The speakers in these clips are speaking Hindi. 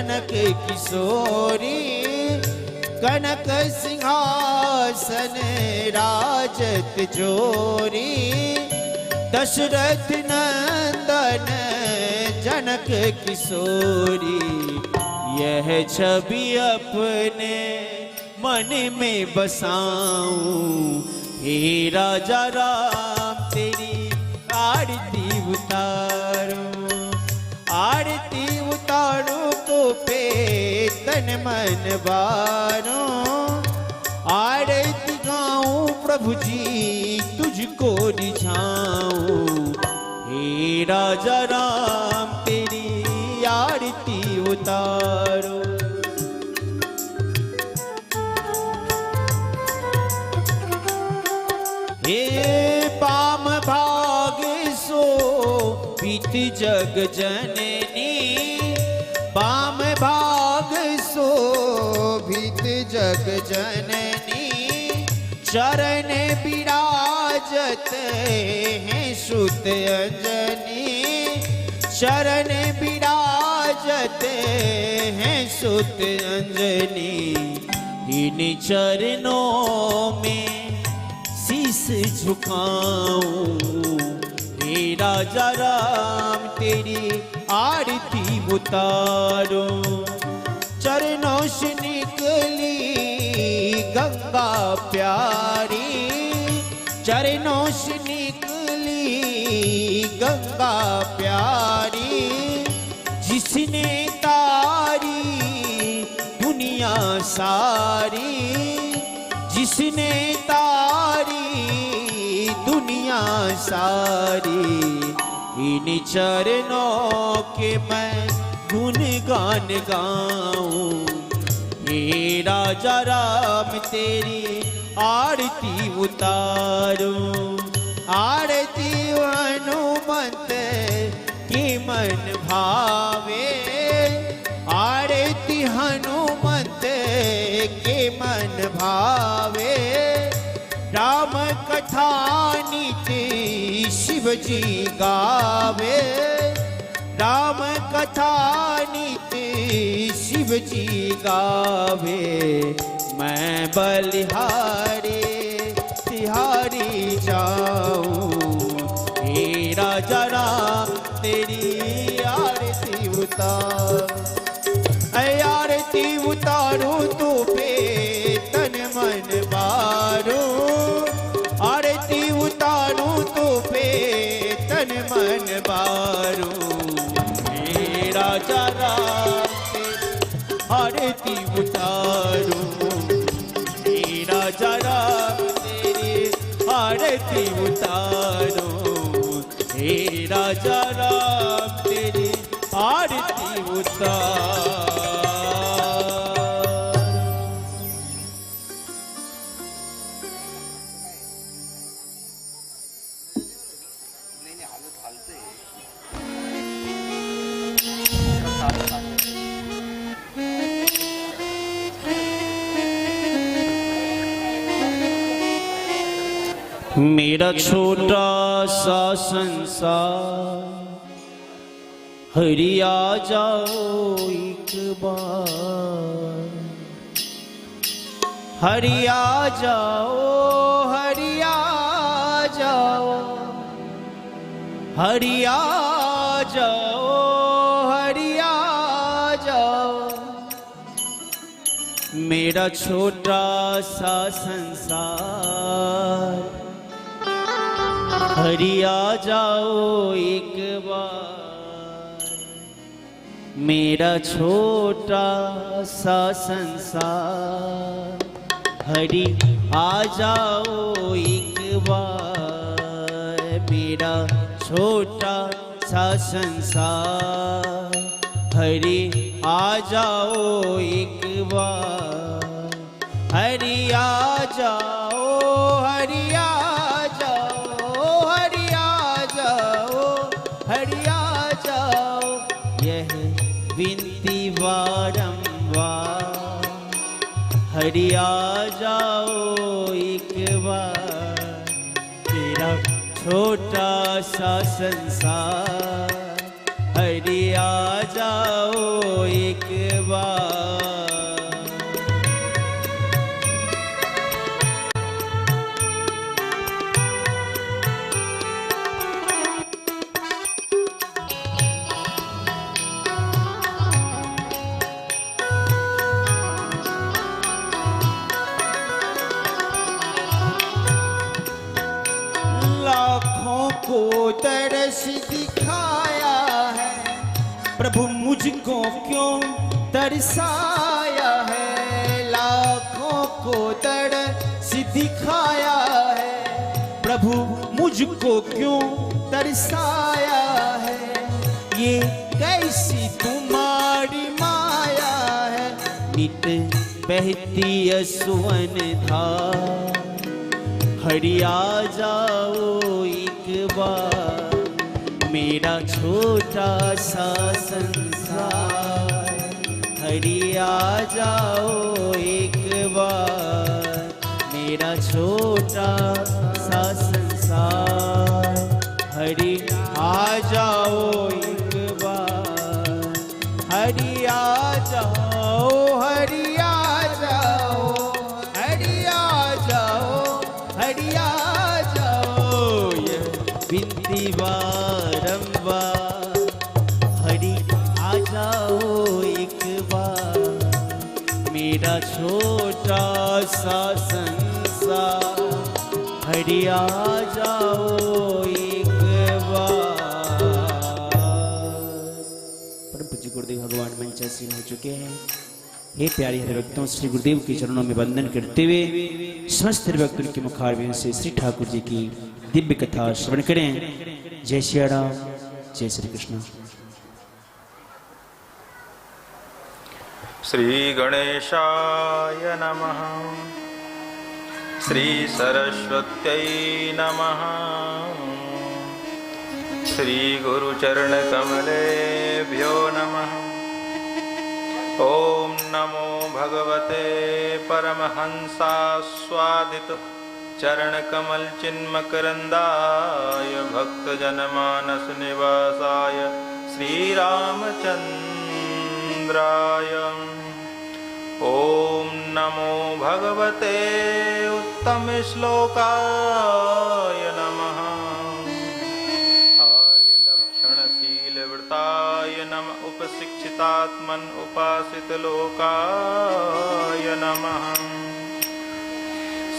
जनक किशोरी, कनक सिंहासन राजत जोरी। दशरथ नंदन जनक किशोरी, यह छवि अपने मन में बसाऊं। हे राजा राम तेरी आरती उतारो, आरती उतारो तो पे तन मन बारो। आरती गाऊं प्रभु जी तुझको रिझाऊं। हे राजा राम तेरी आरती उतारो। हे पाम भाग सो बीत जग जननी, पाम भाग सो बीत जग जननी। चरण विराजत हैं सुत अंजनी, चरण विराजत हैं सुत अंजनी। इन चरणों में शीस झुकाऊं। हे राजा राम तेरी आरती उतारो। चरणों से निकली गंगा प्यारी, चरणों से निकली गंगा प्यारी। जिसने तारी दुनिया सारी, जिसने तारी दुनिया सारी। इन चरणों के मैं गुणगान गाऊं। हे राजा राम तेरी आरती उतारो। आरती हनुमंत की मन भावे, आरती हनुमंत के मन भावे। राम कथा नीति शिव जी गावे, राम कथा नीति शिव जी गावे। मैं बलिहारी तिहारी जाऊं। हे राजा राम तेरी आरती उतार, आरती उतारो तो पे तन मन बारो। आरती उतारो तो पे तन मन बारो। हे राजा राम तेरी आरती उतारो। हे राजा राम तेरी आरती उतारो। हे राजा राम तेरी आरती उतारो। मेरा छोटा सा संसार, हरि आ जाओ एक बार। हरि आ जाओ, हरि आ जाओ, हरि आ जाओ, हरि आ जाओ। मेरा छोटा सा संसार, हरि आ जाओ एक बार। मेरा छोटा सा संसार, हरि आ जाओ एक बार। मेरा छोटा सा संसार, हरि आ जाओ एक बार। हरि आ जाओ, हरि आ जाओ, हरि आ जाओ, हरि आ जाओ। यह विनती बारंबार, हरि आ जाओ एक बार। तेरा छोटा सा संसार, हरि आ जाओ एक बार। लाखों को तरस दिखाया है, प्रभु मुझको क्यों तरसाया है। लाखों को तरस दिखाया है, प्रभु मुझको क्यों तरसाया है। ये कैसी तुम्हारी माया है, नित बहती असुवन धार। हरि आ जाओ एक बार, मेरा छोटा सा संसार। हरि आ जाओ एक बार, मेरा छोटा सा संसार। हरि आ जाओ एक बार, हरि आ जाओ, हरि आ जाओ, हरि आ जाओ, हरि आ जाओ। ये बिनती बारंबार, हरि आ जाओ एक बार, मेरा छोटा सा संसार। हरि आ जाओ एक बार। परम पूज्य गुरुदेव भगवान मंचासीन हो चुके हैं। हे प्यारे हरि भक्तों, श्री गुरुदेव के चरणों में वंदन करते हुए समस्त हरि भक्तों के मुखारविंद से श्री ठाकुर जी की दिव्य कथा श्रवण करें। जय श्री राम, जय श्री कृष्ण। श्री गणेशाय नमः। श्री सरस्वत्यै नमः। श्री गुरुचरण कमलेभ्यो नमः। ओम नमो भगवते परमहंसास्वादित चरण कमल चिन्मकरंदाय भक्तजनमानस निवासाय श्री रामचंद्राय। ओम नमो भगवते उत्तम श्लोकाय नमः। आर्य लक्षण शील वृताय नमः। उपशिक्षितात्मन उपासित लोकाय नमः।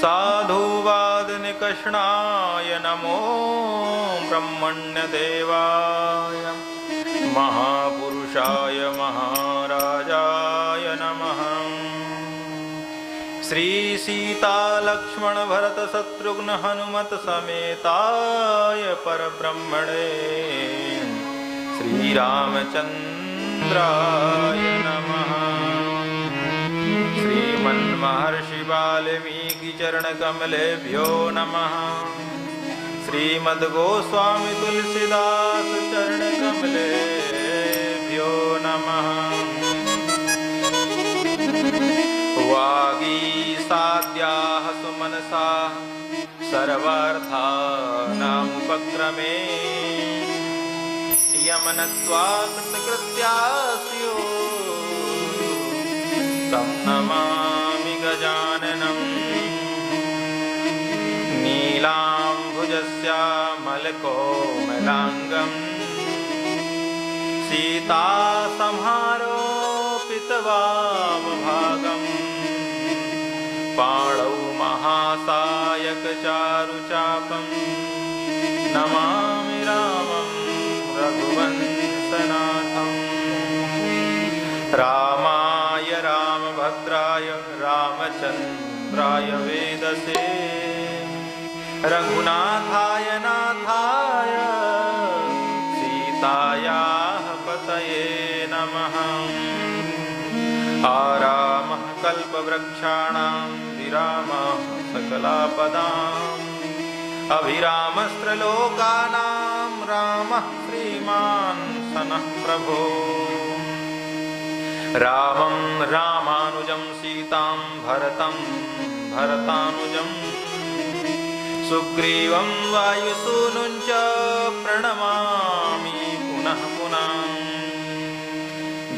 साधुवाद निकषणाय नमो ब्रह्मण्य देवाय। महापुरुषाय महाराजाय नमः। श्री सीता लक्ष्मण भरत शत्रुघ्न हनुमत समेताय परब्रह्मणे श्री रामचंद्राय नमः। श्रीमन्महर्षि वाल्मीकि चरण कमलेभ्यो नमः। श्रीमद्गोस्वामी तुलसीदास चरण कमलेभ्यो नमः। वागीसाद्याः सुमनसाः सर्वार्थानामुपक्रमे यमनत्वा कृतकृत्यास्यो तं नमामि गजाननं। नीलाम्बुजस्यामलकोमलाङ्गम् सीतासंहारोपितवामभागम्। पाणौ महासायकचारुचापं नमामि रामं रघुवंशनाथम्। रामाय रामभद्राय रामचन्द्राय वेदसे रघुनाथाय नाथाय सीतायाः पतये नमः। आरामः कल्पवृक्षाणां विरामः सकलापदाम्। अभिरामस्त्रलोकानां रामः श्रीमान् सनः प्रभो। रामं रामानुजं सीतां भरतं भरतानुजं सुग्रीवं वायुसूनुं च प्रणमामि पुनः पुनः।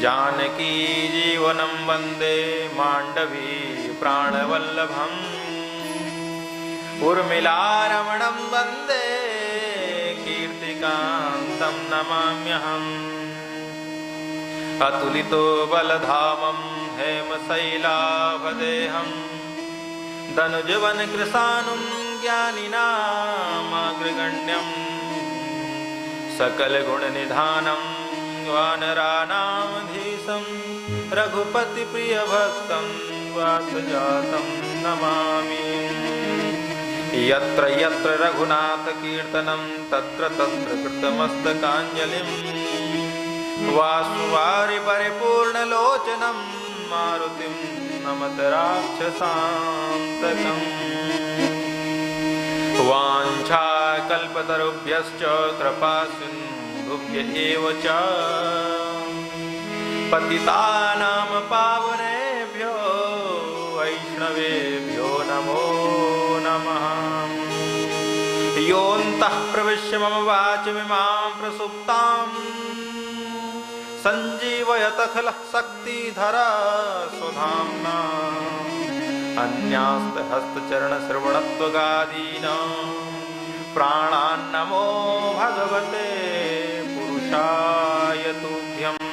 जानकी जीवनं वन्दे माण्डवी प्राणवल्लभम् उर्मिलारमणं वन्दे कीर्तिकान्तं नमाम्यहम् अतुलितो बलधामं हेमशैलाभदेहं धनुजवनकृशानुं ज्ञानिनामग्रगण्यं सकलगुणनिधानं वानराणामधीशं रघुपतिप्रियभक्तं वातजातं नमामि। यत्र यत्र रघुनाथकीर्तनं तत्र तत्र कृतमस्तकाञ्जलिं वासुवारि परिपूर्णलोचनं मारुतिं नमत राक्षसान्तकम्। वाञ्छाकल्पतरुभ्यश्च कृपासिन्धुभ्य एव च पतितानां पावनेभ्यो वैष्णवेभ्यो नमो नमः। योऽन्तः प्रविश्य मम वाचमिमां प्रसुप्तां सञ्जीवयतखलः शक्तिधरा स्वधाम्ना अन्यास्तहस्तचरणश्रवणत्वगादीनां प्राणान्नमो भगवते पुरुषाय तुभ्यम्।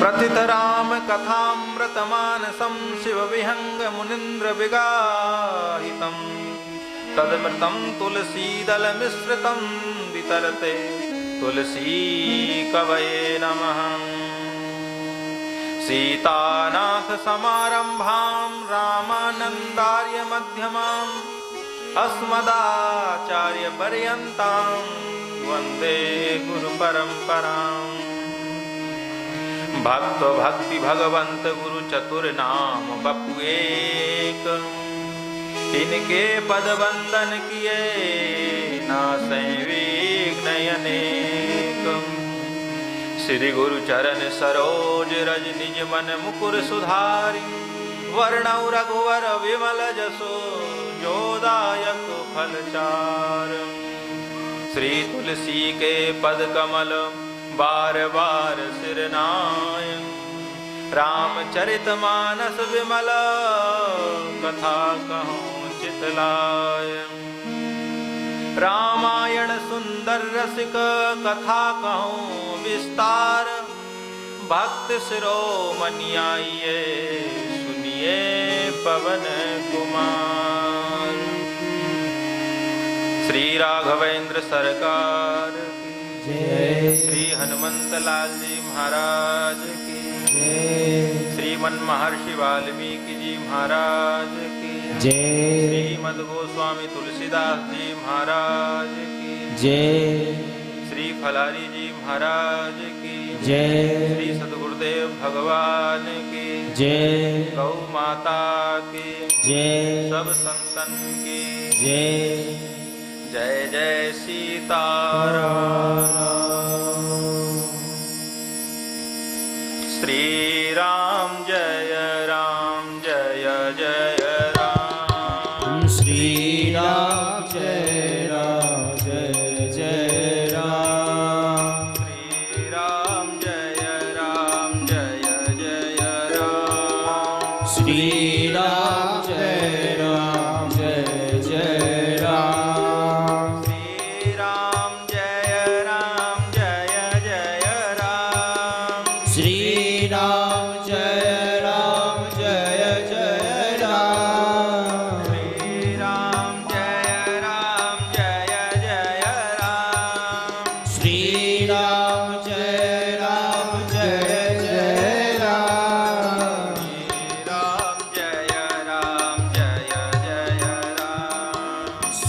प्रथितराम कथामृतमानसं शिवविहङ्गमुनीन्द्रविगाहितं तदमृतं तुलसीदलमिश्रितं वितरते तुलसीकवये नमः। सीतानाथसमारम्भां रामानन्दार्यमध्यमाम् अस्मदाचार्यपर्यन्तां वन्दे गुरुपरम्पराम्। भक्त भक्ति भगवंत गुरु चतुर्नाम बपु एक, इनके पद वंदन किए नासै विघ्न अनेक। श्री गुरु चरण सरोज रज निज मन मुकुर सुधारि, वर्णौ रघुवर विमल जसो जोदायक फलचार। श्री तुलसी के पद कमल बार बार सिरनाय, रामचरितमानस विमल कथा कहूँ चितलाय। रामायण सुंदर रसिक कथा कहूँ विस्तार, भक्त शिरोमणि आइए सुनिए पवन कुमार। श्री राघवेंद्र सरकार श्री हनुमंत लाल जी महाराज की जय। श्रीमन महर्षि वाल्मीकि जी महाराज की जय। श्रीमद गोस्वामी तुलसीदास जी महाराज की जय। श्री फलारी जी महाराज की जय। श्री सद्गुरुदेव भगवान की जय। गौ माता की जय। सब संतन की जय। जय जय सीताराम। श्री राम जय जय राम। श्री राम जय जय राम। श्री राम जय जय राम। श्री राम जय जय राम। श्री राम जय जय राम। श्री राम जय जय राम।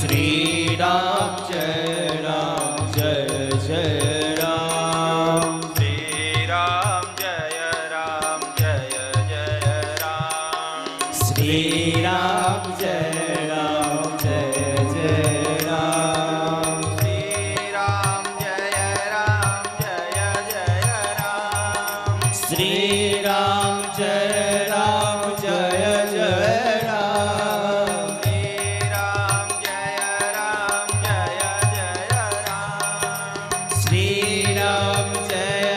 श्री राम जय जय राम। श्री राम जय जय राम। श्री राम जय जय राम। श्री राम जय जय राम। श्री राम जय जय राम। श्री राम जय जय राम। श्री राम जय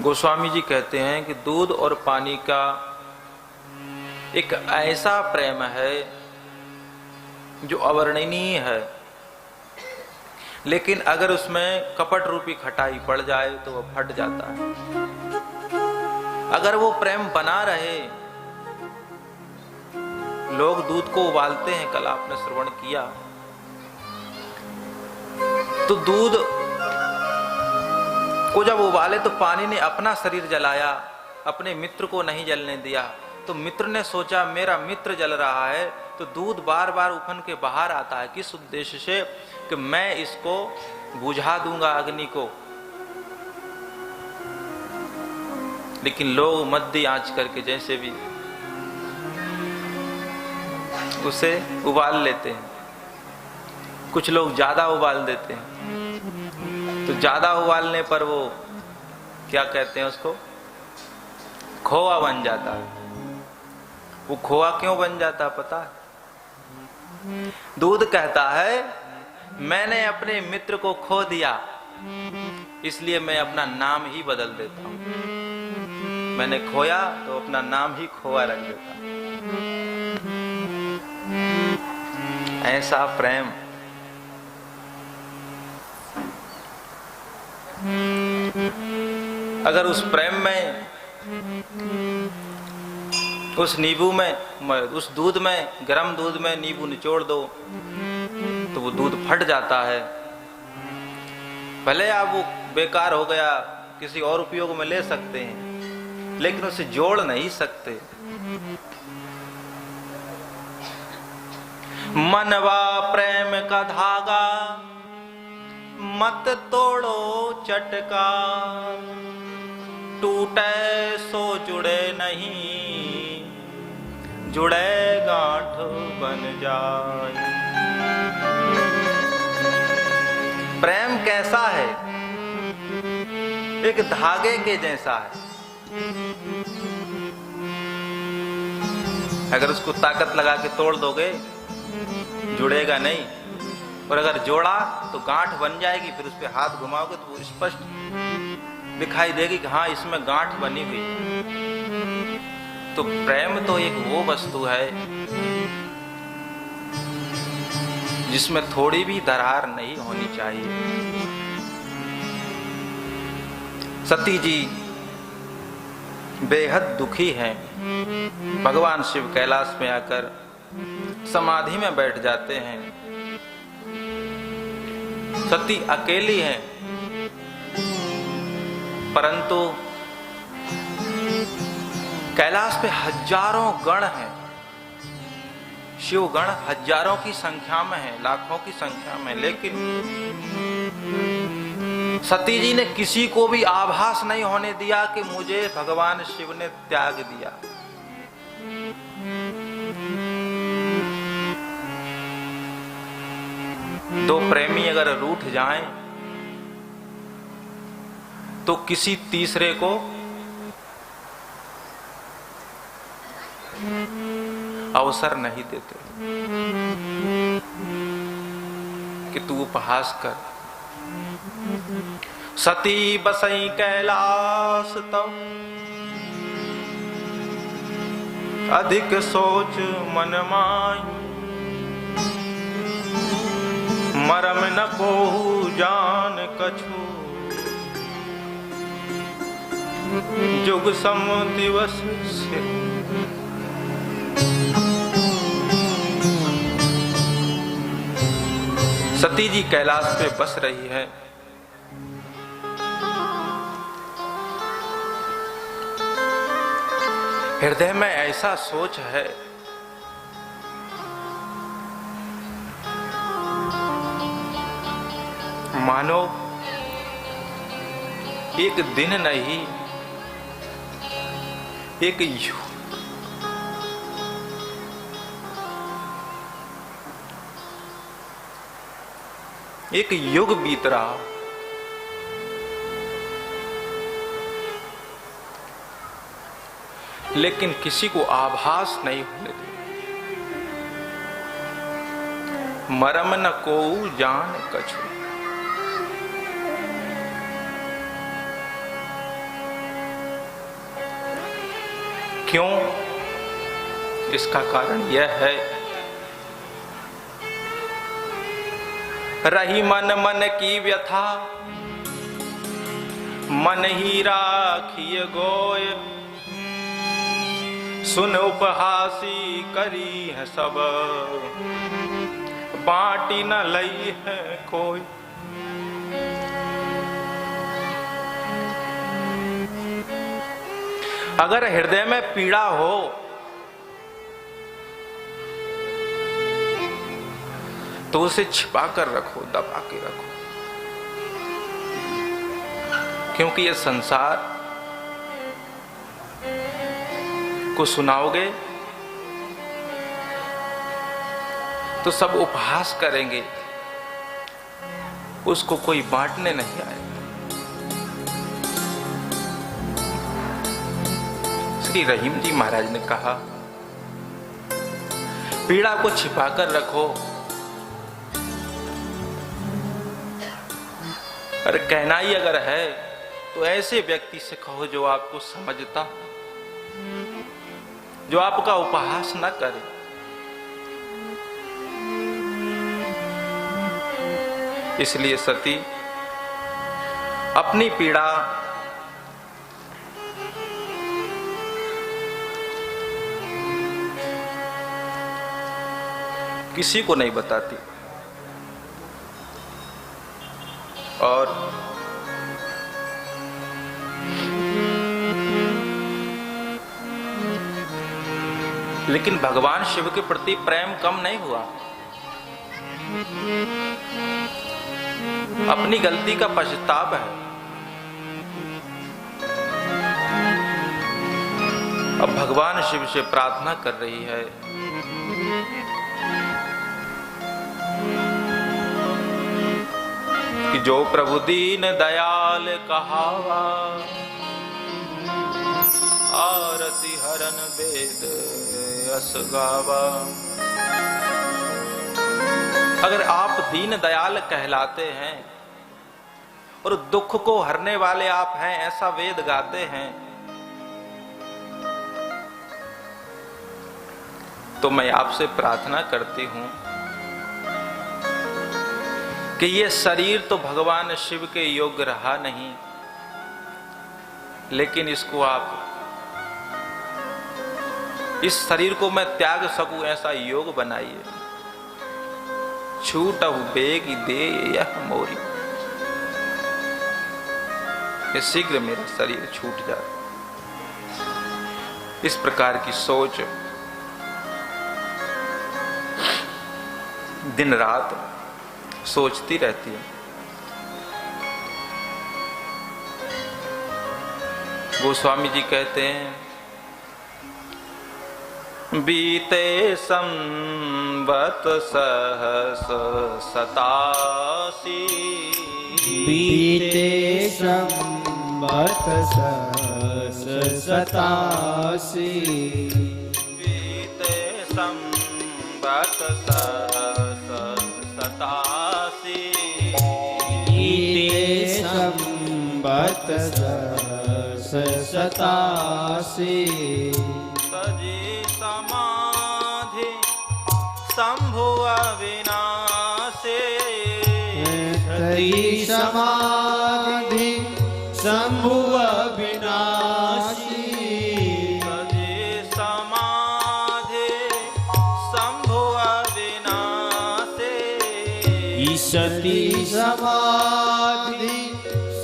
गोस्वामी जी कहते हैं कि दूध और पानी का एक ऐसा प्रेम है जो अवर्णनीय है, लेकिन अगर उसमें कपट रूपी खटाई पड़ जाए तो वह फट जाता है। अगर वो प्रेम बना रहे, लोग दूध को उबालते हैं, कल आपने श्रवण किया, तो दूध को जब उबाले तो पानी ने अपना शरीर जलाया, अपने मित्र को नहीं जलने दिया। तो मित्र ने सोचा मेरा मित्र जल रहा है, तो दूध बार बार उफन के बाहर आता है। किस उद्देश्य से? कि मैं इसको बुझा दूंगा अग्नि को। लेकिन लोग मध्य आंच करके जैसे भी उसे उबाल लेते हैं। कुछ लोग ज्यादा उबाल देते हैं, तो ज्यादा उबालने पर वो क्या कहते हैं उसको, खोआ बन जाता है। वो खोआ क्यों बन जाता है पता है? दूध कहता है मैंने अपने मित्र को खो दिया, इसलिए मैं अपना नाम ही बदल देता हूं। मैंने खोया तो अपना नाम ही खोआ रख देता। ऐसा प्रेम अगर उस प्रेम में, उस नींबू में, उस दूध में, गर्म दूध में नींबू निचोड़ दो तो वो दूध फट जाता है। भले आप वो बेकार हो गया, किसी और उपयोग में ले सकते हैं, लेकिन उसे जोड़ नहीं सकते। मनवा प्रेम का धागा मत तोड़ो चटका, टूटे सो जुड़े नहीं, जुड़े गांठ बन जाए। प्रेम कैसा है? एक धागे के जैसा है। अगर उसको ताकत लगा के तोड़ दोगे जुड़ेगा नहीं, और अगर जोड़ा तो गांठ बन जाएगी। फिर उस पर हाथ घुमाओगे तो वो स्पष्ट दिखाई देगी कि हाँ इसमें गांठ बनी हुई। तो प्रेम तो एक वो वस्तु है जिसमें थोड़ी भी दरार नहीं होनी चाहिए। सती जी बेहद दुखी हैं। भगवान शिव कैलाश में आकर समाधि में बैठ जाते हैं। सती अकेली हैं, परंतु कैलाश पे हजारों गण हैं। शिव गण हजारों की संख्या में है, लाखों की संख्या में, लेकिन सती जी ने किसी को भी आभास नहीं होने दिया कि मुझे भगवान शिव ने त्याग दिया। दो प्रेमी अगर रूठ जाएं तो किसी तीसरे को अवसर नहीं देते कि तू उपहास कर। सती बसई कैलाश तब अधिक सोच मन माई, मरम न कोहू जान कछु, जुग सम दिवस से। सती जी कैलाश पे बस रही है। हृदय में ऐसा सोच है मानो एक दिन नहीं, एक युग बीत रहा। लेकिन किसी को आभास नहीं होने दे। मरम न कोऊ जान कछु। क्यों? इसका कारण यह है, रही मन मन की व्यथा, मन ही राखिय गोय, सुन उपहासी करी है सब, बाटी न लई है कोई। अगर हृदय में पीड़ा हो तो उसे छिपा कर रखो, दबा के रखो, क्योंकि ये संसार को सुनाओगे तो सब उपहास करेंगे, उसको कोई बांटने नहीं आएगा। श्री रहीम जी महाराज ने कहा, पीड़ा को छिपा कर रखो, और कहना ही अगर है तो ऐसे व्यक्ति से कहो जो आपको समझता, जो आपका उपहास न करे। इसलिए सती अपनी पीड़ा किसी को नहीं बताती, और लेकिन भगवान शिव के प्रति प्रेम कम नहीं हुआ। अपनी गलती का पछतावा है। अब भगवान शिव से प्रार्थना कर रही है, कि जो प्रभु दीन दयाल कहावा, आरती हरन वेद अस गावा। अगर आप दीन दयाल कहलाते हैं और दुख को हरने वाले आप हैं, ऐसा वेद गाते हैं, तो मैं आपसे प्रार्थना करती हूं कि ये शरीर तो भगवान शिव के योग्य रहा नहीं, लेकिन इसको आप, इस शरीर को मैं त्याग सकूं ऐसा योग बनाइए। छूटहु बेग दे यह मोरी, ये शीघ्र मेरा शरीर छूट जाए। इस प्रकार की सोच दिन रात सोचती रहती है। गोस्वामी जी कहते हैं, बीते संवत सहस सतासी, बीते संवत सहस सतासी, बीते संवत सहस सतासी, बीते संवत सहस सतासी, सजी समाधि शंभु अविनाशी, सती समाधि शंभु अविनाशी, सजी समाधि शंभु अविनाशी, सती समाधि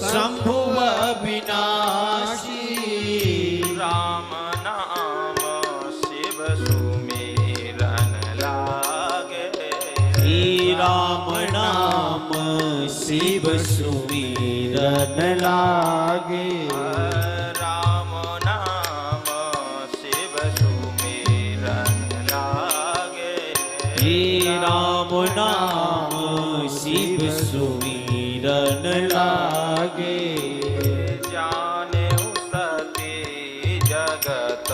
शंभु अविनाशी, राम नाम शिव सुमिरन लागे, राम नाम शिव सुमिरन लागे, राम नाम शिव सुमिरन लागे, राम नाम शिव सुमिरन लागे, जाने सती जगत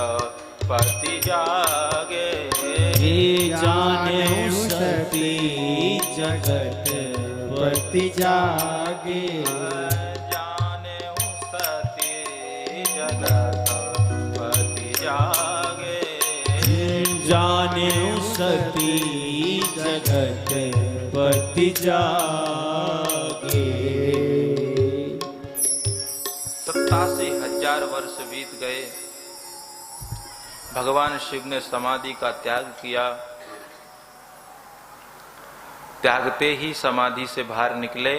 पति जागे, जाने सती जगत पति जागे, जाने सती जगत पति जागे। जगत पति जागे। 87,000 वर्ष बीत गए। भगवान शिव ने समाधि का त्याग किया। त्यागते ही समाधि से बाहर निकले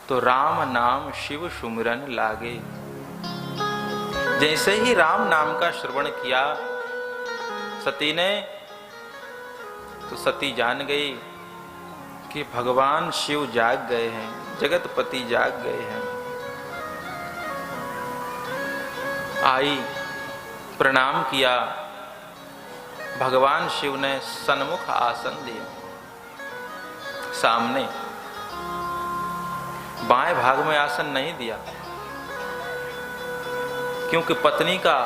तो राम नाम शिव सुमिरन लागे। जैसे ही राम नाम का श्रवण किया सती ने, तो सती जान गई कि भगवान शिव जाग गए हैं, जगतपति जाग गए हैं। आई, प्रणाम किया। भगवान शिव ने सन्मुख आसन दिया, सामने, बाएं भाग में आसन नहीं दिया, क्योंकि पत्नी का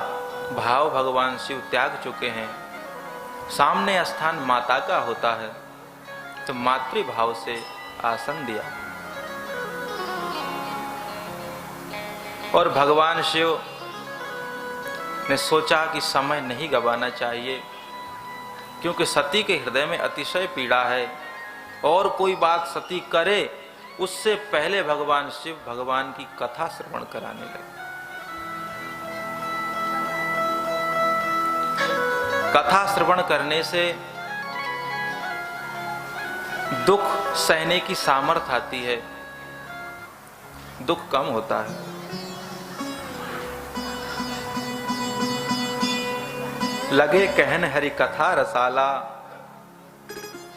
भाव भगवान शिव त्याग चुके हैं। सामने स्थान माता का होता है, तो मातृभाव से आसन दिया। और भगवान शिव ने सोचा कि समय नहीं गंवाना चाहिए, क्योंकि सती के हृदय में अतिशय पीड़ा है, और कोई बात सती करे उससे पहले भगवान शिव भगवान की कथा श्रवण कराने लगे। कथा श्रवण करने से दुख सहने की सामर्थ्य आती है, दुख कम होता है। लगे कहन हरि कथा रसाला,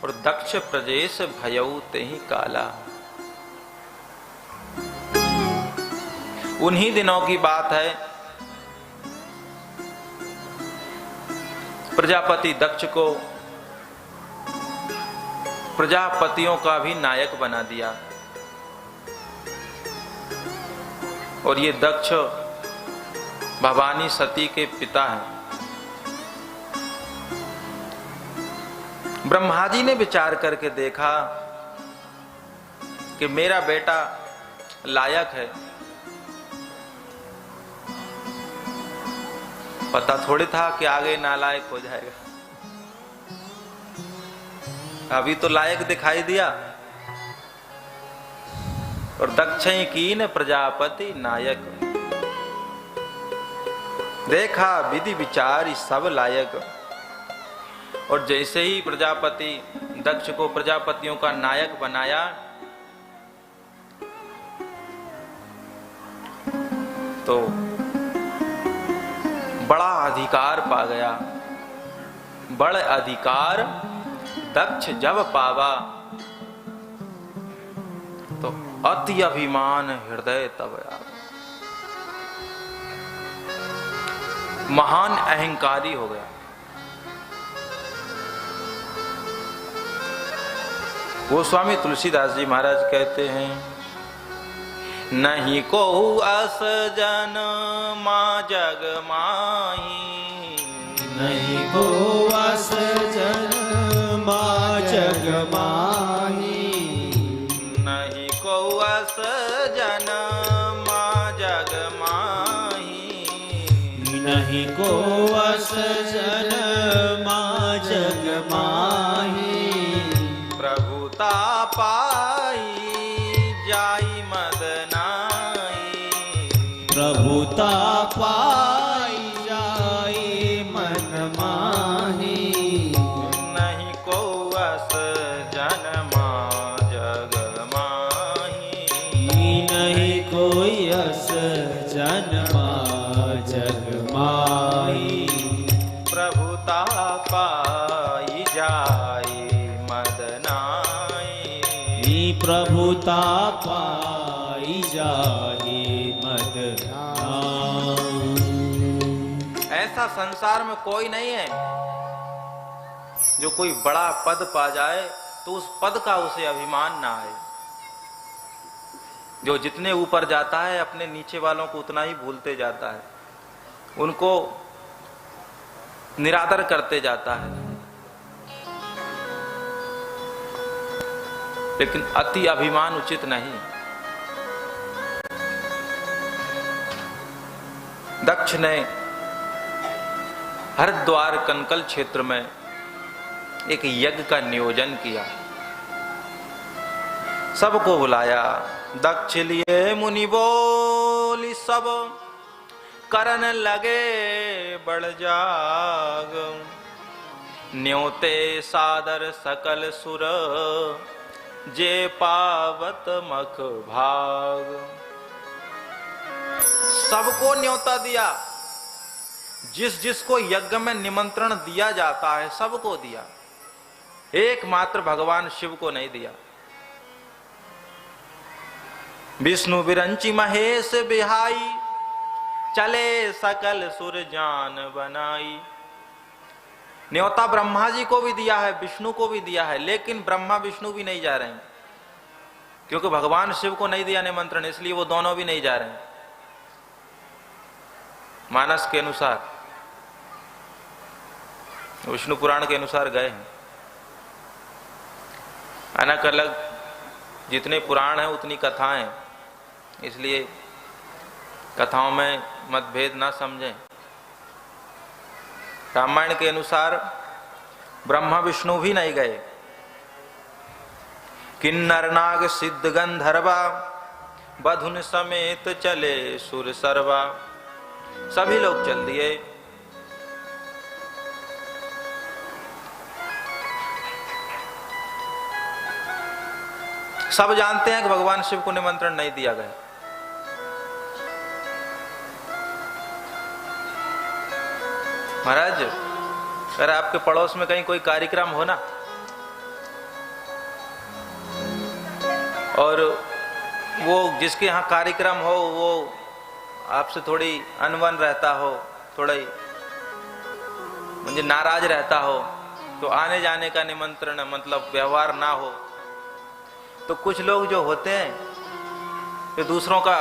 और दक्ष प्रजेश भयऊ तेहि काला। उन्हीं दिनों की बात है, प्रजापति दक्ष को प्रजापतियों का भी नायक बना दिया। और ये दक्ष भवानी सती के पिता हैं। ब्रह्मा जी ने विचार करके देखा कि मेरा बेटा लायक है। पता थोड़ी था कि आगे नालायक हो जाएगा। अभी तो लायक दिखाई दिया। और दक्षिण कीन प्रजापति नायक, देखा विधि विचार सब लायक। और जैसे ही प्रजापति दक्ष को प्रजापतियों का नायक बनाया, तो बड़ा अधिकार पा गया। बड़े अधिकार दक्ष जब पावा, तो अति अभिमान हृदय तब आवा। महान अहंकारी हो गया। गोस्वामी तुलसीदास जी महाराज कहते हैं, नहीं को अस जन मां जग माही, नहीं को अस जन मां जग माही, नहीं को अस जन मां जग माही, नहीं को अस जन मां जग माही। प्रभुता पाई जाई मद नाई, प्रभुता पाई जाई मन माही। नहीं को अस जन मां जग माही, नहीं कोई अस जन मां जग माही। प्रभुता पाई जाई मद नाई, प्रभुता पाई जाही मद नाई। ऐसा संसार में कोई नहीं है जो कोई बड़ा पद पा जाए तो उस पद का उसे अभिमान ना आए। जो जितने ऊपर जाता है अपने नीचे वालों को उतना ही भूलते जाता है, उनको निरादर करते जाता है। लेकिन अति अभिमान उचित नहीं। दक्ष ने हरिद्वार कनकल क्षेत्र में एक यज्ञ का नियोजन किया, सबको बुलाया। दक्ष लिए मुनि बोली सब, करन लगे बड़ जाग। न्योते सादर सकल सुर, जे पावत मख भाग। सबको न्योता दिया, जिस जिसको यज्ञ में निमंत्रण दिया जाता है सबको दिया, एकमात्र भगवान शिव को नहीं दिया। विष्णु विरंची महेश बिहाई, चले सकल सुर जान बनाई। न्योता ब्रह्मा जी को भी दिया है, विष्णु को भी दिया है, लेकिन ब्रह्मा विष्णु भी नहीं जा रहे हैं, क्योंकि भगवान शिव को नहीं दिया निमंत्रण, इसलिए वो दोनों भी नहीं जा रहे हैं। मानस के अनुसार, विष्णु पुराण के अनुसार गए हैं। अलग अलग जितने पुराण हैं उतनी कथाएं, इसलिए कथाओं में मतभेद ना समझें। रामायण के अनुसार ब्रह्मा विष्णु भी नहीं गए, किन्नर नाग सिद्ध गंधर्वा, बधुन समेत चले सुर सर्वा। सभी लोग चल दिए। सब जानते हैं कि भगवान शिव को निमंत्रण नहीं दिया गया। महाराज, अगर आपके पड़ोस में कहीं कोई कार्यक्रम हो ना, और वो जिसके यहाँ कार्यक्रम हो वो आपसे थोड़ी अनबन रहता हो, थोड़ा मुझे नाराज रहता हो, तो आने जाने का निमंत्रण मतलब व्यवहार ना हो, तो कुछ लोग जो होते हैं तो दूसरों का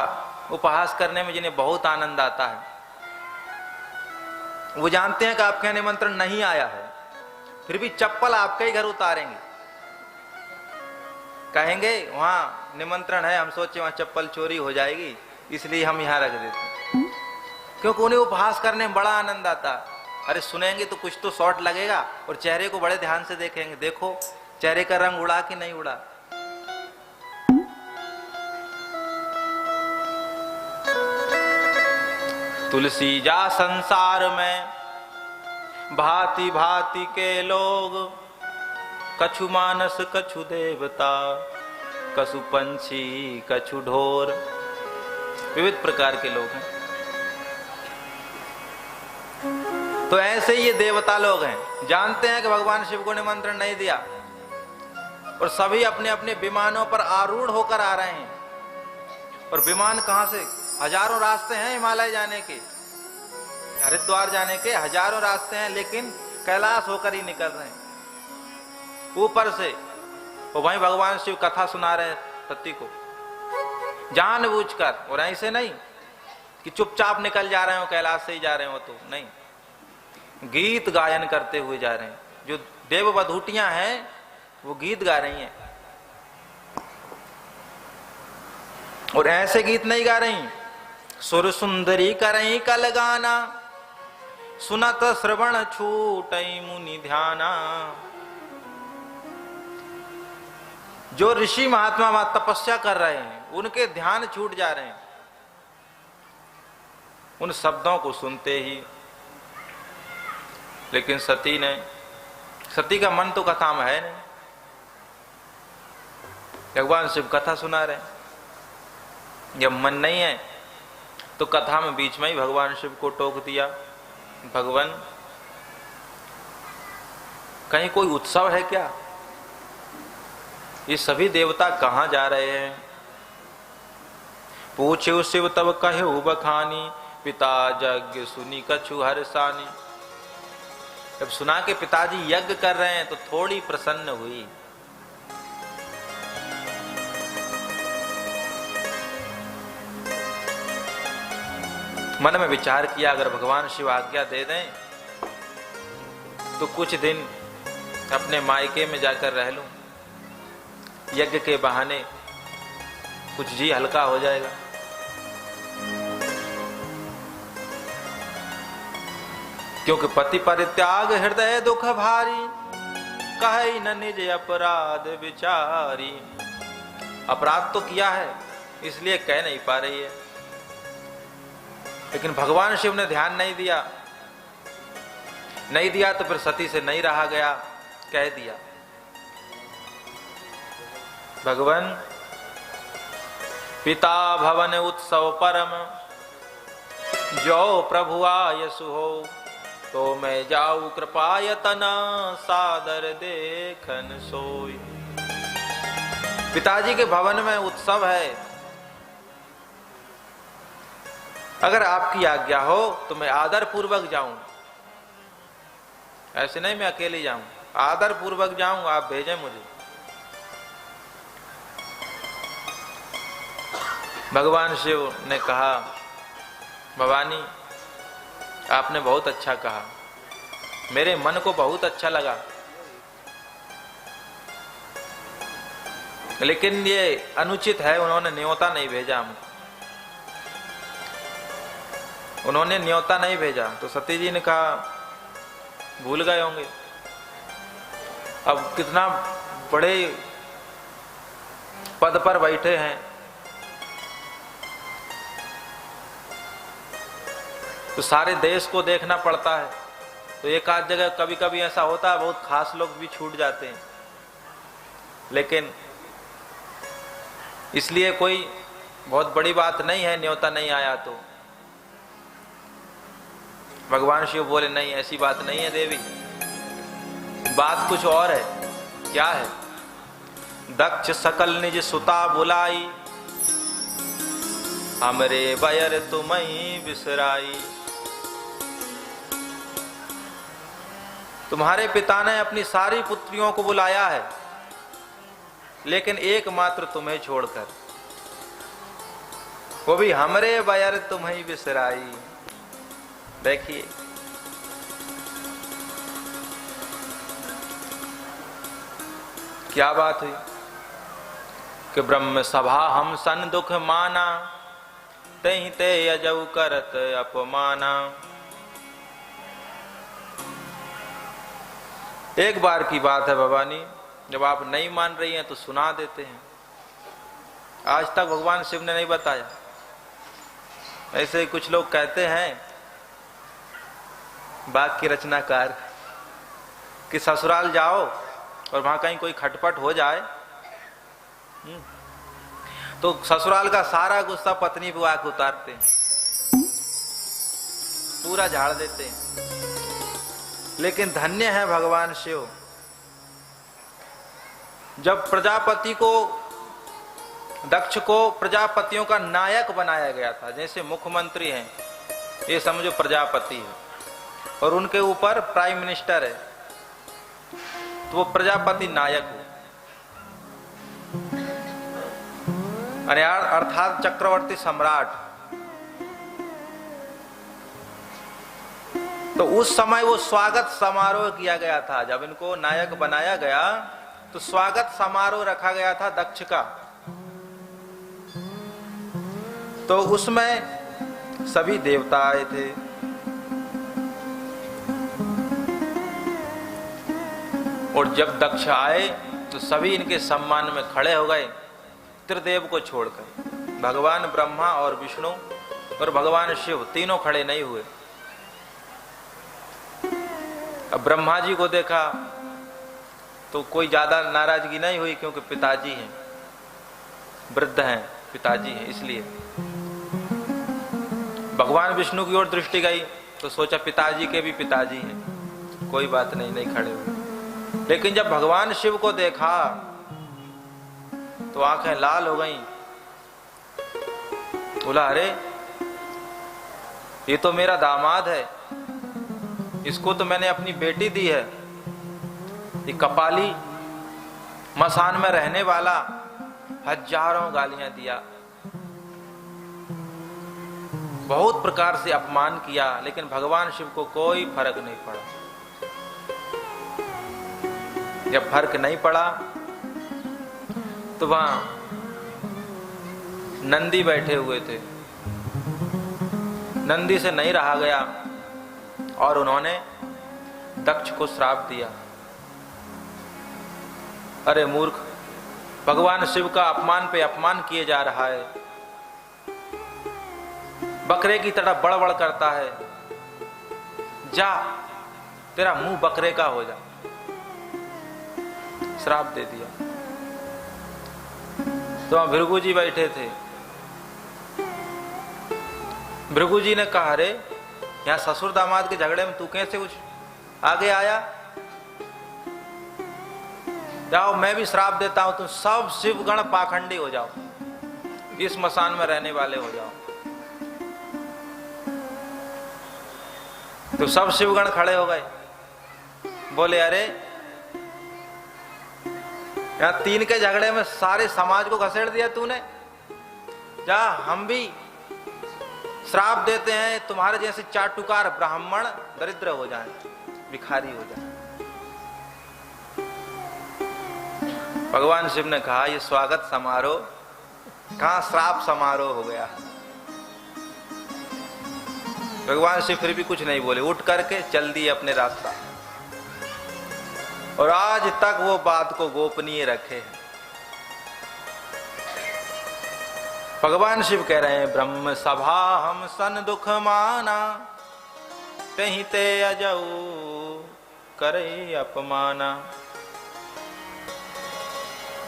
उपहास करने में जिन्हें बहुत आनंद आता है, वो जानते हैं कि आपके निमंत्रण नहीं आया है, फिर भी चप्पल आपके ही घर उतारेंगे, कहेंगे वहां निमंत्रण है, हम सोचे वहां चप्पल चोरी हो जाएगी इसलिए हम यहां रख देते हैं, क्योंकि उन्हें उपहास करने में बड़ा आनंद आता। अरे सुनेंगे तो कुछ तो शॉट लगेगा, और चेहरे को बड़े ध्यान से देखेंगे, देखो चेहरे का रंग उड़ा कि नहीं उड़ा। तुलसी जा संसार में भांति भांति के लोग, कछु मानस कछु देवता, कछु पंछी कछु ढोर, विविध प्रकार के लोग हैं। तो ऐसे ये देवता लोग हैं, जानते हैं कि भगवान शिव को निमंत्रण नहीं दिया, और सभी अपने अपने विमानों पर आरूढ़ होकर आ रहे हैं। और विमान कहां से? हजारों रास्ते हैं हिमालय जाने के, हरिद्वार जाने के हजारों रास्ते हैं, लेकिन कैलाश होकर ही निकल रहे हैं ऊपर से। वो वहीं भगवान शिव कथा सुना रहे हैं सती को जानबूझकर, और ऐसे नहीं कि चुपचाप निकल जा रहे हो, कैलाश से ही जा रहे हो, तो नहीं, गीत गायन करते हुए जा रहे हैं। जो देववधूटियां हैं वो गीत गा रही हैं, और ऐसे गीत नहीं गा रही, सुर सुंदरी करई कल गाना, सुनत श्रवण छूटई मुनि ध्याना। जो ऋषि महात्मा तपस्या कर रहे हैं उनके ध्यान छूट जा रहे हैं उन शब्दों को सुनते ही। लेकिन सती का मन तो कथा में है नहीं, भगवान शिव कथा सुना रहे हैं। जब मन नहीं है तो कथा में बीच में ही भगवान शिव को टोक दिया, भगवान कहीं कोई उत्सव है क्या? ये सभी देवता कहां जा रहे हैं? पूछे शिव तब कहे बखानी, पिता यज्ञ सुनी कछु हर्षानी। जब सुना के पिताजी यज्ञ कर रहे हैं तो थोड़ी प्रसन्न हुई। मन में विचार किया, अगर भगवान शिव आज्ञा दे दें तो कुछ दिन अपने मायके में जाकर रह लूं, यज्ञ के बहाने कुछ जी हल्का हो जाएगा। क्योंकि पति परित्याग हृदय दुख भारी, कहे न निज अपराध विचारी। अपराध तो किया है इसलिए कह नहीं पा रही है, लेकिन भगवान शिव ने ध्यान नहीं दिया। नहीं दिया तो फिर सती से नहीं रहा गया, कह दिया। भगवान पिता भवन उत्सव परम, जो प्रभु आयसु हो, तो मैं जाऊं कृपायतन सादर देखन सोई। पिताजी के भवन में उत्सव है, अगर आपकी आज्ञा हो तो मैं आदर पूर्वक जाऊं। ऐसे नहीं मैं अकेले जाऊं, आदर पूर्वक जाऊं, आप भेजें मुझे। भगवान शिव ने कहा, भवानी आपने बहुत अच्छा कहा, मेरे मन को बहुत अच्छा लगा, लेकिन ये अनुचित है, उन्होंने न्योता नहीं भेजा हमको। उन्होंने न्योता नहीं भेजा। तो सती जी ने कहा भूल गए होंगे, अब कितना बड़े पद पर बैठे हैं, तो सारे देश को देखना पड़ता है, तो एक आध जगह कभी कभी ऐसा होता है, बहुत खास लोग भी छूट जाते हैं, लेकिन इसलिए कोई बहुत बड़ी बात नहीं है न्योता नहीं आया तो। भगवान शिव बोले नहीं, ऐसी बात नहीं है देवी, बात कुछ और है। क्या है? दक्ष सकल निज सुता बुलाई, हमरे बयर तुम्हीं बिसराई। तुम्हारे पिता ने अपनी सारी पुत्रियों को बुलाया है, लेकिन एकमात्र तुम्हें छोड़कर, वो भी हमरे बयर तुम्हीं बिसराई। देखिए क्या बात हुई कि ब्रह्म सभा हम सन दुख माना, तहि ते अजऊ करत अपमाना। एक बार की बात है भवानी, जब आप नहीं मान रही हैं तो सुना देते हैं। आज तक भगवान शिव ने नहीं बताया। ऐसे ही कुछ लोग कहते हैं बाग की रचनाकार कि ससुराल जाओ और वहां कहीं कोई खटपट हो जाए तो ससुराल का सारा गुस्सा पत्नी पे आके उतारते हैं, पूरा झाड़ देते हैं। लेकिन धन्य है भगवान शिव, जब प्रजापति को, दक्ष को प्रजापतियों का नायक बनाया गया था, जैसे मुख्यमंत्री हैं, ये समझो प्रजापति है, और उनके ऊपर प्राइम मिनिस्टर है, तो वो प्रजापति नायक हो, अर्थात चक्रवर्ती सम्राट। तो उस समय वो स्वागत समारोह किया गया था, जब इनको नायक बनाया गया तो स्वागत समारोह रखा गया था दक्ष का। तो उसमें सभी देवता आए थे, और जब दक्ष आए तो सभी इनके सम्मान में खड़े हो गए, त्रिदेव को छोड़कर। भगवान ब्रह्मा और विष्णु और भगवान शिव तीनों खड़े नहीं हुए। अब ब्रह्मा जी को देखा तो कोई ज्यादा नाराजगी नहीं हुई, क्योंकि पिताजी हैं, वृद्ध हैं, पिताजी हैं, इसलिए। भगवान विष्णु की ओर दृष्टि गई तो सोचा पिताजी के भी पिताजी हैं, कोई बात नहीं, नहीं खड़े हुए। लेकिन जब भगवान शिव को देखा तो आंखें लाल हो गईं। बोला अरे ये तो मेरा दामाद है, इसको तो मैंने अपनी बेटी दी है, ये कपाली मसान में रहने वाला हजारों गालियां दिया, बहुत प्रकार से अपमान किया, लेकिन भगवान शिव को कोई फर्क नहीं पड़ा। जब फर्क नहीं पड़ा तो वहां नंदी बैठे हुए थे, नंदी से नहीं रहा गया और उन्होंने दक्ष को श्राप दिया अरे मूर्ख, भगवान शिव का अपमान पे अपमान किए जा रहा है, बकरे की तरह बड़बड़ करता है, जा तेरा मुंह बकरे का हो जा। श्राप दे दिया। तो वहां भृगु जी बैठे थे। भृगु जी ने कहा, अरे यहां ससुर दामाद के झगड़े में तू कैसे कुछ आगे आया? जाओ मैं भी श्राप देता हूं, तुम सब शिवगण पाखंडी हो जाओ, इस मसान में रहने वाले हो जाओ। तो सब शिवगण खड़े हो गए, बोले अरे यहां 3 के झगड़े में सारे समाज को घसेड़ दिया तूने, जा हम भी श्राप देते हैं तुम्हारे जैसे चाटुकार ब्राह्मण दरिद्र हो जाएं, भिखारी हो जाएं। भगवान शिव ने कहा, ये स्वागत समारोह कहां श्राप समारोह हो गया। भगवान शिव फिर भी कुछ नहीं बोले, उठ करके चल दिए अपने रास्ता, और आज तक वो बात को गोपनीय रखे हैं। भगवान शिव कह रहे हैं, ब्रह्म सभा हम सन दुख माना, कहीं ते अजऊ करे अपमाना।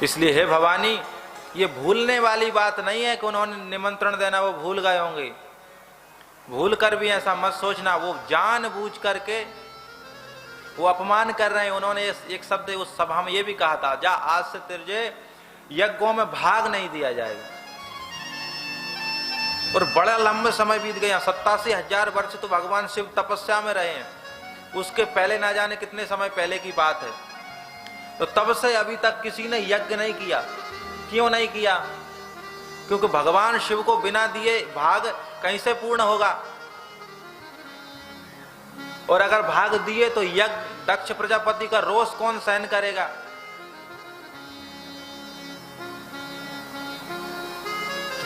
इसलिए हे भवानी, ये भूलने वाली बात नहीं है कि उन्होंने निमंत्रण देना वो भूल गए होंगे। भूल कर भी ऐसा मत सोचना, वो जानबूझ करके वो अपमान कर रहे हैं। उन्होंने एक शब्द उस सभा में ये भी कहा था, जा आज से तुझे यज्ञों में भाग नहीं दिया जाएगा। और बड़ा लंबा समय बीत गया, 87,000 वर्ष तो भगवान शिव तपस्या में रहे हैं। उसके पहले ना जाने कितने समय पहले की बात है। तो तब से अभी तक किसी ने यज्ञ नहीं किया। क्यों नहीं किया? क्योंकि भगवान शिव को बिना दिए भाग कहीं से पूर्ण होगा। और अगर भाग दिए तो यज्ञ दक्ष प्रजापति का रोष कौन सहन करेगा?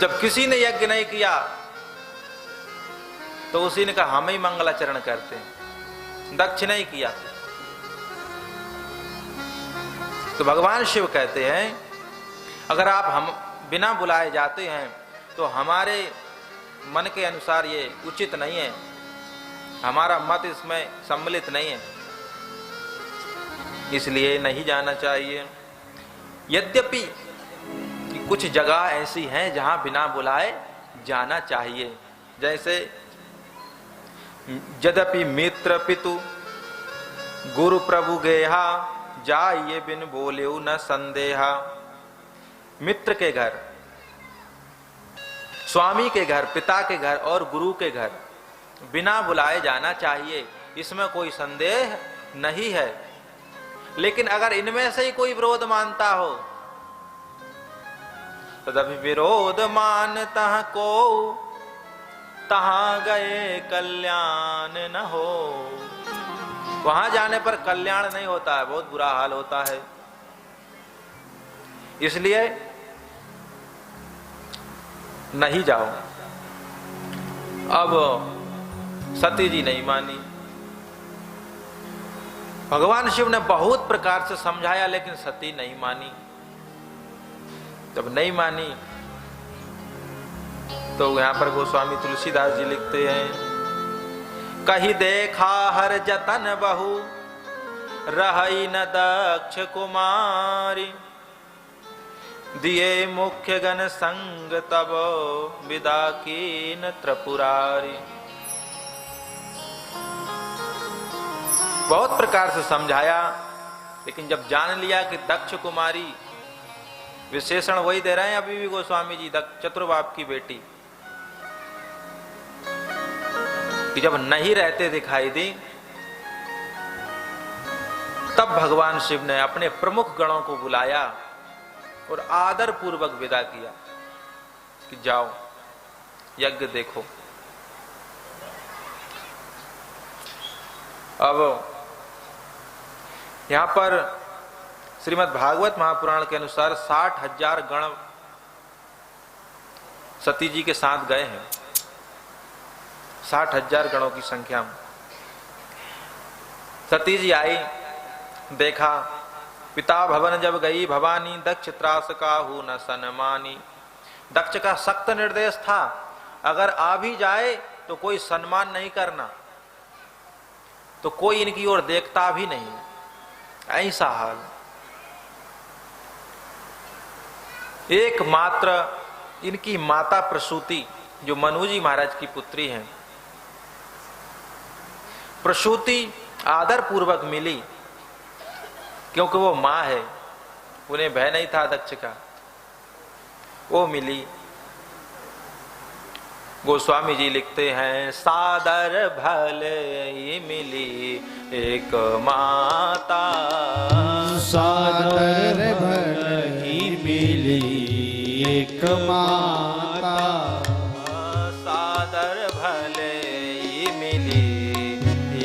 जब किसी ने यज्ञ नहीं किया तो उसी ने कहा हम ही मंगलाचरण करते हैं, दक्ष नहीं किया। तो भगवान शिव कहते हैं, अगर आप हम बिना बुलाए जाते हैं तो हमारे मन के अनुसार ये उचित नहीं है, हमारा मत इसमें सम्मिलित नहीं है, इसलिए नहीं जाना चाहिए। यद्यपि कुछ जगह ऐसी हैं जहां बिना बुलाए जाना चाहिए, जैसे यद्यपि मित्र पितु गुरु प्रभु गेहा, जाइए बिन बोले न संदेहा। मित्र के घर, स्वामी के घर, पिता के घर और गुरु के घर बिना बुलाए जाना चाहिए, इसमें कोई संदेह नहीं है। लेकिन अगर इनमें से ही कोई विरोध मानता हो, तदपि विरोध मानता को तहां गए कल्याण न हो। वहां जाने पर कल्याण नहीं होता है, बहुत बुरा हाल होता है। इसलिए नहीं जाओ। अब सती जी नहीं मानी। भगवान शिव ने बहुत प्रकार से समझाया, लेकिन सती नहीं मानी। जब नहीं मानी तो यहां पर गोस्वामी तुलसीदास जी लिखते हैं, कही देखा हर जतन बहु, रही न दक्ष कुमारी, दिए मुख्य गण संग तब विदा की न त्रिपुरारी। बहुत प्रकार से समझाया, लेकिन जब जान लिया कि दक्ष कुमारी, विशेषण वही दे रहे हैं अभी भी गोस्वामी जी, चतुर्बाप की बेटी, कि जब नहीं रहते दिखाई दी, तब भगवान शिव ने अपने प्रमुख गणों को बुलाया और आदर पूर्वक विदा किया कि जाओ यज्ञ देखो। अब यहां पर श्रीमद् भागवत महापुराण के अनुसार 60,000 गण सती जी के साथ गए हैं। 60,000 गणों की संख्या में सती जी आई, देखा पिता भवन जब गई भवानी, दक्ष त्रास काहू न सन्मानी। दक्ष का सख्त निर्देश था, अगर आ भी जाए तो कोई सम्मान नहीं करना, तो कोई इनकी ओर देखता भी नहीं। ऐसा हाल। एकमात्र इनकी माता प्रसूति, जो मनुजी महाराज की पुत्री हैं, प्रसूति आदर पूर्वक मिली, क्योंकि वो मां है, उन्हें भय नहीं था दक्ष का, वो मिली। गोस्वामी जी लिखते हैं, सादर भले मिली एक माता, सादर भले मिली एक माता, सादर भले मिली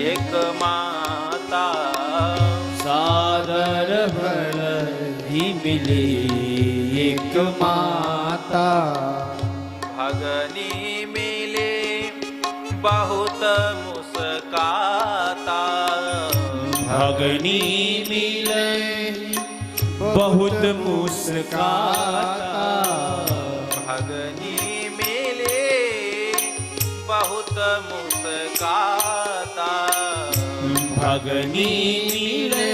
एक माता, सादर भले मिली एक माता। भगनी मिले बहुत मुस्काता, भगनी मिले बहुत मुस्काता, भगनी मिले बहुत मुस्काता, भगनी मिले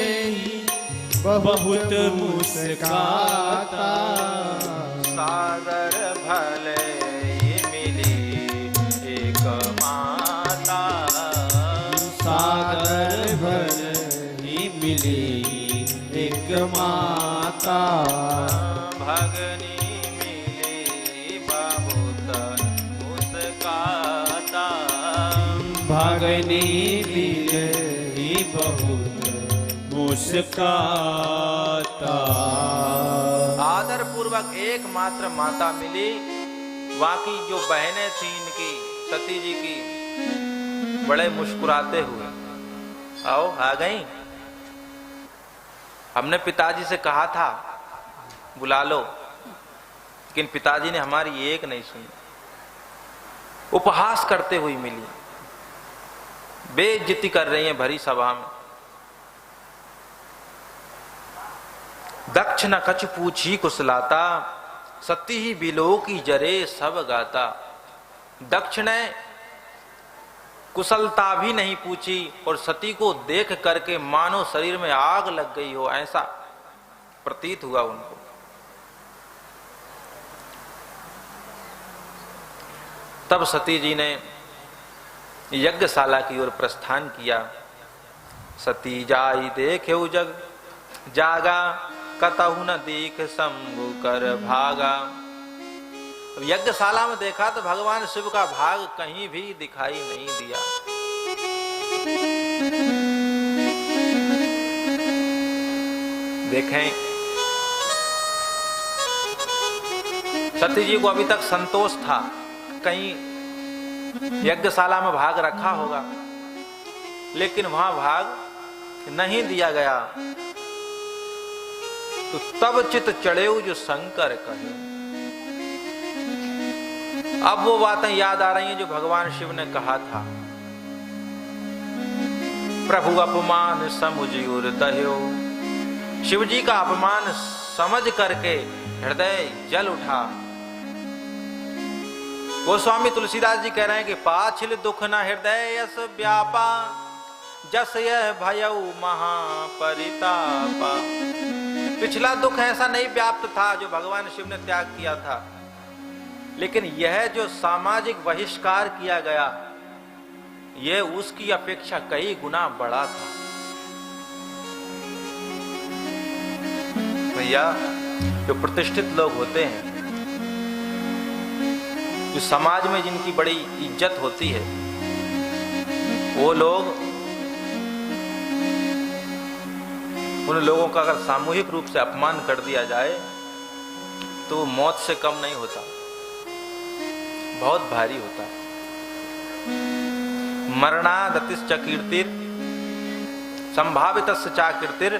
बहुत मुस्काता। सादर भले मिली एक माता, सादर भले मिली एक माता, भगनी मिली बहुत मुस्काता, भगनी मिले बहुत मुस्काता। आदर पूर्वक एकमात्र माता मिली, बाकी जो बहनें थी इनकी, सती जी की, बड़े मुस्कुराते हुए, आओ आ गई। हमने पिताजी से कहा था बुला लो, लेकिन पिताजी ने हमारी एक नहीं सुनी, उपहास करते हुए मिली, बेइज्जती कर रही हैं भरी सभा में। दक्ष न कछ पूछी कुशलाता, सती ही बिलो की जरे सब गाता। दक्ष ने कुशलता भी नहीं पूछी और सती को देख करके मानो शरीर में आग लग गई हो, ऐसा प्रतीत हुआ उनको। तब सती जी ने यज्ञशाला की ओर प्रस्थान किया। सती जाई देखे जग जागा, कतहु न दीख शंभु कर भागा। यज्ञशाला में देखा तो भगवान शिव का भाग कहीं भी दिखाई नहीं दिया। देखें, सती जी को अभी तक संतोष था, कहीं यज्ञशाला में भाग रखा होगा, लेकिन वहां भाग नहीं दिया गया। तो तब चित चढ़ेऊ जो शंकर कहे। अब वो बातें याद आ रही हैं जो भगवान शिव ने कहा था, प्रभु अपमान समुझ उर दह्यो। शिव जी का अपमान समझ करके हृदय जल उठा। गोस्वामी तुलसीदास जी कह रहे हैं कि पाछिल दुख न हृदय यस व्यापा, जस यह भयऊ महापरितापा। पिछला दुख ऐसा नहीं व्याप्त था जो भगवान शिव ने त्याग किया था, लेकिन यह जो सामाजिक बहिष्कार किया गया, यह उसकी अपेक्षा कई गुना बड़ा था। भैया, जो प्रतिष्ठित लोग होते हैं, जो समाज में जिनकी बड़ी इज्जत होती है, वो लोग, उन लोगों का अगर सामूहिक रूप से अपमान कर दिया जाए तो वो मौत से कम नहीं होता, बहुत भारी होता। मरणादतिश्च कीर्तिर संभावितस्य चा कीर्तिर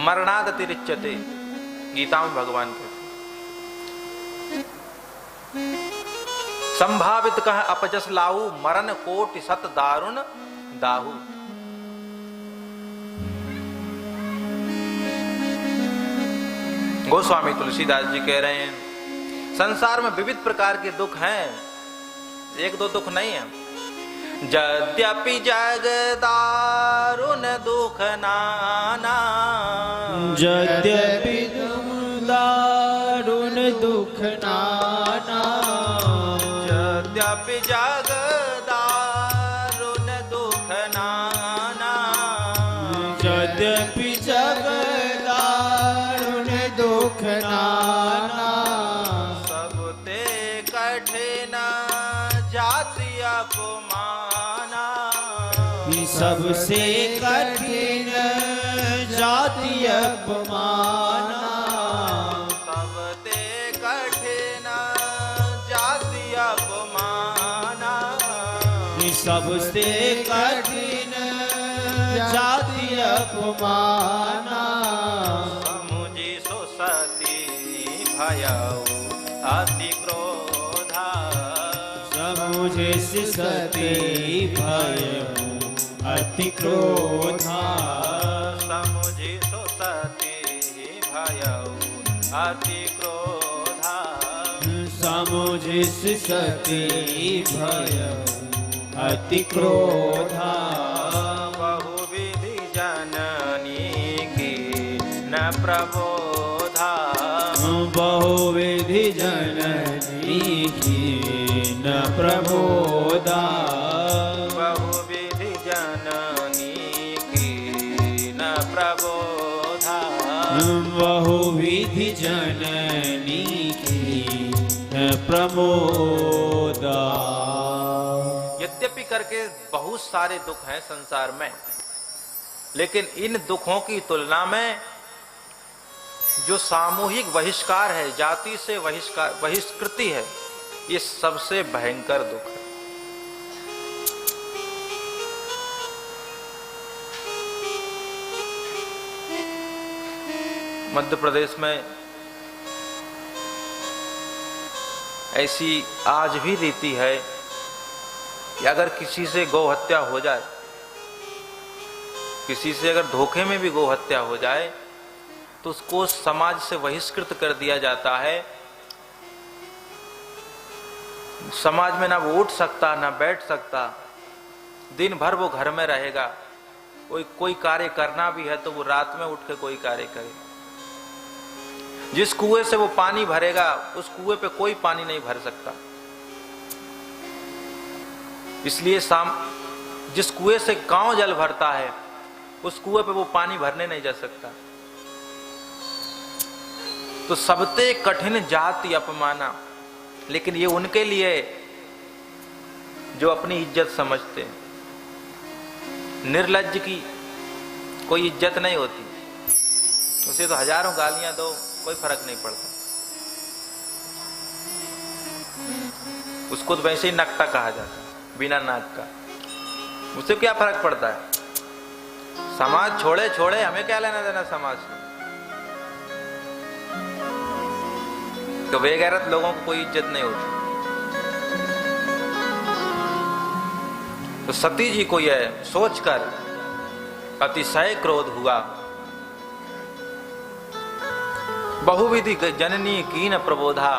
मरणादतिरिच्यते। गीता में भगवान कहते, संभावित कह अपजस लाहू, मरण कोटि सत दारुण दाहू। गोस्वामी तुलसीदास जी कह रहे हैं संसार में विविध प्रकार के दुख हैं, एक दो दुख नहीं है। यद्यपि जग दारुण दुख नाना, यद्यपि दारुण दुख नाना, यद्यपि जग दारुण दुख नाना, यद्यपि जग दारुण दुख नाना, सबते कठिन जाति अपमाना, सबसे कठिन जाति अपमाना, सबते कठिन जाति अपमाना, सबसे कठिन जाति अपमाना, समुझि सो सती भयउ अति क्रोधा, समुझि सती भयउ अति क्रोधा, समुझि सो सती भयउ अति क्रोधा, समुझि सती भयउ अति क्रोधा, बहुविधि जननी की न प्रबोधा, बहुविधि जननी की न प्रबोधा, बहुविधि जननी की न प्रबोधा, बहुविधि जननी की न प्रमोदा। यद्यपि करके बहुत सारे दुख हैं संसार में, लेकिन इन दुखों की तुलना में जो सामूहिक बहिष्कार है, जाति से बहिष्कृति है, ये सबसे भयंकर दुख है। मध्य प्रदेश में ऐसी आज भी रीति है कि अगर किसी से गौ हत्या हो जाए, किसी से अगर धोखे में भी गौ हत्या हो जाए, तो उसको समाज से बहिष्कृत कर दिया जाता है। समाज में ना वो उठ सकता ना बैठ सकता, दिन भर वो घर में रहेगा। कोई कार्य करना भी है तो वो रात में उठ के कोई कार्य करे। जिस कुएं से वो पानी भरेगा उस कुएं पे कोई पानी नहीं भर सकता। इसलिए जिस कुएं से गांव जल भरता है उस कुएं पे वो पानी भरने नहीं जा सकता। तो सबते कठिन जाति अपमाना, लेकिन ये उनके लिए जो अपनी इज्जत समझते हैं। निर्लज्ज की कोई इज्जत नहीं होती, उसे तो हजारों गालियां दो कोई फर्क नहीं पड़ता, उसको तो वैसे ही नकटा कहा जाता है, बिना नाक का। उसे क्या फर्क पड़ता है? समाज छोड़े छोड़े, हमें क्या लेना देना समाज से। तो बेगैरत लोगों को कोई इज्जत नहीं होती। तो सती जी को यह सोचकर अतिशय क्रोध हुआ। बहुविधि जननी कीन प्रबोधा,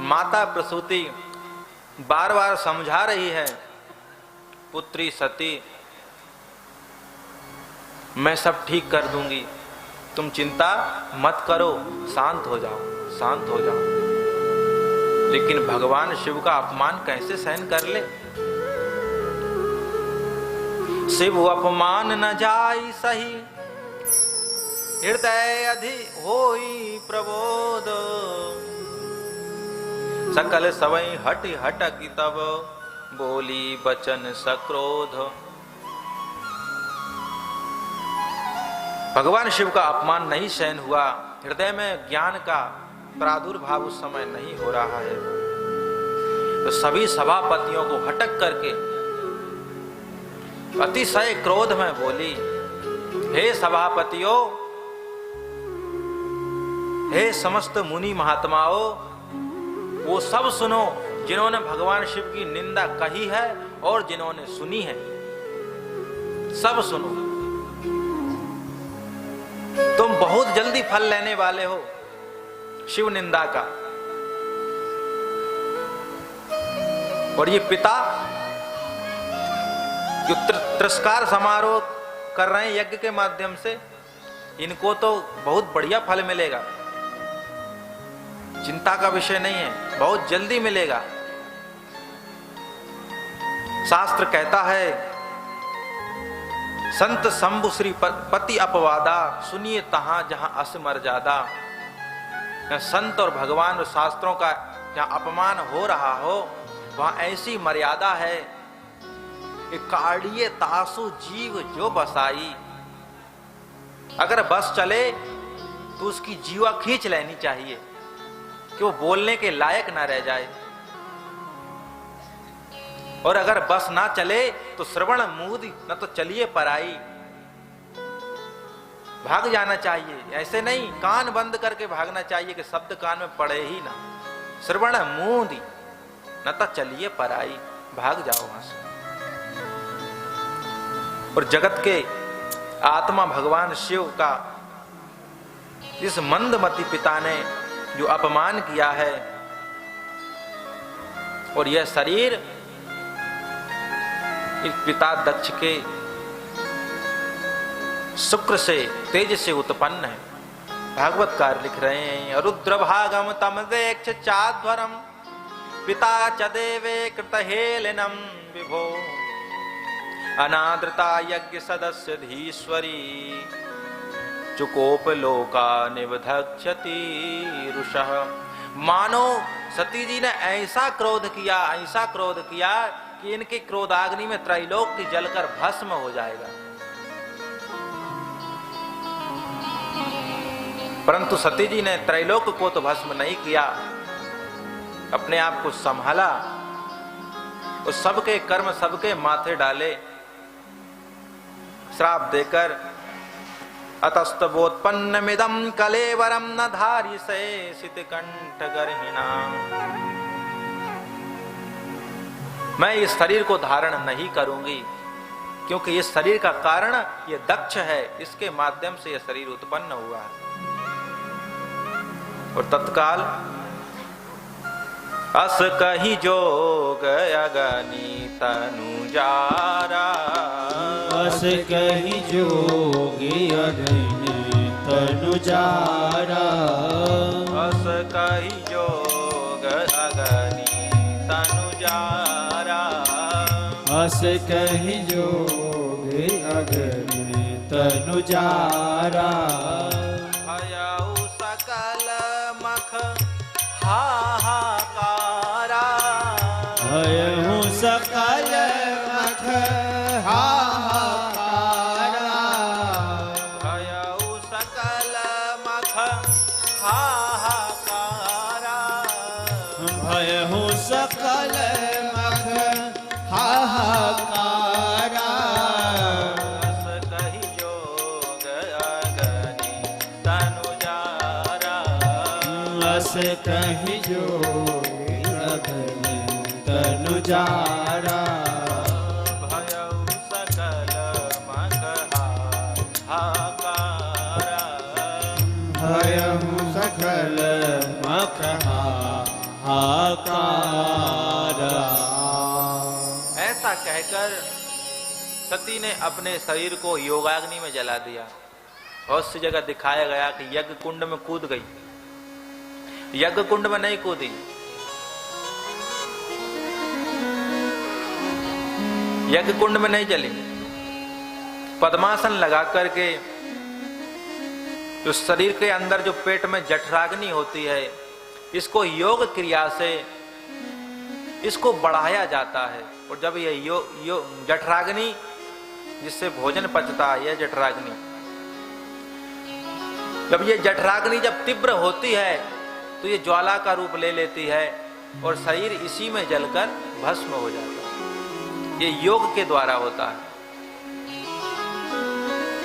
माता प्रसूति बार बार समझा रही है पुत्री सती, मैं सब ठीक कर दूंगी, तुम चिंता मत करो, शांत हो जाओ, शांत हो जाओ। लेकिन भगवान शिव का अपमान कैसे सहन कर ले? शिव अपमान न जाई सही, हृदय अधि होई प्रबोध, सकल सवई हट हटकी तब बोली बचन सक्रोध। भगवान शिव का अपमान नहीं सहन हुआ, हृदय में ज्ञान का प्रादुर्भाव उस समय नहीं हो रहा है। तो सभी सभापतियों को हटक करके अतिशय क्रोध में बोली, हे सभापतियों, हे समस्त मुनि महात्माओं, वो सब सुनो जिन्होंने भगवान शिव की निंदा कही है और जिन्होंने सुनी है, सब सुनो। तुम बहुत जल्दी फल लेने वाले हो। शिव निंदा का। और ये पिता जो तिरस्कार समारोह कर रहे हैं यज्ञ के माध्यम से, इनको तो बहुत बढ़िया फल मिलेगा, चिंता का विषय नहीं है, बहुत जल्दी मिलेगा। शास्त्र कहता है, संत शंभु श्री पति अपवादा, सुनिए तहां जहां अस मर्यादा। संत और भगवान और शास्त्रों का जहां अपमान हो रहा हो, वहां ऐसी मर्यादा है कि काढ़िए तासु जीव जो बसाई। अगर बस चले तो उसकी जीवा खींच लेनी चाहिए कि वो बोलने के लायक ना रह जाए, और अगर बस ना चले तो श्रवण मूदी न तो चलिए पराई, भाग जाना चाहिए। ऐसे नहीं कान बंद करके भागना चाहिए कि शब्द कान में पड़े ही ना। श्रवण मूदी न तो चलिए पराई, भाग जाओ वहां से। और जगत के आत्मा भगवान शिव का इस मंदमती पिता ने जो अपमान किया है, और यह शरीर इस पिता दक्ष के शुक्र से तेज से उत्पन्न है। भागवतकार लिख रहे हैं, रुद्र भागम तम देक्ष चाध्वरम पिता च देवे कृतहेलिनम विभो अनादृता यज्ञ सदस्य धीश्वरी चुकोप लोका निवधक्षति रुषः। मानो सती जी ने ऐसा क्रोध किया कि इनके क्रोधाग्नि में त्रैलोक की जलकर भस्म हो जाएगा। परंतु सती जी ने त्रैलोक को तो भस्म नहीं किया, अपने आप को संभाला, उस सबके कर्म सबके माथे डाले, श्राप देकर अतस्तवोत्पन्नमिदं कलेवरम न धारी से सितकंठ गर्हिणा। मैं इस शरीर को धारण नहीं करूंगी, क्योंकि इस शरीर का कारण ये दक्ष है, इसके माध्यम से यह शरीर उत्पन्न हुआ है। और तत्काल अस कही जोग अगनी तनु जारा, अस कही जोगी अगनी तनु जारा, अस कही जोग अगनी तनु जारा, अस कही जोगी अगनी तनु जारा। भयउ सकल मख हाहाकारा, भयउ सकल मख हाहाकारा, भयउ सकल मख हाहाकारा, भयउ सकल मख हाहाकारा। अस कही जोग अगनी तनु जारा, अस कही जोगी अगनी तनु जारा, भयउ सकल मख हाहाकारा, भयउ सकल मख हाहाकारा। ऐसा कहकर सती ने अपने शरीर को योगाग्नि में जला दिया। बहुत सी जगह दिखाया गया कि यज्ञ कुंड में कूद गई, यज्ञ कुंड में नहीं कूदी, यज्ञ कुंड में नहीं जली, पद्मासन लगा करके जो शरीर के अंदर जो पेट में जठराग्नि होती है, इसको योग क्रिया से इसको बढ़ाया जाता है। और जब ये जठराग्नि जिससे भोजन पचता है, यह जठराग्नि, जब ये जठराग्नि जब तीव्र होती है तो ये ज्वाला का रूप ले लेती है और शरीर इसी में जलकर भस्म हो जाता है। ये योग के द्वारा होता है,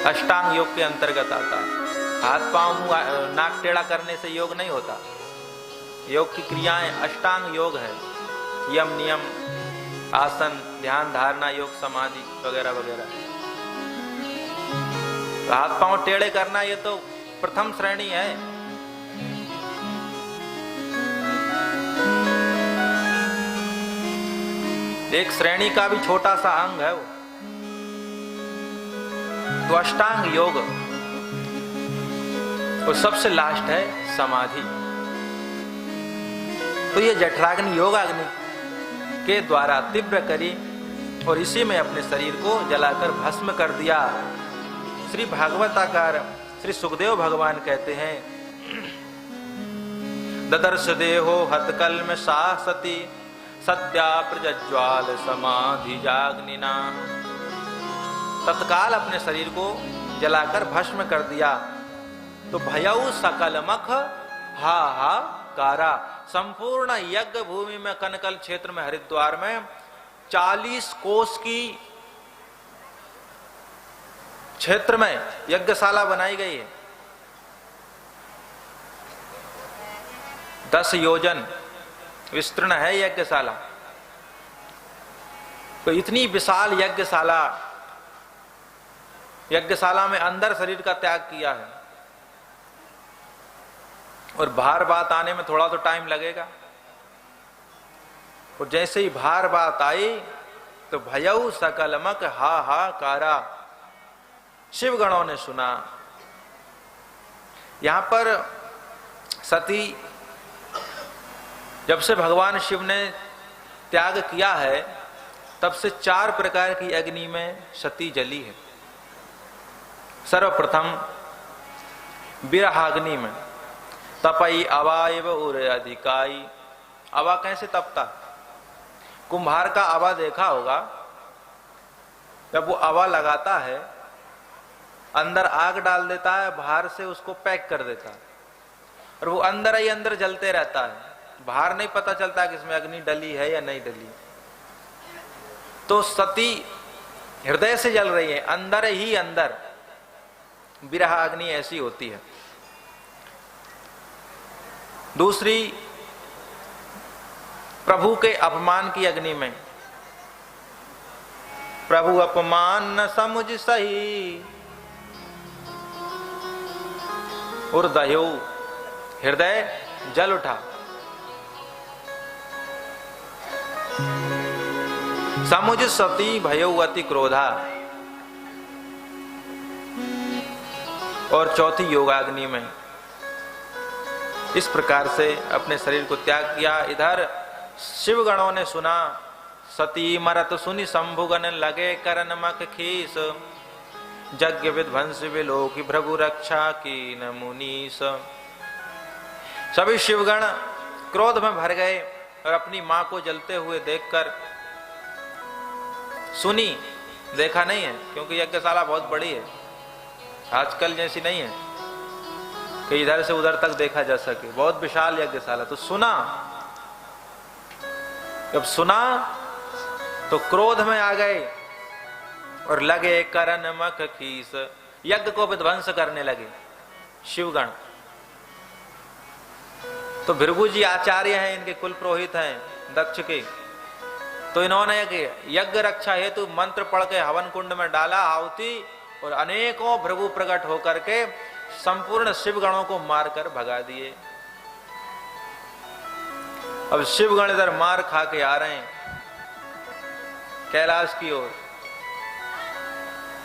अष्टांग योग के अंतर्गत आता है। हाथ पांव नाक टेढ़ा करने से योग नहीं होता। योग की क्रियाएं अष्टांग योग है, यम नियम आसन ध्यान धारणा योग समाधि वगैरह वगैरह। तो हाथ पांव टेढ़े करना ये तो प्रथम श्रेणी है। एक श्रेणी का भी छोटा सा अंग है वो। तो अष्टांग योग और सबसे लास्ट है समाधि। तो ये जठराग्नि योगाग्नि के द्वारा तीव्र करी और इसी में अपने शरीर को जलाकर भस्म कर दिया। श्री भागवताकार श्री सुखदेव भगवान कहते हैं, ददर्श देहो हतकल्म सा सती सत्या प्रज्वाल समाधि जाग्निना। तत्काल अपने शरीर को जलाकर भस्म कर दिया। तो भयउ सकल मख हा हा कारा। संपूर्ण यज्ञ भूमि में कनकल क्षेत्र में हरिद्वार में 40 कोस की क्षेत्र में यज्ञशाला बनाई गई है। 10 योजन विस्तीर्ण है यज्ञशाला। तो इतनी विशाल यज्ञशाला में अंदर शरीर का त्याग किया है। और बाहर बात आने में थोड़ा तो टाइम लगेगा। और जैसे ही बाहर बात आई तो भयउ सकलमक हा हा कारा। शिवगणों ने सुना। यहां पर सती जब से भगवान शिव ने त्याग किया है तब से 4 प्रकार की अग्नि में सती जली है। सर्वप्रथम विरहाग्नि में तपई अवायव उर अधिकाई। अवा कैसे तपता? कुम्हार का अवा देखा होगा। जब वो अवा लगाता है अंदर आग डाल देता है, बाहर से उसको पैक कर देता है और वो अंदर ही अंदर जलते रहता है। बाहर नहीं पता चलता कि इसमें अग्नि डली है या नहीं डली। तो सती हृदय से जल रही है, अंदर ही अंदर। विरह अग्नि ऐसी होती है। दूसरी प्रभु के अपमान की अग्नि में। प्रभु अपमान न समुझ सही उर्दयो। हृदय जल उठा। समुझ सती भयो अति क्रोधा। और चौथी योगाग्नि में इस प्रकार से अपने शरीर को त्याग किया। इधर शिवगणों ने सुना। सती मरत सुनि शंभुगन लगे करन मख खीस। यज्ञ विध्वंस विलोकी भृगु रक्षा की न मुनीस। सभी शिवगण क्रोध में भर गए और अपनी मां को जलते हुए देखकर सुनी, देखा नहीं है क्योंकि यज्ञशाला बहुत बड़ी है, आजकल जैसी नहीं है कि इधर से उधर तक देखा जा सके। बहुत विशाल यज्ञशाला। तो सुना। जब सुना तो क्रोध में आ गए और लगे करन मख खीस। यज्ञ को विध्वंस करने लगे शिवगण। तो भृगु जी आचार्य हैं, इनके कुल पुरोहित हैं दक्ष के। तो इन्होंने यज्ञ रक्षा हेतु मंत्र पढ़ के हवन कुंड में डाला आहुति और अनेकों भृगु प्रकट होकर के संपूर्ण शिवगणों को मारकर भगा दिए। अब शिवगण इधर मार खा के आ रहे हैं कैलाश की ओर।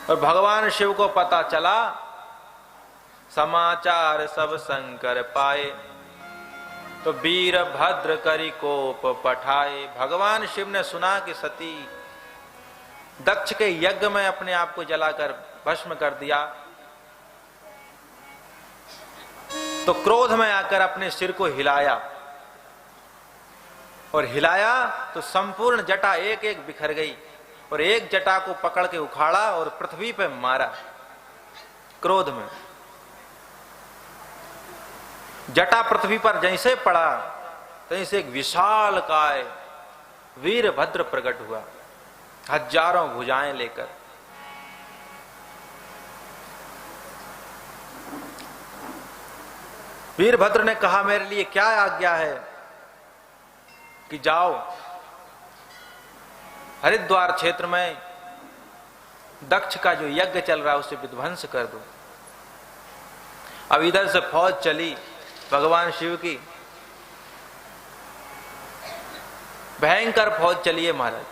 और भगवान शिव को पता चला। समाचार सब शंकर पाए तो वीर भद्र करी कोप पठाए। भगवान शिव ने सुना कि सती दक्ष के यज्ञ में अपने आप को जलाकर भस्म कर दिया। तो क्रोध में आकर अपने सिर को हिलाया और हिलाया तो संपूर्ण जटा एक एक बिखर गई और एक जटा को पकड़ के उखाड़ा और पृथ्वी पे मारा क्रोध में। जटा पृथ्वी पर जैसे पड़ा तैसे एक विशाल काय वीरभद्र प्रकट हुआ, हजारों भुजाएं लेकर। वीरभद्र ने कहा, मेरे लिए क्या आज्ञा है कि जाओ हरिद्वार क्षेत्र में दक्ष का जो यज्ञ चल रहा है उसे विध्वंस कर दो। अब इधर से फौज चली भगवान शिव की, भयंकर फौज चली है महाराज।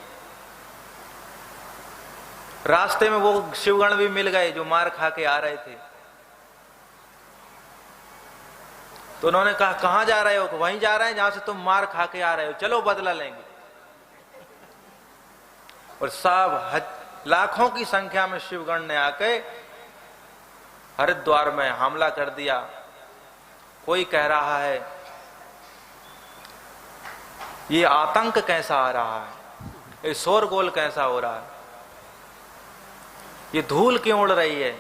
रास्ते में वो शिवगण भी मिल गए जो मार खा के आ रहे थे। तो उन्होंने कहा कहां जा रहे हो? तो वहीं जा रहे हैं जहां से तुम मार खा के आ रहे हो, चलो बदला लेंगे। और सब लाखों की संख्या में शिवगण ने आके हरिद्वार में हमला कर दिया। कोई कह रहा है ये आतंक कैसा आ रहा है, ये शोरगोल कैसा हो रहा है, ये धूल क्यों उड़ रही है।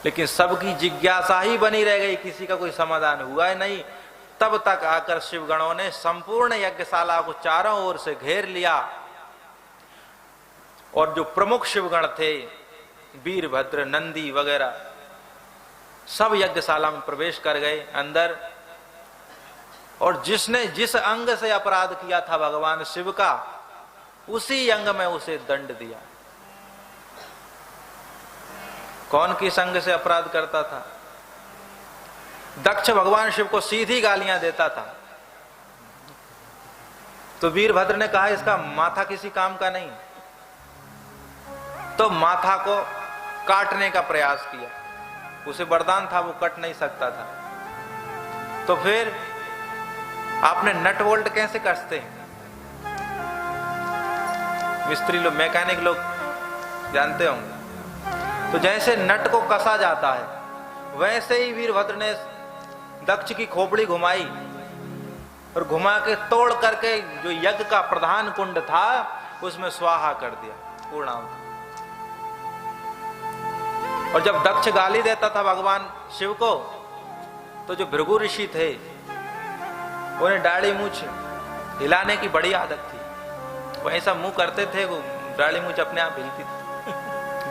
लेकिन सबकी जिज्ञासा ही बनी रह गई, किसी का कोई समाधान हुआ ही नहीं। तब तक आकर शिवगणों ने संपूर्ण यज्ञशाला को चारों ओर से घेर लिया और जो प्रमुख शिवगण थे वीरभद्र, नंदी वगैरह, सब यज्ञशाला में प्रवेश कर गए अंदर। और जिसने जिस अंग से अपराध किया था भगवान शिव का, उसी अंग में उसे दंड दिया। कौन किस अंग से अपराध करता था? दक्ष भगवान शिव को सीधी गालियां देता था। तो वीरभद्र ने कहा इसका माथा किसी काम का नहीं, तो माथा को काटने का प्रयास किया। उसे वरदान था, वो कट नहीं सकता था। तो फिर आपने नट बोल्ट कैसे कसते हैं? मिस्त्री लोग, मैकेनिक लोग जानते होंगे। तो जैसे नट को कसा जाता है, वैसे ही वीरभद्र ने दक्ष की खोपड़ी घुमाई और घुमा के तोड़ करके जो यज्ञ का प्रधान कुंड था उसमें स्वाहा कर दिया, पूर्णाहुति। और जब दक्ष गाली देता था भगवान शिव को, तो जो भृगु ऋषि थे उन्हें दाढ़ी मूछ हिलाने की बड़ी आदत थी। वो ऐसा मुंह करते थे, वो दाढ़ी मूछ अपने आप हिलती थी,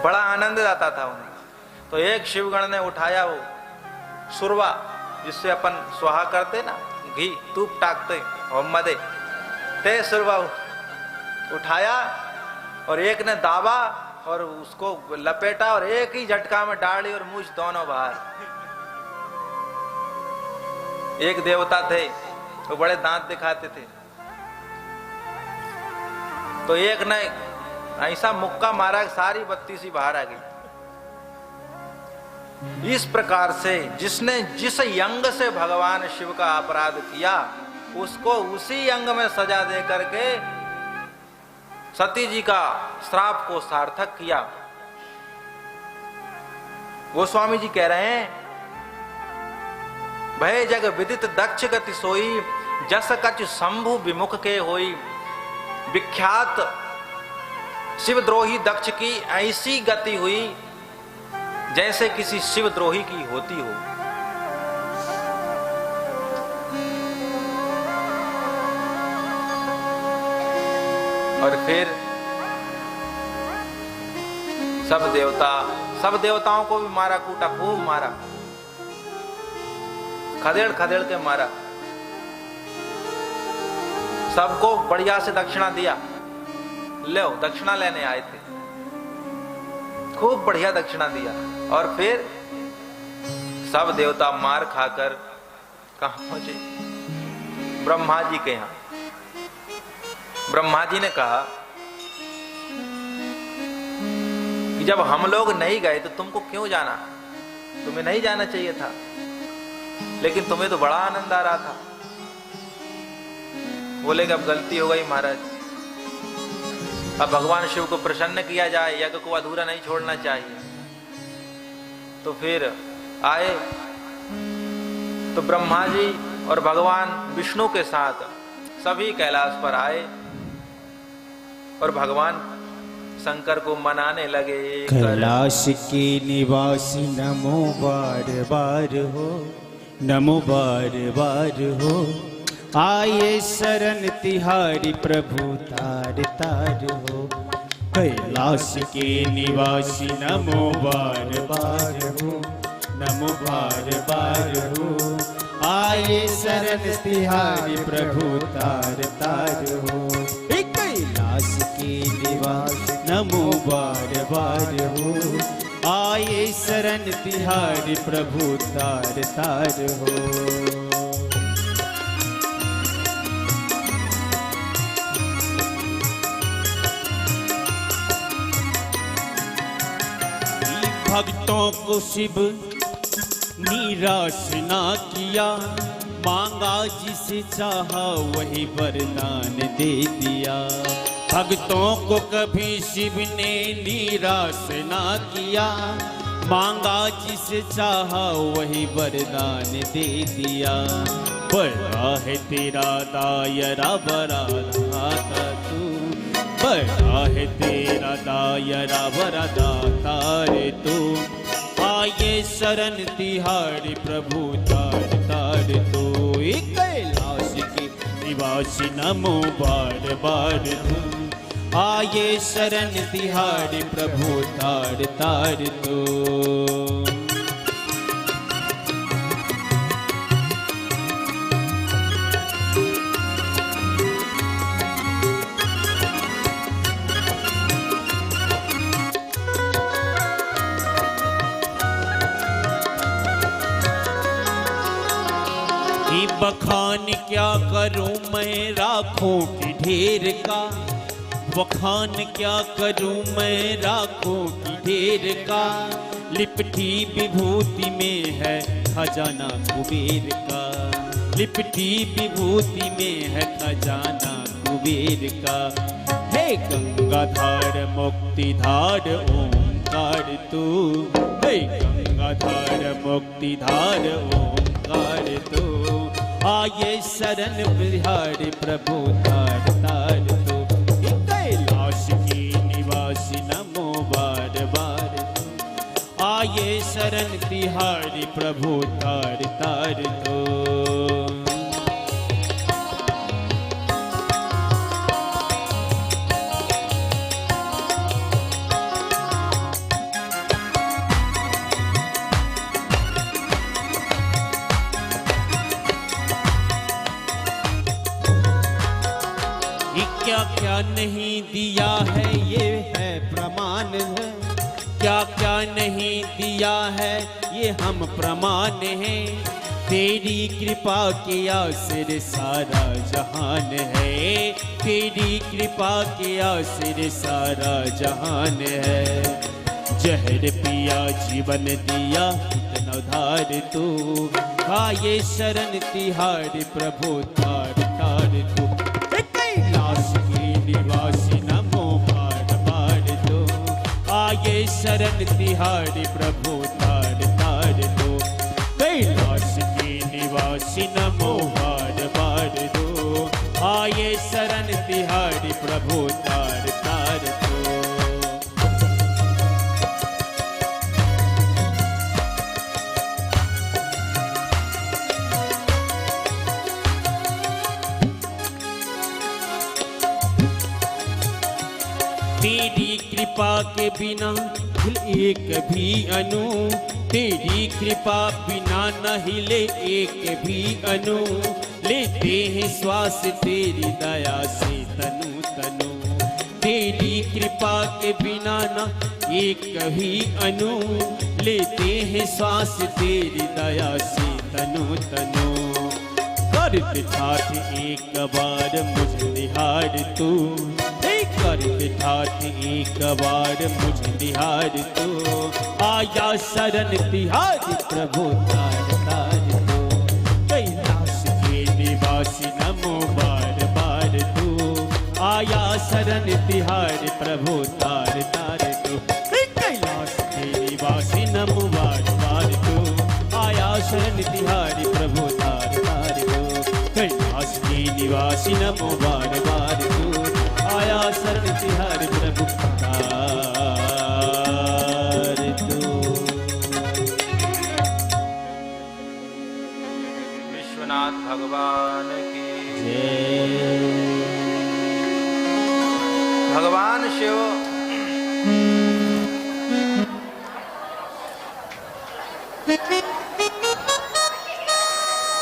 बड़ा आनंद आता था उन्हें। तो एक शिवगण ने उठाया वो सुरवा, जिससे अपन स्वाहा करते ना, घी तूप टाकते मोहम्मदे, ते सुरवा उठाया और एक ने दाबा और उसको लपेटा और एक ही झटका में दाढ़ी और मूछ दोनों बाहर। एक देवता थे, वो बड़े दांत दिखाते थे, तो एक ने ऐसा मुक्का मारा कि सारी बत्ती सी बाहर आ गई। इस प्रकार से जिसने जिस अंग से भगवान शिव का अपराध किया, उसको उसी अंग में सजा दे करके सती जी का श्राप को सार्थक किया। गोस्वामी जी कह रहे हैं, भय जग विदित दक्ष गति सोई, जस कछ शंभु विमुख के होई। विख्यात शिवद्रोही दक्ष की ऐसी गति हुई जैसे किसी शिवद्रोही की होती हो। और फिर सब देवताओं को भी मारा कूटा, खूब मारा, खदेड़ खदेड़ के मारा। सबको बढ़िया से दक्षिणा दिया, लो दक्षिणा लेने आए थे, खूब बढ़िया दक्षिणा दिया। और फिर सब देवता मार खाकर कहां पहुंचे? ब्रह्मा जी के यहां। ब्रह्मा जी ने कहा कि जब हम लोग नहीं गए तो तुमको क्यों जाना? तुम्हें नहीं जाना चाहिए था, लेकिन तुम्हें तो बड़ा आनंद आ रहा था। बोले कि अब गलती हो गई महाराज, अब भगवान शिव को प्रसन्न किया जाए, यज्ञ को अधूरा नहीं छोड़ना चाहिए। तो फिर आए तो ब्रह्मा जी और भगवान विष्णु के साथ सभी कैलाश पर आए और भगवान शंकर को मनाने लगे। कैलाश के निवासी नमो बार बार हो, नमो बार बार हो। आए शरण तिहारी प्रभु तार तार हो। कैलाश के निवासी नमो बार बार हो, नमो बार बार हो। आए शरण तिहारी प्रभु तार तार हो। कैलाश के निवासी नमो बार बार हो। आए शरण तिहारी प्रभु तार तार हो। भक्तों को शिव निराश ना किया, मांगा जिसे चाहा वही वरदान दे दिया। भक्तों को कभी शिव ने निराश ना किया, मांगा जिसे चाहा वही वरदान दे दिया। बड़ा है तेरा दायरा बड़ा दाता तू, बड़ा है तेरा दायरा बड़ा दाता रे तू। आये शरण तिहारी प्रभु तार तार तू, कैलाश के निवासी नमो बार बार तू। आये शरण तिहारी प्रभु तार तार तू। बखान क्या करूं मैं राखों की ढेर का, बखान क्या करूं मैं राखों की ढेर का। लिपटी विभूति में है खजाना कुबेर का, लिपटी विभूति में है खजाना कुबेर का। हे गंगाधार मुक्तिधार ओंकार तू, हे गंगाधार मुक्तिधार ओंकार तू। आये शरण बिहारी प्रभु तार तार तू, कैलाश की निवासी नमो बार बार तू। आये शरण तिहारी प्रभु तार तार तू। क्या क्या नहीं दिया है ये है प्रमाण है, क्या क्या नहीं दिया है ये हम प्रमाण हैं। तेरी कृपा के आसिर सारा जहान है, तेरी कृपा के आसिर सारा जहान है। जहर पिया जीवन दिया कितना उधार तू, आये शरण तिहारी प्रभु तार तार तू। कैलाश की निवासी नमो बार बार तू, आये शरण तिहारी प्रभु तार तार तू। कैलाश की निवासी नमो बार बार तू, आये शरण तिहारी प्रभु तार तार तू। तेरी कृपा के बिना हिल एक भी अनु, तेरी कृपा बिना न हिले एक भी अनु। लेते हैं श्वास तेरी दया से तनु तनु, तेरी कृपा के बिना न एक भी अनु। लेते हैं श्वास तेरी दया से तनु तनु। कर ठाठ एक बार मुझे निहार तू, कर ठाठ एक बार मुझे निहार तू। आया शरण तिहारी प्रभु तार तार तू, कैलाश के निवासी नमो बार बार तू। आया शरण तिहारी प्रभु तार तार तू, कैलाश के निवासी नमो बार बार तू। आया शरण तिहारी प्रभु तार तार तू, कैलाश के निवासी नमो बार बार तू। आया शरण तिहारी प्रभु तार तू। विश्वनाथ भगवान की जय। भगवान शिव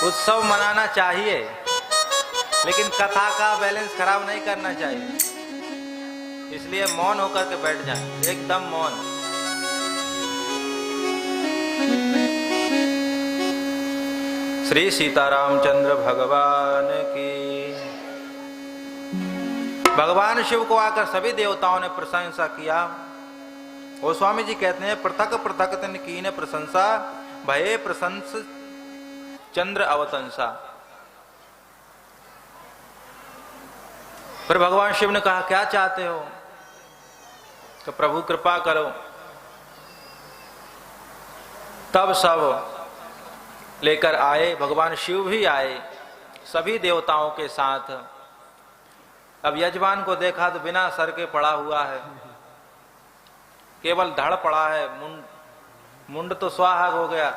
उत्सव मनाना चाहिए, लेकिन कथा का बैलेंस खराब नहीं करना चाहिए। इसलिए मौन होकर के बैठ जाएं, एकदम मौन। श्री सीतारामचंद्र भगवान की। भगवान शिव को आकर सभी देवताओं ने प्रशंसा किया और स्वामी जी कहते हैं पृथक पृथक तिन कीन प्रशंसा भये प्रशंस चंद्र अवतंसा। फिर भगवान शिव ने कहा क्या चाहते हो? तो प्रभु कृपा करो। तब सब लेकर आए, भगवान शिव भी आए सभी देवताओं के साथ। अब यजमान को देखा तो बिना सर के पड़ा हुआ है, केवल धड़ पड़ा है, मुंड तो स्वाहा हो गया।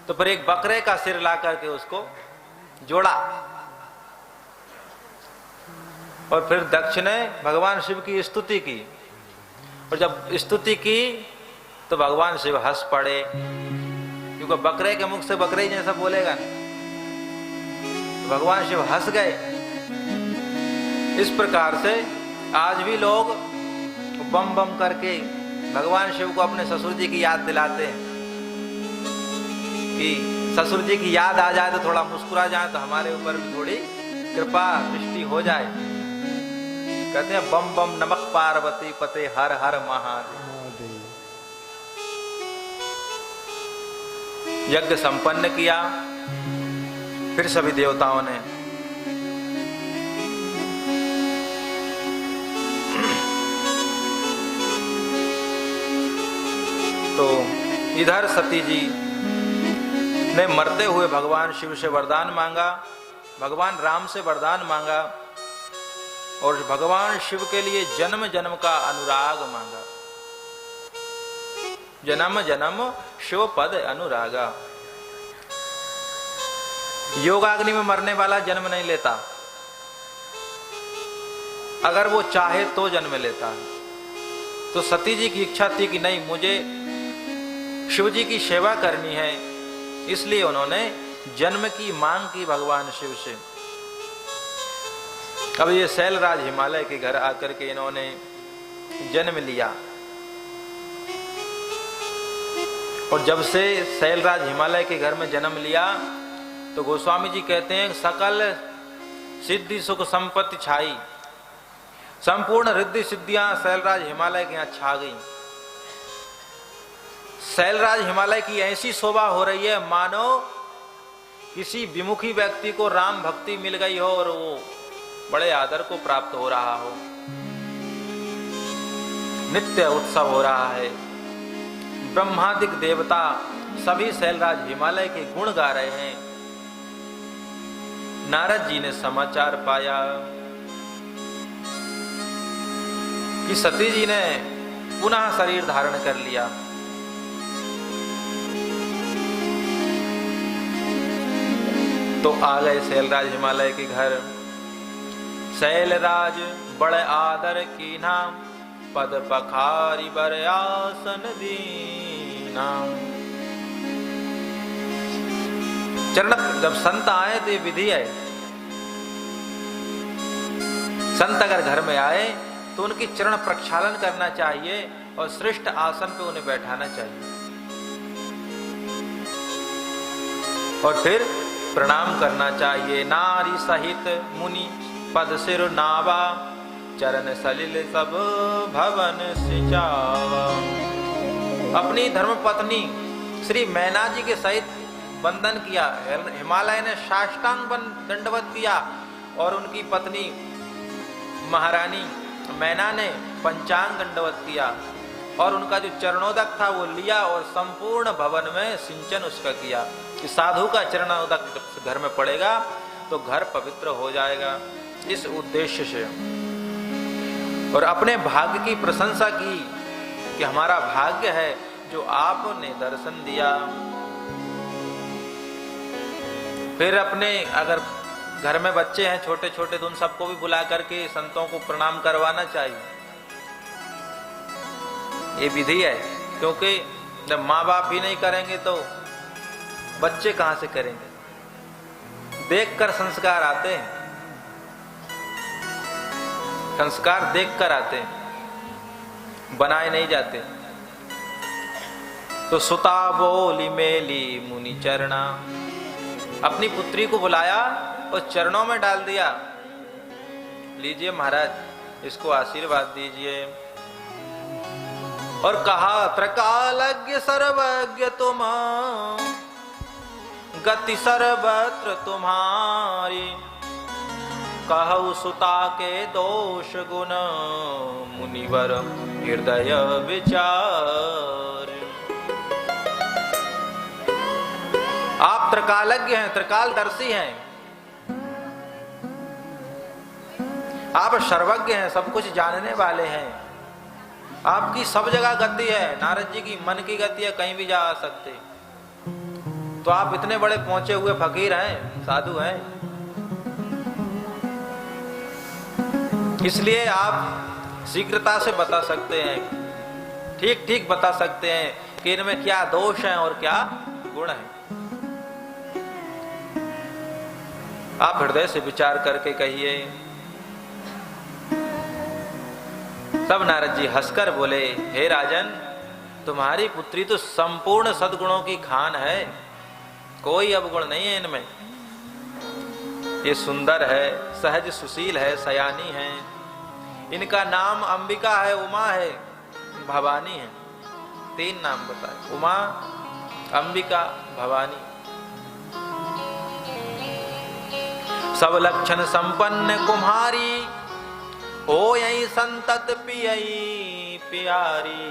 तो फिर एक बकरे का सिर ला करके उसको जोड़ा और फिर दक्ष ने भगवान शिव की स्तुति की। और जब स्तुति की तो भगवान शिव हंस पड़े, क्योंकि बकरे के मुख से बकरे ही जैसा बोलेगा ना। तो भगवान शिव हंस गए। इस प्रकार से आज भी लोग बम बम करके भगवान शिव को अपने ससुर जी की याद दिलाते हैं कि ससुर जी की याद आ जाए तो थोड़ा मुस्कुरा जाए तो हमारे ऊपर भी थोड़ी कृपा दृष्टि हो जाए। कहते हैं बम बम नमक पार्वती पते हर हर महादेव। यज्ञ संपन्न किया। फिर सभी देवताओं ने तो इधर सती जी ने मरते हुए भगवान शिव से वरदान मांगा, भगवान राम से वरदान मांगा और भगवान शिव के लिए जन्म जन्म का अनुराग मांगा। जन्म जन्म शिव पद अनुरागा। योगाग्नि में मरने वाला जन्म नहीं लेता, अगर वो चाहे तो जन्म लेता है। तो सती जी की इच्छा थी कि नहीं, मुझे शिव जी की सेवा करनी है, इसलिए उन्होंने जन्म की मांग की भगवान शिव से। अब ये शैलराज हिमालय के घर आकर के इन्होंने जन्म लिया। और जब से शैलराज हिमालय के घर में जन्म लिया तो गोस्वामी जी कहते हैं सकल सिद्धि सुख संपत्ति छाई, संपूर्ण रिद्धि सिद्धियां शैलराज हिमालय के यहां छा गई। शैलराज हिमालय की ऐसी शोभा हो रही है मानो किसी विमुखी व्यक्ति को राम भक्ति मिल गई हो और वो बड़े आदर को प्राप्त हो रहा हो। नित्य उत्सव हो रहा है। ब्रह्मादिक देवता सभी शैलराज हिमालय के गुण गा रहे हैं। नारद जी ने समाचार पाया कि सती जी ने पुनः शरीर धारण कर लिया। तो आ गए शैलराज हिमालय के घर। शैलराज बड़े आदर कीन्हा, पद पखारी बर आसन दीना। चरण जब संत आए तो ये विधि है, संत अगर घर में आए तो उनकी चरण प्रक्षालन करना चाहिए और श्रेष्ठ आसन पे उन्हें बैठाना चाहिए और फिर प्रणाम करना चाहिए। नारी सहित मुनि पद सिर नावा, चरण सलिल सब भवन सिंचावा। अपनी धर्मपत्नी श्री मैना जी के सहित वंदन किया। हिमालय ने साष्टांग दंडवत किया और उनकी पत्नी महारानी मैना ने पंचांग दंडवत किया और उनका जो चरणोदक था वो लिया और संपूर्ण भवन में सिंचन उसका किया कि साधु का चरणोदक घर में पड़ेगा तो घर पवित्र हो जाएगा। इस उद्देश्य से और अपने भाग्य की प्रशंसा की कि हमारा भाग्य है जो आपने दर्शन दिया। फिर अपने अगर घर में बच्चे हैं छोटे छोटे तो उन सबको भी बुला करके संतों को प्रणाम करवाना चाहिए। ये विधि है, क्योंकि जब माँ बाप ही नहीं करेंगे तो बच्चे कहां से करेंगे। देखकर संस्कार आते हैं, संस्कार देखकर आते हैं, बनाए नहीं जाते। तो सुता बोली मेली मुनि चरणा, अपनी पुत्री को बुलाया और चरणों में डाल दिया। लीजिए महाराज, इसको आशीर्वाद दीजिए। और कहा त्रिकालज्ञ सर्वज्ञ तुम, गति सर्वत्र तुम्हारी, कहु सुता के दोष गुण, मुनिवर हृदय विचार। आप त्रिकालज्ञ हैं, त्रिकालदर्शी हैं, आप सर्वज्ञ हैं, सब कुछ जानने वाले हैं, आपकी सब जगह गति है। नारद जी की मन की गति है, कहीं भी जा सकते। तो आप इतने बड़े पहुंचे हुए फकीर हैं, साधु हैं, इसलिए आप शीघ्रता से बता सकते हैं, ठीक ठीक बता सकते हैं कि इनमें क्या दोष है और क्या गुण है। आप हृदय से विचार करके कहिए। तब नारद जी हंसकर बोले, हे राजन, तुम्हारी पुत्री तो संपूर्ण सद्गुणों की खान है, कोई अवगुण नहीं है इनमें। ये सुंदर है, सहज सुशील है, सयानी है। इनका नाम अंबिका है, उमा है, भवानी है। 3 नाम बताए, उमा, अंबिका, भवानी। सब लक्षण संपन्न कुम्हारी, ओ यही संतत पियई प्यारी।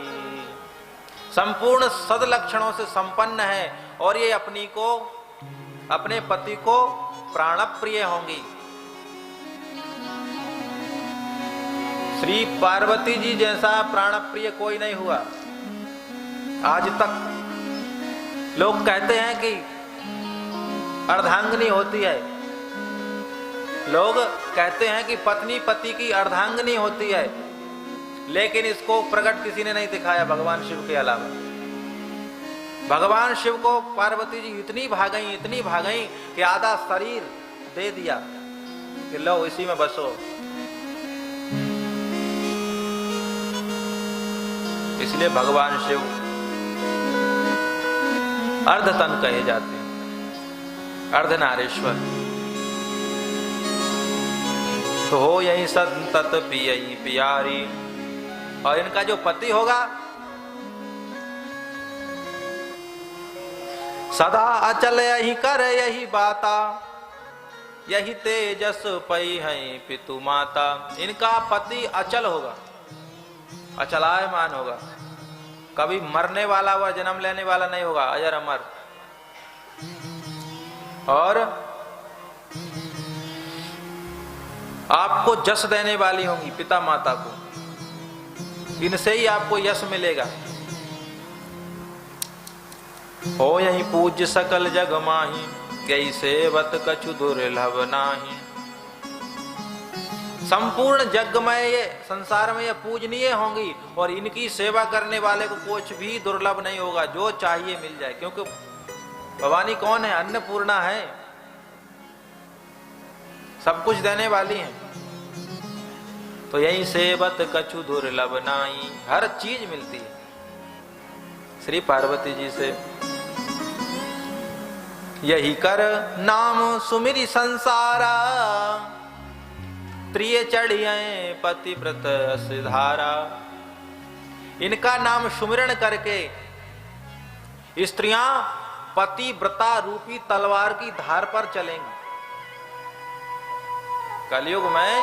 संपूर्ण सदलक्षणों से संपन्न है और ये अपनी को, अपने पति को प्राण प्रिय होंगी। श्री पार्वती जी जैसा प्राण प्रिय कोई नहीं हुआ आज तक। लोग कहते हैं कि अर्धांगिनी होती है, लोग कहते हैं कि पत्नी पति की अर्धांगिनी होती है, लेकिन इसको प्रकट किसी ने नहीं दिखाया भगवान शिव के अलावा। भगवान शिव को पार्वती जी इतनी भागई कि आधा शरीर दे दिया कि लो इसी में बसो। इसलिए भगवान शिव अर्धतन कहे जाते हैं, अर्धनारेश्वर। तो हो यही संतत पियई प्यारी। और इनका जो पति होगा सदा अचल यही कर यही बाता, यही तेजस पई है पितु माता। इनका पति अचल होगा, अचलायमान होगा, कभी मरने वाला व जन्म लेने वाला नहीं होगा, अजर अमर। और आपको जस देने वाली होंगी पिता माता को, इनसे ही आपको यश मिलेगा। हो यही पूज्य सकल जग माही, गई सेवत कछु दुर्लभ नाही। संपूर्ण जग में ये संसार में ये पूजनीय होंगी और इनकी सेवा करने वाले को कुछ भी दुर्लभ नहीं होगा, जो चाहिए मिल जाए। क्योंकि भवानी कौन है? अन्नपूर्णा है, सब कुछ देने वाली है। तो यही सेवत कछु दुर्लभ नाई, हर चीज मिलती है श्री पार्वती जी से। यही कर नाम सुमिरी संसारा, त्रिय चढ़िए पतिव्रत सिधारा। इनका नाम सुमिरण करके स्त्रियां पतिव्रता रूपी तलवार की धार पर चलेंगी। कलयुग में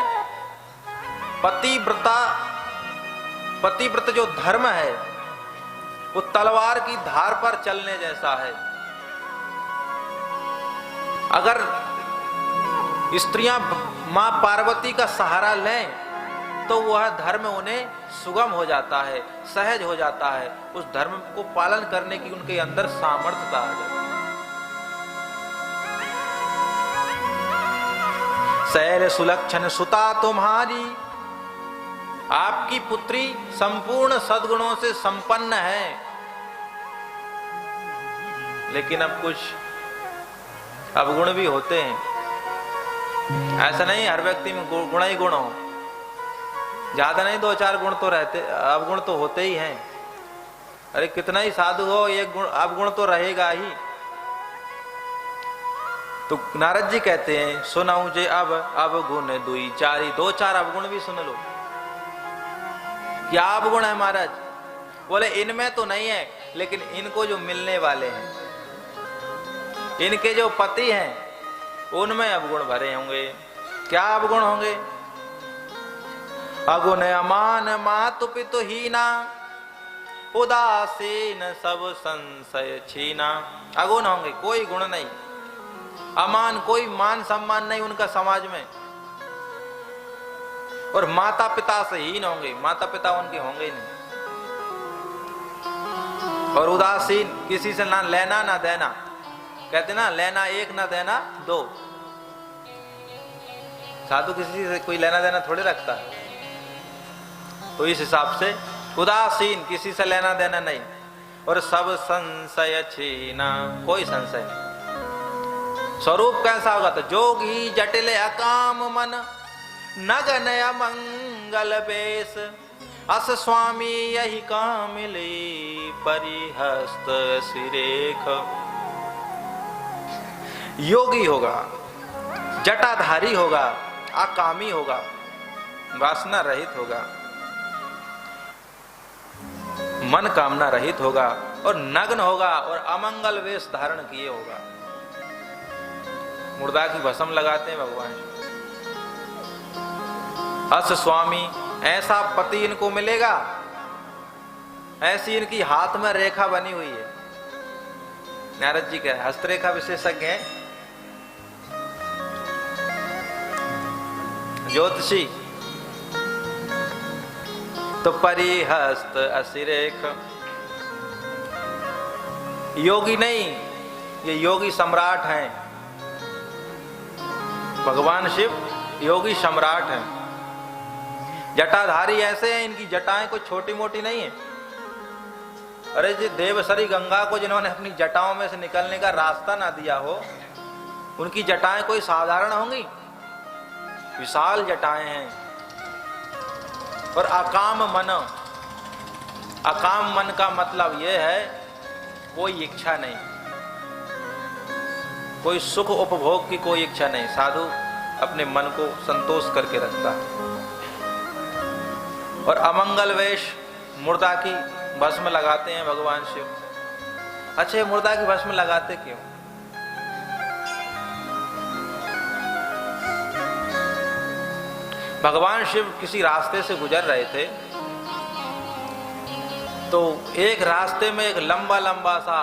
पतिव्रत जो धर्म है वो तलवार की धार पर चलने जैसा है। अगर स्त्रियां मां पार्वती का सहारा लें तो वह धर्म उन्हें सुगम हो जाता है, सहज हो जाता है। उस धर्म को पालन करने की उनके अंदर सामर्थ्यता आ जाती है। शैल सुलक्षण सुता तुम्हारी, आपकी पुत्री संपूर्ण सद्गुणों से संपन्न है। लेकिन अब कुछ अवगुण भी होते हैं। ऐसा नहीं हर व्यक्ति में गुण ही गुण हो, ज्यादा नहीं, 2-4 गुण तो रहते, अवगुण तो होते ही हैं। अरे कितना ही साधु हो, एक गुण अवगुण तो रहेगा ही। तो नारद जी कहते हैं, सुनाऊं जे अब अवगुण दुई चारी, 2-4 अवगुण भी सुन लो। क्या अवगुण है महाराज? बोले इनमें तो नहीं है, लेकिन इनको जो मिलने वाले हैं, इनके जो पति हैं, उनमें अवगुण भरे होंगे। क्या अवगुण होंगे? अगुण अमान मातु पितु हीना, उदासीन सब संशय छीना। अगुण होंगे, कोई गुण नहीं, अमान, कोई मान सम्मान नहीं उनका समाज में। और माता पिता से हीन होंगे, माता पिता उनके होंगे ही नहीं। और उदासीन, किसी से ना लेना ना देना। कहते ना, लेना एक ना देना दो। साधु किसी से कोई लेना देना थोड़े रखता है। तो इस हिसाब से उदासीन, किसी से लेना देना नहीं। और सब संशय छीना, कोई संशय नहीं। स्वरूप कैसा होगा? तो जोगी जटिल अकाम मन, नगन अमंगल बेश, अस स्वामी यही कामिली, परिहस्त सिरेख। योगी होगा, जटाधारी होगा, अकामी होगा, वासना रहित होगा, मन कामना रहित होगा, और नग्न होगा, और अमंगल वेश धारण किए होगा। मुर्दा की भस्म लगाते हैं भगवान। अस स्वामी, ऐसा पति इनको मिलेगा, ऐसी इनकी हाथ में रेखा बनी हुई है। नारद जी कह, हस्तरेखा विशेषज्ञ हैं, ज्योतिषी। तो परिहस्त असिरेख, योगी नहीं, ये योगी सम्राट हैं। भगवान शिव योगी सम्राट हैं। जटाधारी ऐसे हैं, इनकी जटाएं कोई छोटी मोटी नहीं है। अरे जी, देवसरी गंगा को जिन्होंने अपनी जटाओं में से निकलने का रास्ता ना दिया हो, उनकी जटाएं कोई साधारण होंगी? विशाल जटाएं हैं। और अकाम मन, अकाम मन का मतलब यह है कोई इच्छा नहीं, कोई सुख उपभोग की कोई इच्छा नहीं। साधु अपने मन को संतोष करके रखता है। और अमंगल वेश, मुर्दा की भस्म लगाते हैं भगवान शिव। अच्छे, मुर्दा की भस्म लगाते क्यों? भगवान शिव किसी रास्ते से गुजर रहे थे, तो एक रास्ते में एक लंबा लंबा सा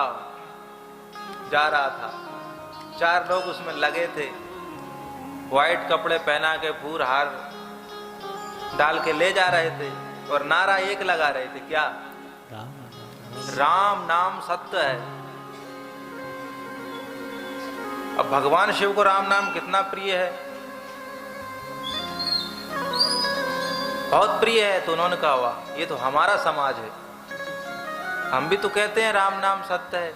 जा रहा था। 4 लोग उसमें लगे थे, व्हाइट कपड़े पहना के, फूल हार डाल के ले जा रहे थे, और नारा एक लगा रहे थे, क्या? राम नाम सत्य है। अब भगवान शिव को राम नाम कितना प्रिय है, बहुत प्रिय है। तो उन्होंने कहा, वाह, ये तो हमारा समाज है, हम भी तो कहते हैं राम नाम सत्य है,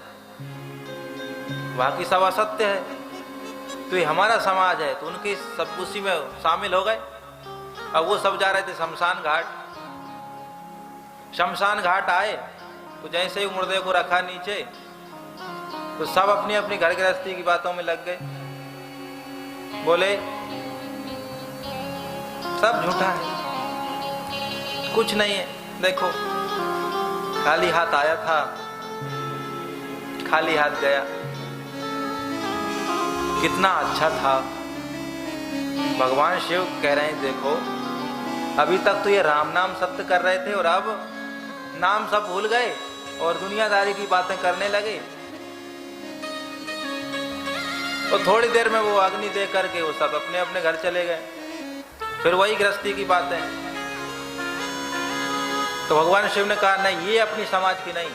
बाकी सब असत्य है, तो ये हमारा समाज है। तो उनके सब उसी में शामिल हो गए। अब वो सब जा रहे थे शमशान घाट। शमशान घाट आए तो जैसे ही मुर्दे को रखा नीचे, तो सब अपनी अपनी घर गृहस्थी की बातों में लग गए। बोले सब झूठा है, कुछ नहीं है, देखो खाली हाथ आया था, खाली हाथ गया, कितना अच्छा था। भगवान शिव कह रहे हैं, देखो अभी तक तो ये राम नाम सत्य कर रहे थे, और अब नाम सब भूल गए और दुनियादारी की बातें करने लगे। और थोड़ी देर में वो अग्नि दे करके वो सब अपने अपने घर चले गए। फिर वही गृहस्थी की बातें। तो भगवान शिव ने कहा, नहीं, ये अपनी समाज की नहीं,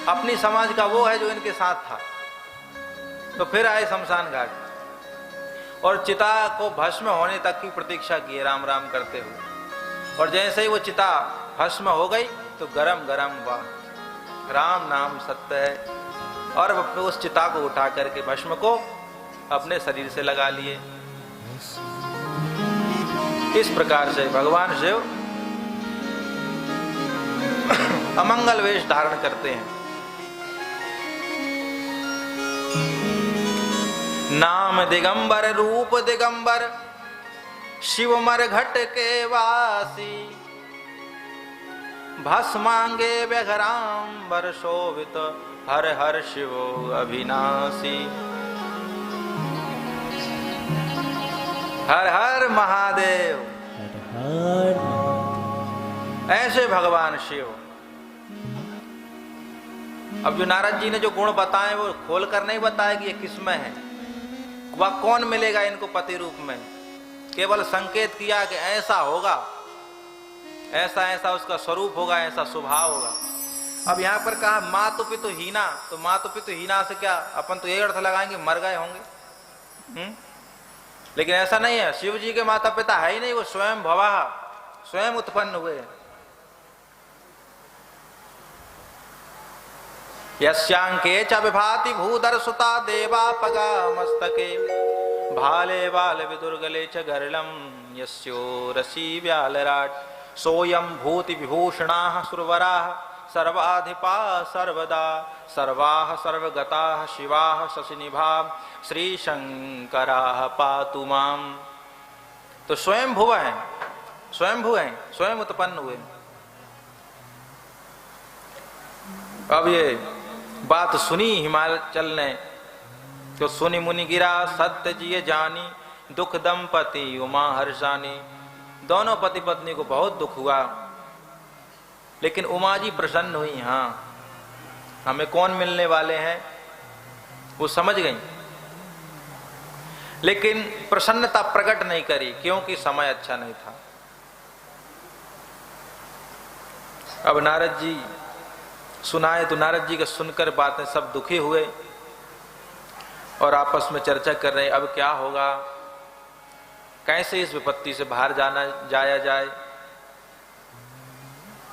अपनी समाज का वो है जो इनके साथ था। तो फिर आए शमशान घाट और चिता को भस्म होने तक की प्रतीक्षा की, राम राम करते हुए। और जैसे ही वो चिता भस्म हो गई तो गरम गरम, वाह, राम नाम सत्य है। और उस चिता को उठा करके भस्म को अपने शरीर से लगा लिए। इस प्रकार से भगवान शिव अमंगल वेश धारण करते हैं। नाम दिगंबर रूप दिगंबर, शिव मर घट के वासी, भस्मांगे व्यघरांबर शोभित हर हर शिव अविनाशी। हर हर महादेव। हर ऐसे भगवान शिव। अब जो नारद जी ने जो गुण बताए वो खोल कर नहीं बताया कि ये किसमें है, वह कौन मिलेगा इनको पति रूप में, केवल संकेत किया कि ऐसा होगा, ऐसा ऐसा उसका स्वरूप होगा, ऐसा स्वभाव होगा। अब यहां पर कहा मातु पितु हीना, तो मातु पितु हीना से क्या अपन तो ये अर्थ लगाएंगे मर गए होंगे, लेकिन ऐसा नहीं है। शिव जी के माता पिता है ही नहीं, वो स्वयं भवा, स्वयं उत्पन्न हुए। यस्यांके च विभाति भूधर सुता देवापगा मस्तके भाले बाल विदुर्गले च गरलम यस्यो रसी व्यालराट सोयम भूति विभूषणाः सुरवराः सर्वाधिपा सर्वदा सर्वाः सर्वगताः शिवाः शशिनिभा श्री शंकराः पातु माम। तो स्वयं भुव हैं, स्वयं भू हैं, स्वयं उत्पन्न हुए। अब ये बात सुनी हिमाचल ने, तो सुनि मुनि गिरा सत्य जिये जानी दुख दंपति उमा हर्षानी। दोनों पति पत्नी को बहुत दुख हुआ, लेकिन उमा जी प्रसन्न हुई। हाँ, हमें कौन मिलने वाले हैं वो समझ गई, लेकिन प्रसन्नता प्रकट नहीं करी क्योंकि समय अच्छा नहीं था। अब नारद जी सुनाए तो नारद जी के सुनकर बातें सब दुखी हुए और आपस में चर्चा कर रहे अब क्या होगा, कैसे इस विपत्ति से बाहर जाया जाए।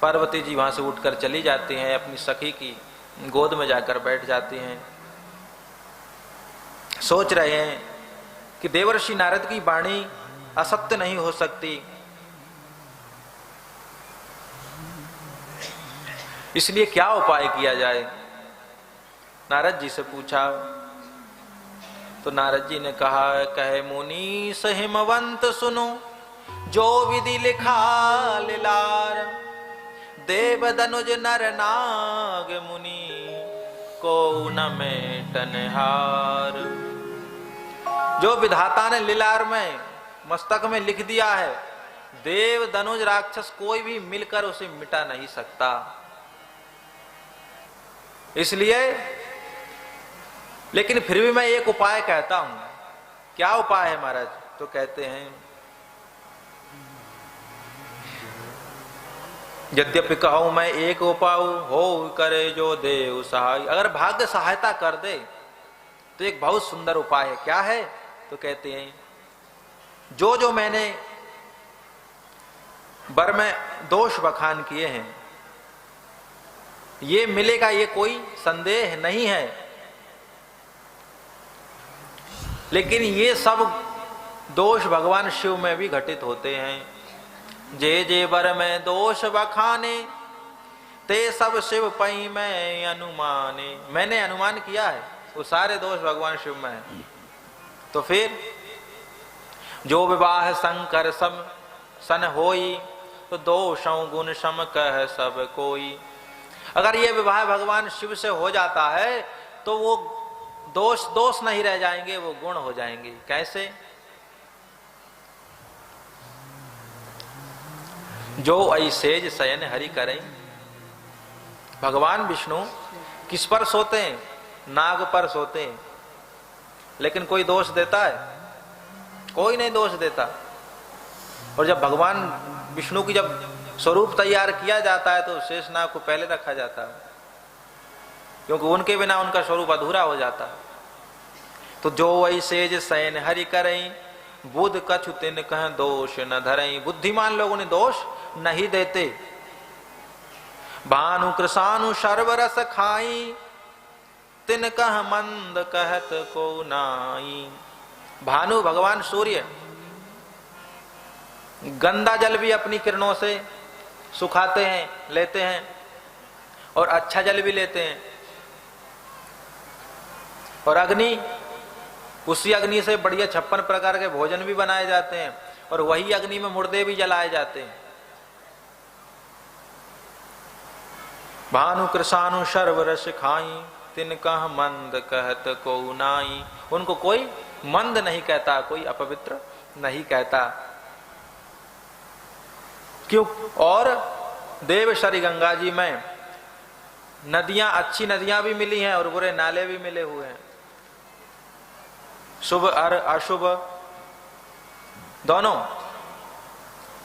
पार्वती जी वहां से उठकर चली जाती हैं, अपनी सखी की गोद में जाकर बैठ जाती हैं। सोच रहे हैं कि देवर्षि नारद की वाणी असत्य नहीं हो सकती, इसलिए क्या उपाय किया जाए। नारद जी से पूछा तो नारद जी ने कहा, कहे मुनीस हिमवंत सुनो जो विधि लिखा लिलार देव दनुज नर नाग मुनि को न मेटनहार। जो विधाता ने लिलार में मस्तक में लिख दिया है, देव धनुज राक्षस कोई भी मिलकर उसे मिटा नहीं सकता। इसलिए लेकिन फिर भी मैं एक उपाय कहता हूं। क्या उपाय है महाराज? तो कहते हैं यद्यपि कहूं मैं एक उपाय हो करे जो देव सहाय। अगर भाग्य सहायता कर दे तो एक बहुत सुंदर उपाय है। क्या है? तो कहते हैं जो जो मैंने वर में दोष बखान किए हैं ये मिलेगा, ये कोई संदेह नहीं है। लेकिन ये सब दोष भगवान शिव में भी घटित होते हैं। जे जे वर में दोष बखाने ते सब शिव पई में अनुमाने। मैंने अनुमान किया है वो सारे दोष भगवान शिव में है। तो फिर जो विवाह शंकर सब सन होई तो दोषों गुण सम कह सब कोई। अगर ये विवाह भगवान शिव से हो जाता है तो वो दोष नहीं रह जाएंगे, वो गुण हो जाएंगे। कैसे? जो ऐसेज शयन हरि करें। भगवान विष्णु किस पर सोते हैं? नाग पर सोते हैं, लेकिन कोई दोष देता है? कोई नहीं दोष देता। और जब भगवान विष्णु की जब स्वरूप तैयार किया जाता है तो शेषनाग को पहले रखा जाता है, क्योंकि उनके बिना उनका स्वरूप अधूरा हो जाता है। तो जो ऐसेज शयन हरि करें बुध कछु तिन कह दोष न धरें। बुद्धिमान लोगों ने दोष नहीं देते। भानु कृषानु सर्वरस खाई तिन कह मंद कहत को नाई। भानु भगवान सूर्य गंदा जल भी अपनी किरणों से सुखाते हैं, लेते हैं, और अच्छा जल भी लेते हैं। और अग्नि, उसी अग्नि से बढ़िया 56 प्रकार के भोजन भी बनाए जाते हैं, और वही अग्नि में मुर्दे भी जलाए जाते हैं। भानु कृषानु सर्वरस खाई, तिनका मंद कहत को नाई। उनको कोई मंद नहीं कहता, कोई अपवित्र नहीं कहता। क्यों? और देवशरी गंगा जी में नदियां, अच्छी नदियां भी मिली हैं और बुरे नाले भी मिले हुए हैं, शुभ और अशुभ दोनों।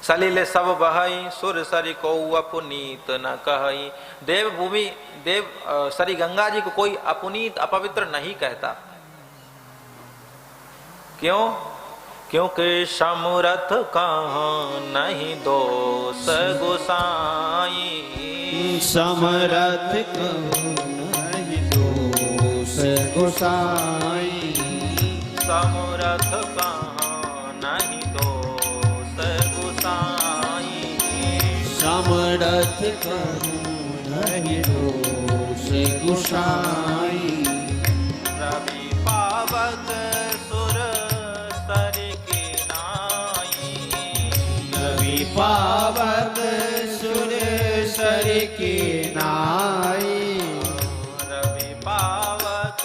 सलीले सब बहई, सुर सरी को अपुनीत न कहई। देवभूमि सरी गंगा जी को कोई अपुनीत अपवित्र नहीं कहता। क्यों? क्योंकि समरथ कहाँ नहीं दोष गोसाई। समरथ नहीं दोष गोसाई। समरथ कहाँ नहीं दोष गोसाई। समरथ नहीं दोष गोसाई। रवि पावक सुर सर की नाई। रवि पावक सुर सर की नाई। रवि पावक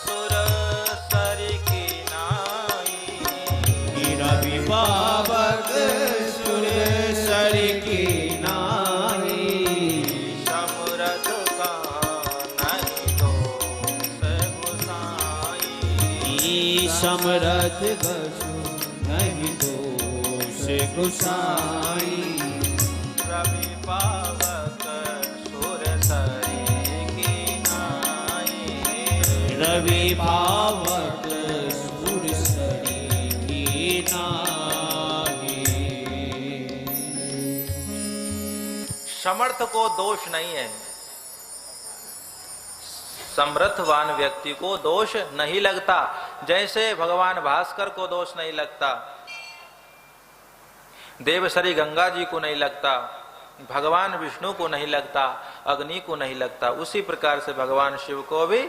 सुर सर की नाई। रवि पावक सुर सर की नाई। समरथ का नहीं दोष गोसाई। समरथ नहीं दोष गोसाई। रवि पावक सुर सरी की नाई। रवि पावक सुर सरी की नाई। समर्थ को दोष नहीं है, समर्थवान व्यक्ति को दोष नहीं लगता। जैसे भगवान भास्कर को दोष नहीं लगता, देवशरी गंगा जी को नहीं लगता, भगवान विष्णु को नहीं लगता, अग्नि को नहीं लगता, उसी प्रकार से भगवान शिव को भी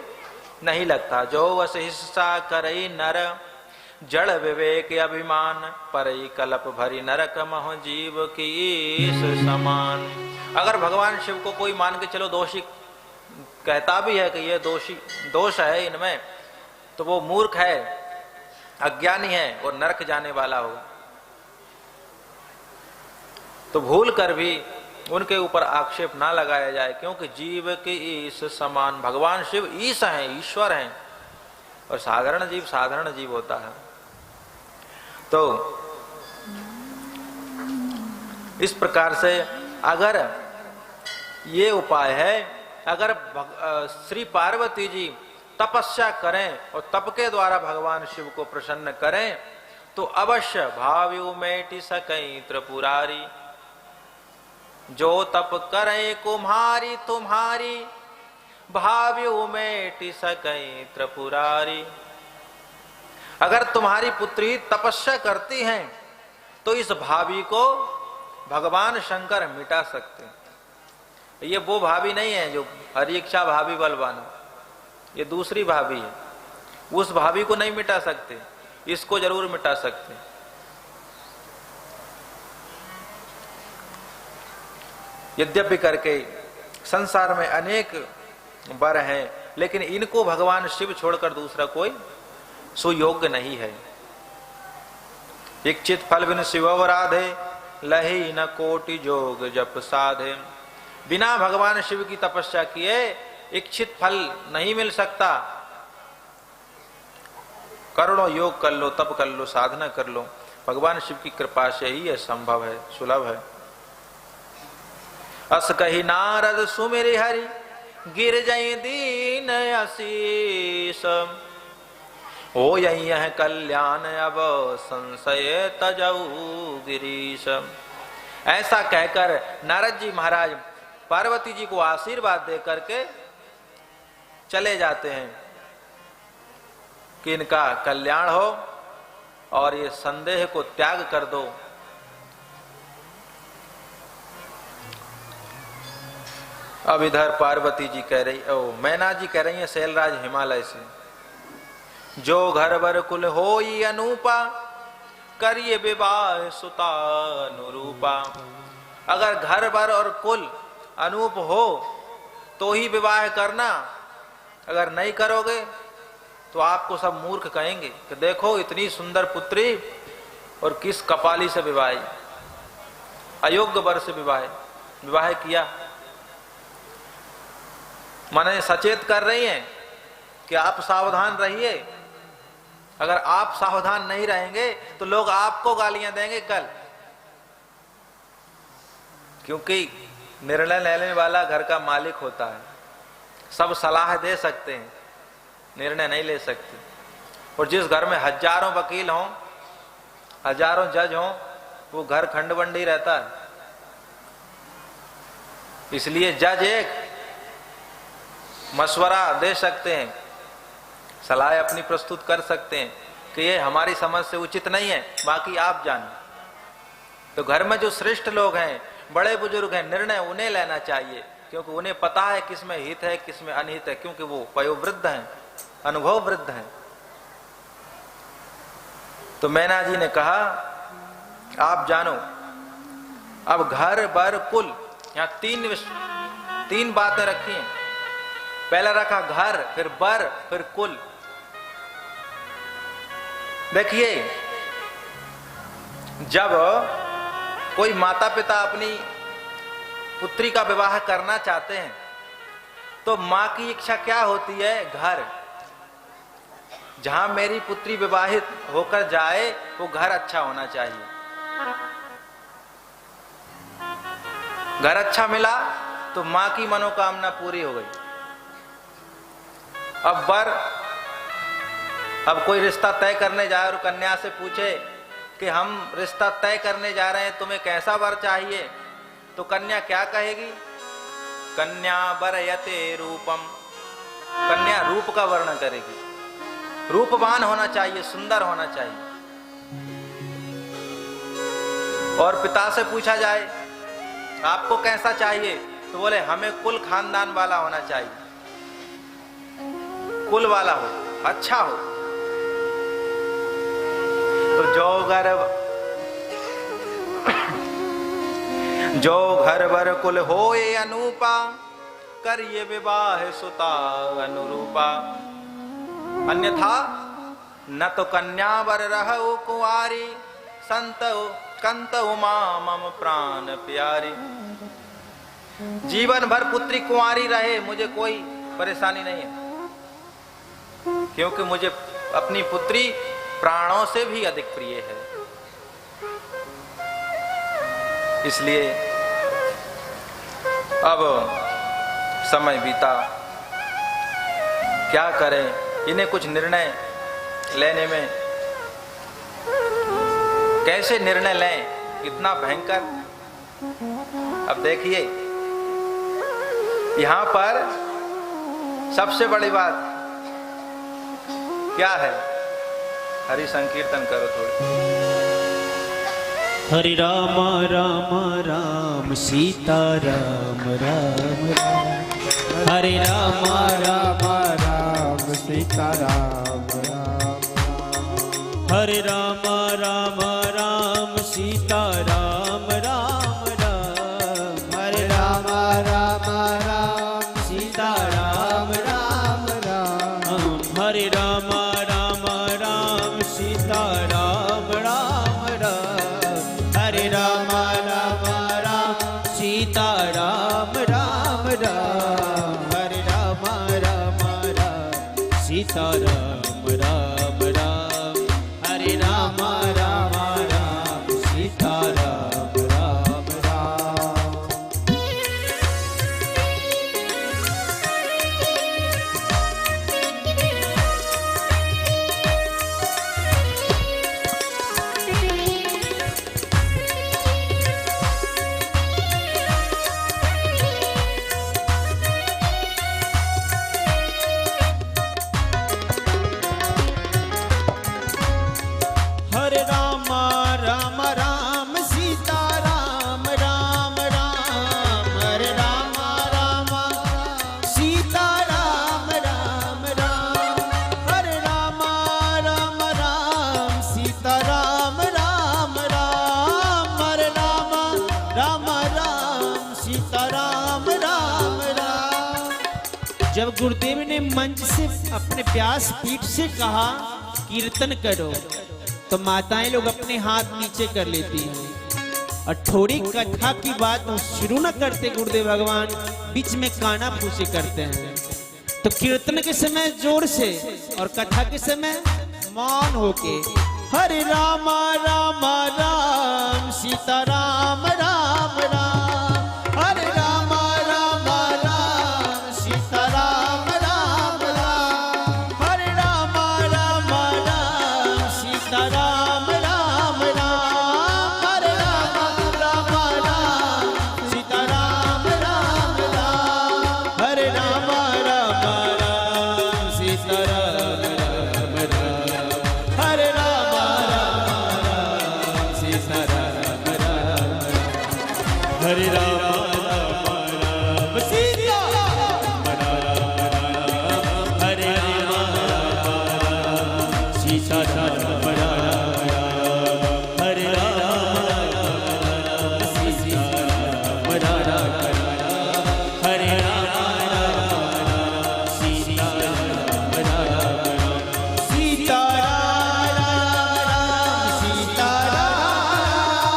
नहीं लगता। जो वस हिस्सा करई नर, जड़ विवेक अभिमान, परई कल्प भरी नरक मह जीव की ईश समान। अगर भगवान शिव को कोई मान के चलो दोषी कहता भी है कि ये दोष है इनमें, तो वो मूर्ख है, अज्ञानी है और नरक जाने वाला होगा। तो भूल कर भी उनके ऊपर आक्षेप ना लगाया जाए, क्योंकि जीव के ईश समान। भगवान शिव ईश हैं, ईश्वर हैं, और साधारण जीव साधारण जीव होता है। तो इस प्रकार से अगर ये उपाय है, अगर श्री पार्वती जी तपस्या करें और तप के द्वारा भगवान शिव को प्रसन्न करें, तो अवश्य भाव्यु मेटि सकई त्रिपुरारी। जो तप करे कुम्हारी तुम्हारी, भाव्यु मेटि सकई त्रिपुरारी। अगर तुम्हारी पुत्री तपस्या करती हैं तो इस भाभी को भगवान शंकर मिटा सकते हैं। ये वो भाभी नहीं है जो हरिक्षा भाभी बलवान, ये दूसरी भाभी है। उस भाभी को नहीं मिटा सकते, इसको जरूर मिटा सकते। यद्यपि करके संसार में अनेक वर हैं, लेकिन इनको भगवान शिव छोड़कर दूसरा कोई सुयोग्य नहीं है। इच्छित फल बिन शिव राधे, लही न कोटि जोग जप साधे। बिना भगवान शिव की तपस्या किए इच्छित फल नहीं मिल सकता। करोड़ों योग कर लो, तप कर लो, साधना कर लो, भगवान शिव की कृपा से ही यह संभव है, सुलभ है। अस कही नारद सुमिरि हरि, गिर जय दीन आशीष। हो यह कल्याण अब संशय तजऊ गिरीश। ऐसा कहकर नारद जी महाराज पार्वती जी को आशीर्वाद दे करके चले जाते हैं कि इनका कल्याण हो और ये संदेह को त्याग कर दो। अब इधर पार्वती जी कह रही, मैना जी कह रही है शैलराज हिमालय से, जो घर बर कुल होई अनूपा, करिए विवाह सुता अनुरूपा। अगर घर बर और कुल अनूप हो तो ही विवाह करना, अगर नहीं करोगे तो आपको सब मूर्ख कहेंगे कि देखो इतनी सुंदर पुत्री और किस कपाली से विवाह, अयोग्य वर से विवाह किया। माने सचेत कर रही हैं कि आप सावधान रहिए, अगर आप सावधान नहीं रहेंगे तो लोग आपको गालियां देंगे कल, क्योंकि निर्णय लेने वाला घर का मालिक होता है। सब सलाह दे सकते हैं, निर्णय नहीं ले सकते। और जिस घर में हजारों वकील हों, हजारों जज हों, वो घर खंडबंडी रहता है। इसलिए जज एक मशवरा दे सकते हैं, सलाह अपनी प्रस्तुत कर सकते हैं कि ये हमारी समझ से उचित नहीं है, बाकी आप जानो। तो घर में जो श्रेष्ठ लोग हैं, बड़े बुजुर्ग हैं, निर्णय उन्हें लेना चाहिए, क्योंकि उन्हें पता है किसमें हित है किसमें अनहित है, क्योंकि वो वयोवृद्ध हैं, अनुभव वृद्ध हैं। तो मैना जी ने कहा आप जानो, अब घर बर कुल, यहां तीन बातें रखी हैं। पहला रखा घर, फिर बर, फिर कुल। देखिए, जब कोई माता पिता अपनी पुत्री का विवाह करना चाहते हैं तो मां की इच्छा क्या होती है? घर। जहां मेरी पुत्री विवाहित होकर जाए वो घर अच्छा होना चाहिए। घर अच्छा मिला तो मां की मनोकामना पूरी हो गई। अब कोई रिश्ता तय करने जाए और कन्या से पूछे कि हम रिश्ता तय करने जा रहे हैं, तुम्हें कैसा वर चाहिए, तो कन्या क्या कहेगी? कन्या वरयते रूपम, कन्या रूप का वर्णन करेगी। रूपवान होना चाहिए, सुंदर होना चाहिए। और पिता से पूछा जाए आपको कैसा चाहिए, तो बोले हमें कुल खानदान वाला होना चाहिए, कुल वाला हो, अच्छा हो। तो जो घर वर कुल होए अनूपा, करिए विवाह सुता अनुरूपा। अन्यथा न तो कन्या वर रहो कुंवारी, संत कंत उमा मम प्राण प्यारी। जीवन भर पुत्री कुंवारी रहे, मुझे कोई परेशानी नहीं है, क्योंकि मुझे अपनी पुत्री प्राणों से भी अधिक प्रिय है। इसलिए अब समय बीता, क्या करें? इन्हें कुछ निर्णय लेने में कैसे निर्णय लें, इतना भयंकर। अब देखिए, यहां पर सबसे बड़ी बात क्या है? हरि संकीर्तन करो थोड़ी। हरे राम राम राम सीता राम राम राम, हरे राम राम राम सीता राम राम, हरे राम राम राम सीता राम राम राम, हरे राम राम राम सीता राम राम राम, हरे राम राम राम सीता राम राम राम, हरे राम राम राम सीता राम राम राम, हरे राम राम राम सीता राम राम राम, हरे राम राम राम सीता राम राम राम। हरे राम राम राम सीता राम राम राम, हरे राम राम सीता राम राम राम, हरे राम राम राम सीता राम राम राम, हरे राम राम राम सीता राम राम राम। जब गुरुदेव ने मंच से अपने व्यास पीठ से कहा कीर्तन करो, तो माताएं लोग अपने हाथ नीचे कर लेती हैं और थोड़ी कथा की बात शुरू न करते गुरुदेव भगवान, बीच में काना फूसी करते हैं। तो कीर्तन के समय जोर से और कथा के समय मौन होके हरे राम राम राम सीता राम राम राम, हरे राम राम राम सीता राम राम राम, हरे राम राम राम सीता राम राम राम, हरे राम राम राम सीता राम राम राम, हरे राम राम राम सीता राम राम राम, हरे राम राम सीता राम राम, हरे राम राम सीता राम राम, हरे राम राम सीता राम राम, हरे राम सीता राम राम, हरे राम सीता राम राम, सीता राम सीता राम सीता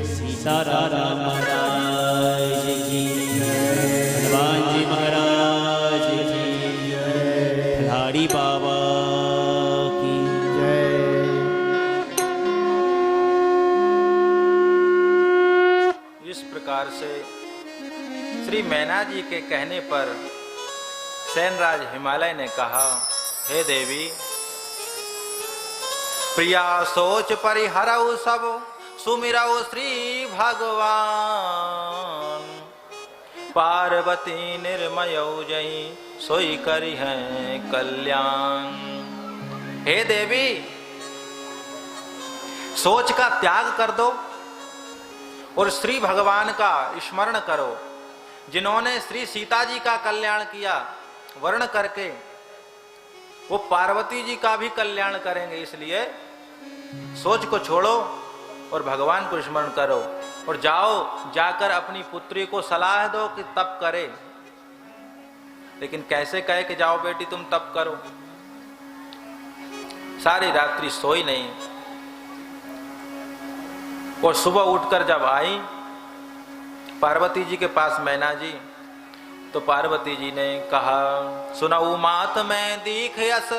सीताराम महाराज की हनुमान जी महाराज की फलारी बाबा की जय। इस प्रकार से श्री मैना जी के कहने पर सेनराज हिमालय ने कहा, हे देवी, प्रिया सोच परिहरऊ सब सुमिरऊ श्री भगवान, पार्वती निर्मयऊ जई सोई करी है कल्याण। हे देवी, सोच का त्याग कर दो और श्री भगवान का स्मरण करो, जिन्होंने श्री सीता जी का कल्याण किया वर्ण करके, वो पार्वती जी का भी कल्याण करेंगे। इसलिए सोच को छोड़ो और भगवान को स्मरण करो और जाओ, जाकर अपनी पुत्री को सलाह दो कि तप करे। लेकिन कैसे कहे कि जाओ बेटी तुम तप करो? सारी रात्रि सोई नहीं और सुबह उठकर जब आई पार्वती जी के पास मैना जी, तो पार्वती जी ने कहा, सुनाऊ मात मैं दीख यस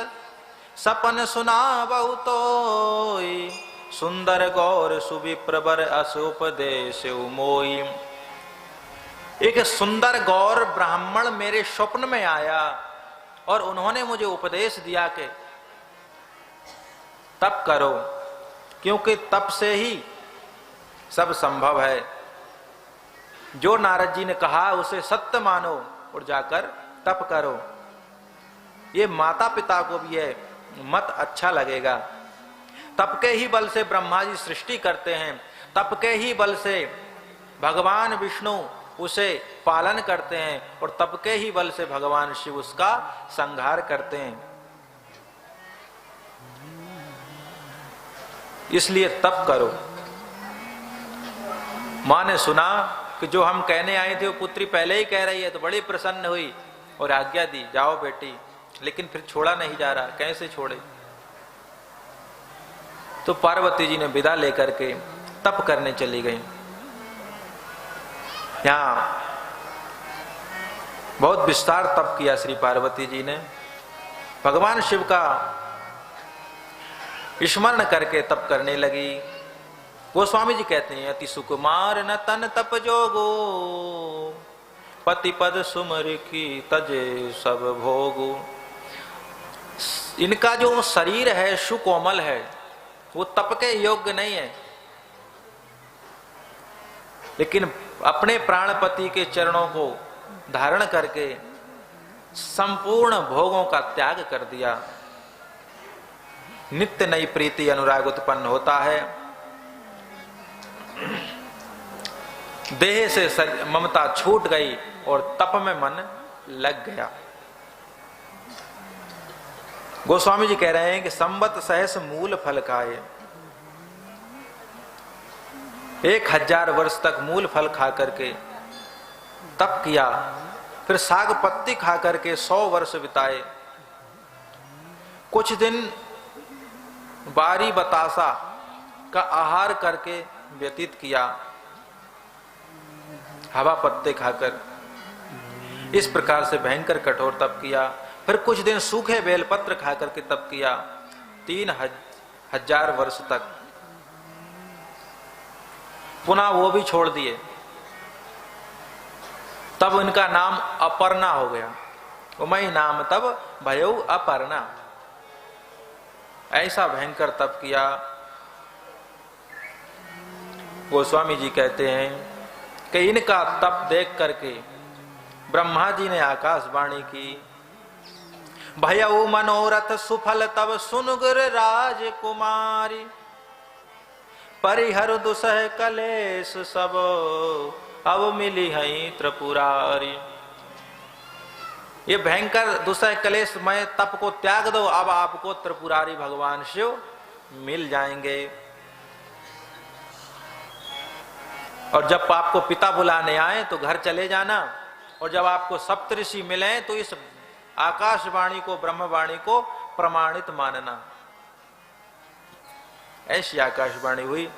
सपन सुना बहुतोई, सुंदर गौर सुविप्रवर असुपदेश मोई। एक सुंदर गौर ब्राह्मण मेरे स्वप्न में आया और उन्होंने मुझे उपदेश दिया कि तप करो, क्योंकि तप से ही सब संभव है। जो नारद जी ने कहा उसे सत्य मानो और जाकर तप करो। ये माता पिता को भी है मत अच्छा लगेगा। तप के ही बल से ब्रह्मा जी सृष्टि करते हैं, तप के ही बल से भगवान विष्णु उसे पालन करते हैं और तप के ही बल से भगवान शिव उसका संहार करते हैं। इसलिए तप करो। मां ने सुना कि जो हम कहने आए थे वो पुत्री पहले ही कह रही है, तो बड़ी प्रसन्न हुई और आज्ञा दी, जाओ बेटी। लेकिन फिर छोड़ा नहीं जा रहा, कैसे छोड़े? तो पार्वती जी ने विदा लेकर के तप करने चली गई। यहाँ बहुत विस्तार तप किया श्री पार्वती जी ने। भगवान शिव का स्मरण करके तप करने लगी। गोस्वामी जी कहते हैं अति सुकुमार न तन तप जोगो, पति पद सुमर की तजे सब भोगो। इनका जो शरीर है सुकोमल है, वो तप के योग्य नहीं है, लेकिन अपने प्राणपति के चरणों को धारण करके संपूर्ण भोगों का त्याग कर दिया। नित्य नई प्रीति अनुराग उत्पन्न होता है। देह से ममता छूट गई और तप में मन लग गया। गोस्वामी जी कह रहे हैं कि संवत सहस मूल फल खाए, 1000 वर्ष तक मूल फल खा करके तप किया, फिर साग पत्ती खा करके 100 वर्ष बिताए। कुछ दिन बारी बतासा का आहार करके व्यतीत किया, हवा पत्ते खाकर। इस प्रकार से भयंकर कठोर तप किया। फिर कुछ दिन सूखे बेलपत्र खा करके तप किया, 3000 वर्ष तक। पुनः वो भी छोड़ दिए। तब इनका नाम अपर्णा हो गया। उमई नाम तब भयो अपर्णा। ऐसा भयंकर तप किया। गोस्वामी जी कहते हैं कि इनका तप देख करके ब्रह्मा जी ने आकाशवाणी की, भयऊ मनोरथ सुफल तब सुनगर राजकुमारी, परिहर दुसह कलेश सब अब मिली है त्रिपुरारी। ये भयंकर दुसह कलेश में तप को त्याग दो, अब आपको त्रिपुरारी भगवान शिव मिल जाएंगे। और जब आपको पिता बुलाने आए तो घर चले जाना, और जब आपको सप्तऋषि मिले तो इस आकाशवाणी को, ब्रह्मवाणी को प्रमाणित मानना। ऐसी आकाशवाणी हुई।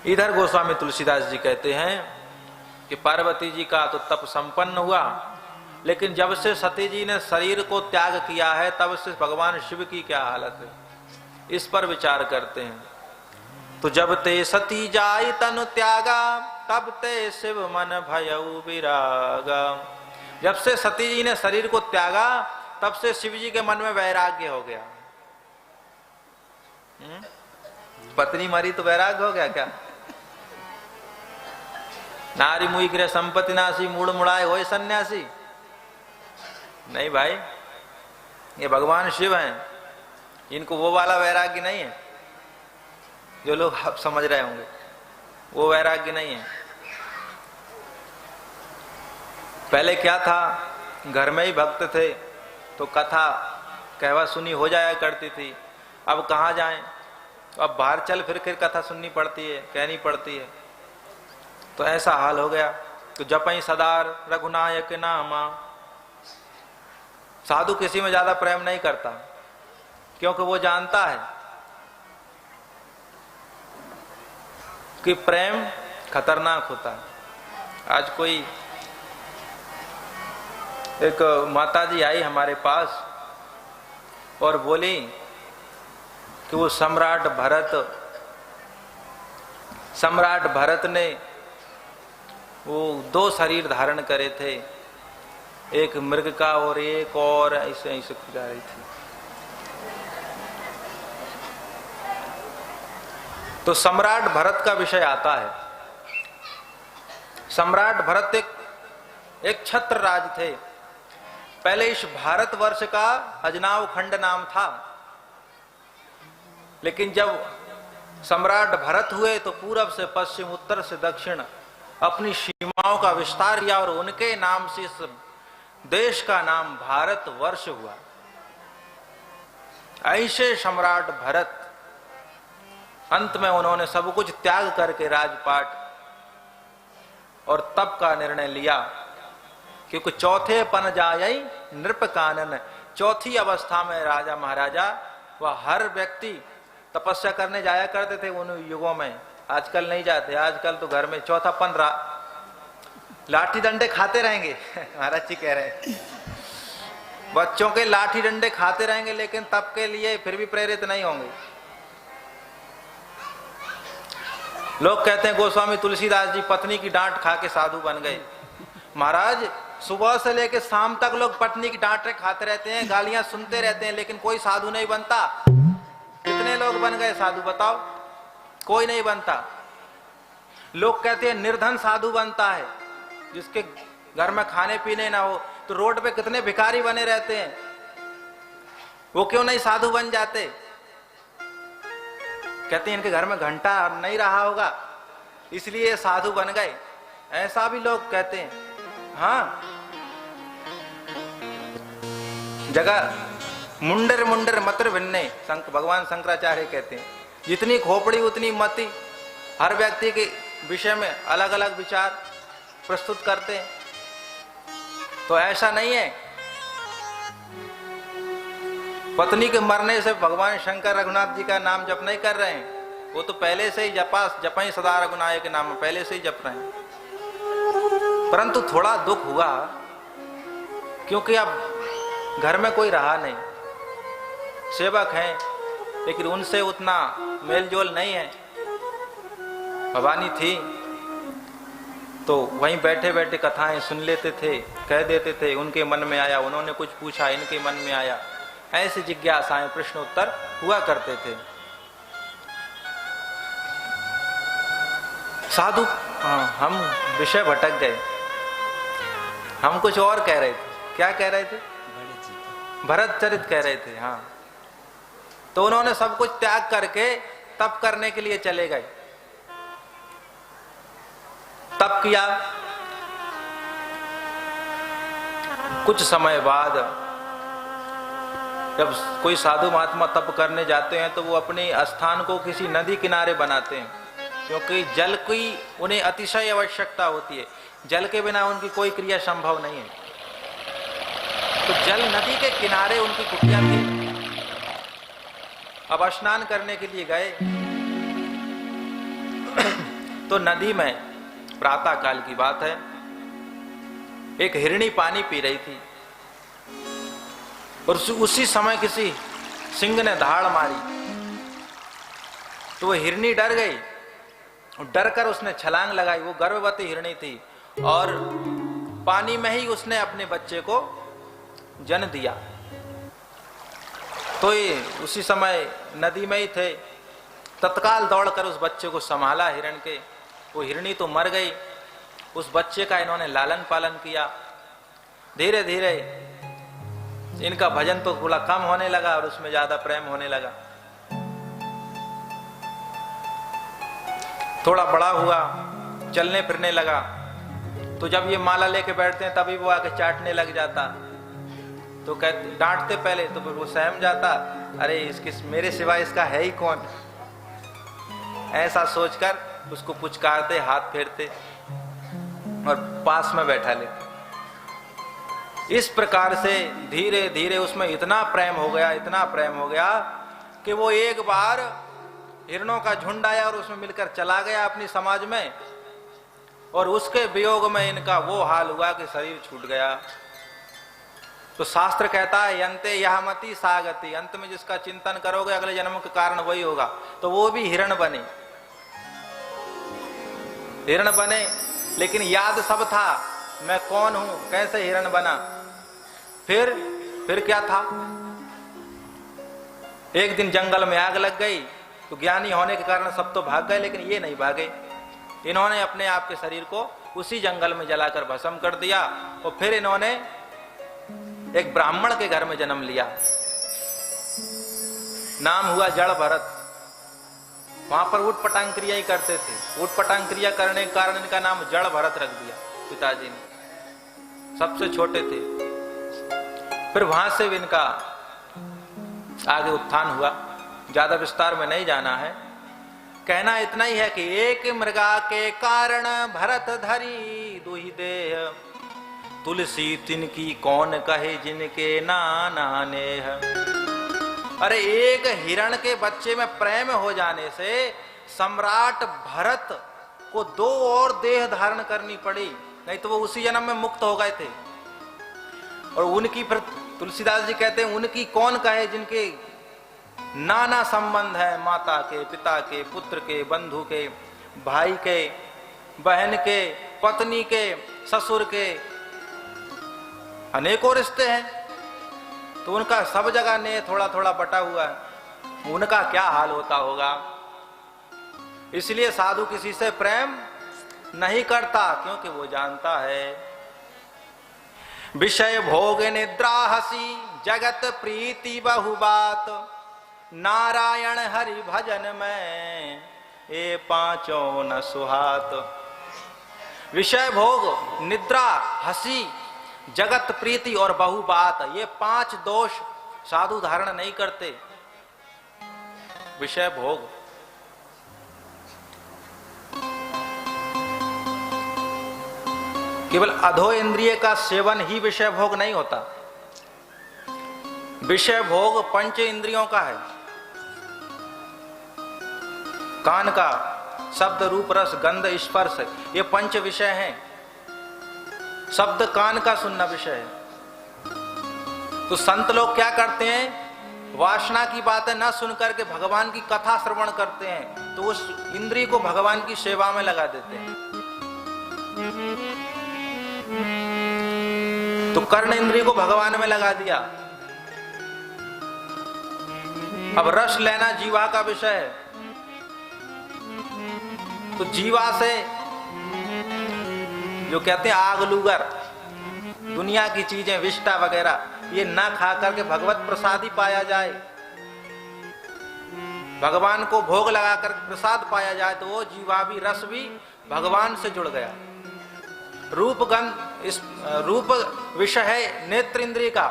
इधर गोस्वामी तुलसीदास जी कहते हैं कि पार्वती जी का तो तप संपन्न हुआ, लेकिन जब से सती जी ने शरीर को त्याग किया है तब से भगवान शिव की क्या हालत है, इस पर विचार करते हैं। तो जब ते सती जाई तनु त्यागा, तब ते शिव मन भयउ विरागा। जब से सती जी ने शरीर को त्यागा तब से शिव जी के मन में वैराग्य हो गया। पत्नी मरी तो वैराग्य हो गया क्या? नारी मुई गिरे संपत्ति नासी, मूड मुड़ाए होए सन्यासी। नहीं भाई, ये भगवान शिव हैं, इनको वो वाला वैराग्य नहीं है जो लोग आप समझ रहे होंगे। वो वैराग्य नहीं है। पहले क्या था, घर में ही भक्त थे तो कथा कहवा सुनी हो जाया करती थी। अब कहाँ जाएं, अब बाहर चल फिर कथा सुननी पड़ती है, कहनी पड़ती है। तो ऐसा हाल हो गया। तो जपई सदार रघुनायक नामा। साधु किसी में ज्यादा प्रेम नहीं करता, क्योंकि वो जानता है कि प्रेम खतरनाक होता है। आज कोई एक माताजी आई हमारे पास और बोली कि वो सम्राट भरत ने वो 2 शरीर धारण करे थे, एक मृग का और एक और ऐसे जा रही थी। तो सम्राट भरत का विषय आता है। सम्राट भरत एक छत्र राज थे। पहले इस भारतवर्ष का अजनाव खंड नाम था, लेकिन जब सम्राट भरत हुए तो पूरब से पश्चिम, उत्तर से दक्षिण अपनी सीमाओं का विस्तार किया और उनके नाम से इस देश का नाम भारतवर्ष हुआ। ऐसे सम्राट भरत अंत में उन्होंने सब कुछ त्याग करके राजपाट और तप का निर्णय लिया, क्योंकि चौथे पन जाय नृप कानन। चौथी अवस्था में राजा महाराजा वह हर व्यक्ति तपस्या करने जाया करते थे उन युगों में। आजकल नहीं जाते, आजकल तो घर में चौथा पन लाठी डंडे खाते रहेंगे महाराज जी कह रहे हैं बच्चों के लाठी डंडे खाते रहेंगे, लेकिन तब के लिए फिर भी प्रेरित नहीं होंगे। लोग कहते हैं गोस्वामी तुलसीदास जी पत्नी की डांट खा के साधु बन गए। महाराज सुबह से लेकर शाम तक लोग पत्नी की डांट खाते रहते हैं, गालियां सुनते रहते हैं, लेकिन कोई साधु नहीं बनता। कितने लोग बन गए साधु बताओ? कोई नहीं बनता। लोग कहते हैं निर्धन साधु बनता है, जिसके घर में खाने पीने ना हो। तो रोड पे कितने भिखारी बने रहते हैं, वो क्यों नहीं साधु बन जाते? कहते हैं इनके घर में घंटा नहीं रहा होगा इसलिए साधु बन गए, ऐसा भी लोग कहते हैं। हाँ, जगह मुंडर मुंडर मत्र भिन्ने, भगवान शंकराचार्य कहते हैं जितनी खोपड़ी उतनी मति। हर व्यक्ति के विषय में अलग अलग विचार प्रस्तुत करते हैं। तो ऐसा नहीं है। पत्नी के मरने से भगवान शंकर रघुनाथ जी का नाम जप नहीं कर रहे हैं, वो तो पहले से ही जपई सदा रघुनाथ के नाम पहले से ही जप रहे हैं। परंतु थोड़ा दुख हुआ क्योंकि अब घर में कोई रहा नहीं, सेवक हैं लेकिन उनसे उतना मेलजोल नहीं है। भवानी थी तो वहीं बैठे बैठे कथाएं सुन लेते थे, कह देते थे। उनके मन में आया, उन्होंने कुछ पूछा, इनके मन में आया, ऐसे जिज्ञासाएं प्रश्नोत्तर हुआ करते थे। साधु हम विषय भटक गए, हम कुछ और कह रहे थे। क्या कह रहे थे? भरत चरित कह रहे थे। हाँ, तो उन्होंने सब कुछ त्याग करके तप करने के लिए चले गए। तप किया। कुछ समय बाद जब कोई साधु महात्मा तप करने जाते हैं तो वो अपने स्थान को किसी नदी किनारे बनाते हैं, क्योंकि जल की उन्हें अतिशय आवश्यकता होती है। जल के बिना उनकी कोई क्रिया संभव नहीं है। तो जल नदी के किनारे उनकी कुटिया थी। अब स्नान करने के लिए गए तो नदी में, प्रातः काल की बात है, एक हिरणी पानी पी रही थी और उसी समय किसी सिंह ने धाड़ मारी तो वो हिरणी डर गई। डर कर उसने छलांग लगाई। वो गर्भवती हिरणी थी और पानी में ही उसने अपने बच्चे को जन्म दिया। तो ये उसी समय नदी में ही थे। तत्काल दौड़कर उस बच्चे को संभाला हिरण के। वो हिरणी तो मर गई। उस बच्चे का इन्होंने लालन पालन किया। धीरे धीरे इनका भजन तो थोड़ा कम होने लगा और उसमें ज्यादा प्रेम होने लगा। थोड़ा बड़ा हुआ, चलने फिरने लगा, तो जब ये माला लेके बैठते हैं तभी वो आके चाटने लग जाता। तो कहते, डांटते पहले तो फिर वो सहम जाता, अरे इसके मेरे सिवा इसका है ही कौन, ऐसा सोचकर उसको पुचकारते, हाथ फेरते और पास में बैठा लेते। इस प्रकार से धीरे धीरे उसमें इतना प्रेम हो गया, इतना प्रेम हो गया कि वो एक बार हिरणों का झुंड आया और उसमें मिलकर चला गया अपनी समाज में, और उसके वियोग में इनका वो हाल हुआ कि शरीर छूट गया। तो शास्त्र कहता है यंते यहमति सागति, अंत में जिसका चिंतन करोगे अगले जन्म के कारण वही होगा। तो वो भी हिरण बने, हिरण बने, लेकिन याद सब था मैं कौन हूं, कैसे हिरण बना। फिर क्या था, एक दिन जंगल में आग लग गई तो ज्ञानी होने के कारण सब तो भाग गए, लेकिन ये नहीं भागे। इन्होंने अपने आप के शरीर को उसी जंगल में जलाकर भस्म कर दिया और फिर इन्होंने एक ब्राह्मण के घर में जन्म लिया। नाम हुआ जड़ भरत। वहां पर ऊट पटांग क्रिया ही करते थे। ऊट पटांग क्रिया करने के कारण इनका नाम जड़ भरत रख दिया पिताजी ने। सबसे छोटे थे। फिर वहां से इनका आगे उत्थान हुआ। ज्यादा विस्तार में नहीं जाना है, कहना इतना ही है कि एक मृगा के कारण भरत धरी दुहि देह, तुलसी तिनकी कौन कहे जिनके नाना नेह। अरे एक हिरण के बच्चे में प्रेम हो जाने से सम्राट भरत को 2 और देह धारण करनी पड़ी। नहीं तो वो उसी जन्म में मुक्त हो गए थे। और उनकी फिर तुलसीदास जी कहते हैं उनकी कौन कहे जिनके नाना संबंध है, माता के, पिता के, पुत्र के, बंधु के, भाई के, बहन के, पत्नी के, ससुर के, अनेकों रिश्ते हैं। तो उनका सब जगह ने थोड़ा थोड़ा बटा हुआ है, उनका क्या हाल होता होगा। इसलिए साधु किसी से प्रेम नहीं करता, क्योंकि वो जानता है विषय भोग निद्रा हसी जगत प्रीति बहु बात, नारायण हरि भजन में ये पांचों न सुहात। विषय भोग, निद्रा, हंसी, जगत प्रीति और बहु बात, ये 5 दोष साधु धारण नहीं करते। विषय भोग, केवल अधो इंद्रिय का सेवन ही विषय भोग नहीं होता। विषय भोग 5 इंद्रियों का है। कान का शब्द, रूप, रस, गंध, स्पर्श, ये 5 विषय हैं। शब्द कान का सुनना विषय है। तो संत लोग क्या करते हैं, वासना की बातें न सुन करके भगवान की कथा श्रवण करते हैं, तो उस इंद्रिय को भगवान की सेवा में लगा देते हैं। तो कर्ण इंद्रिय को भगवान में लगा दिया। अब रस लेना जीवा का विषय है, तो जीवा से जो कहते हैं आग लूगर, दुनिया की चीजें, विष्टा वगैरह, ये ना खा करके भगवत प्रसाद ही पाया जाए, भगवान को भोग लगाकर प्रसाद पाया जाए, तो वो जीवा भी, रस भी भगवान से जुड़ गया। रूप गंध, इस रूप विषय है नेत्र इंद्रिय का।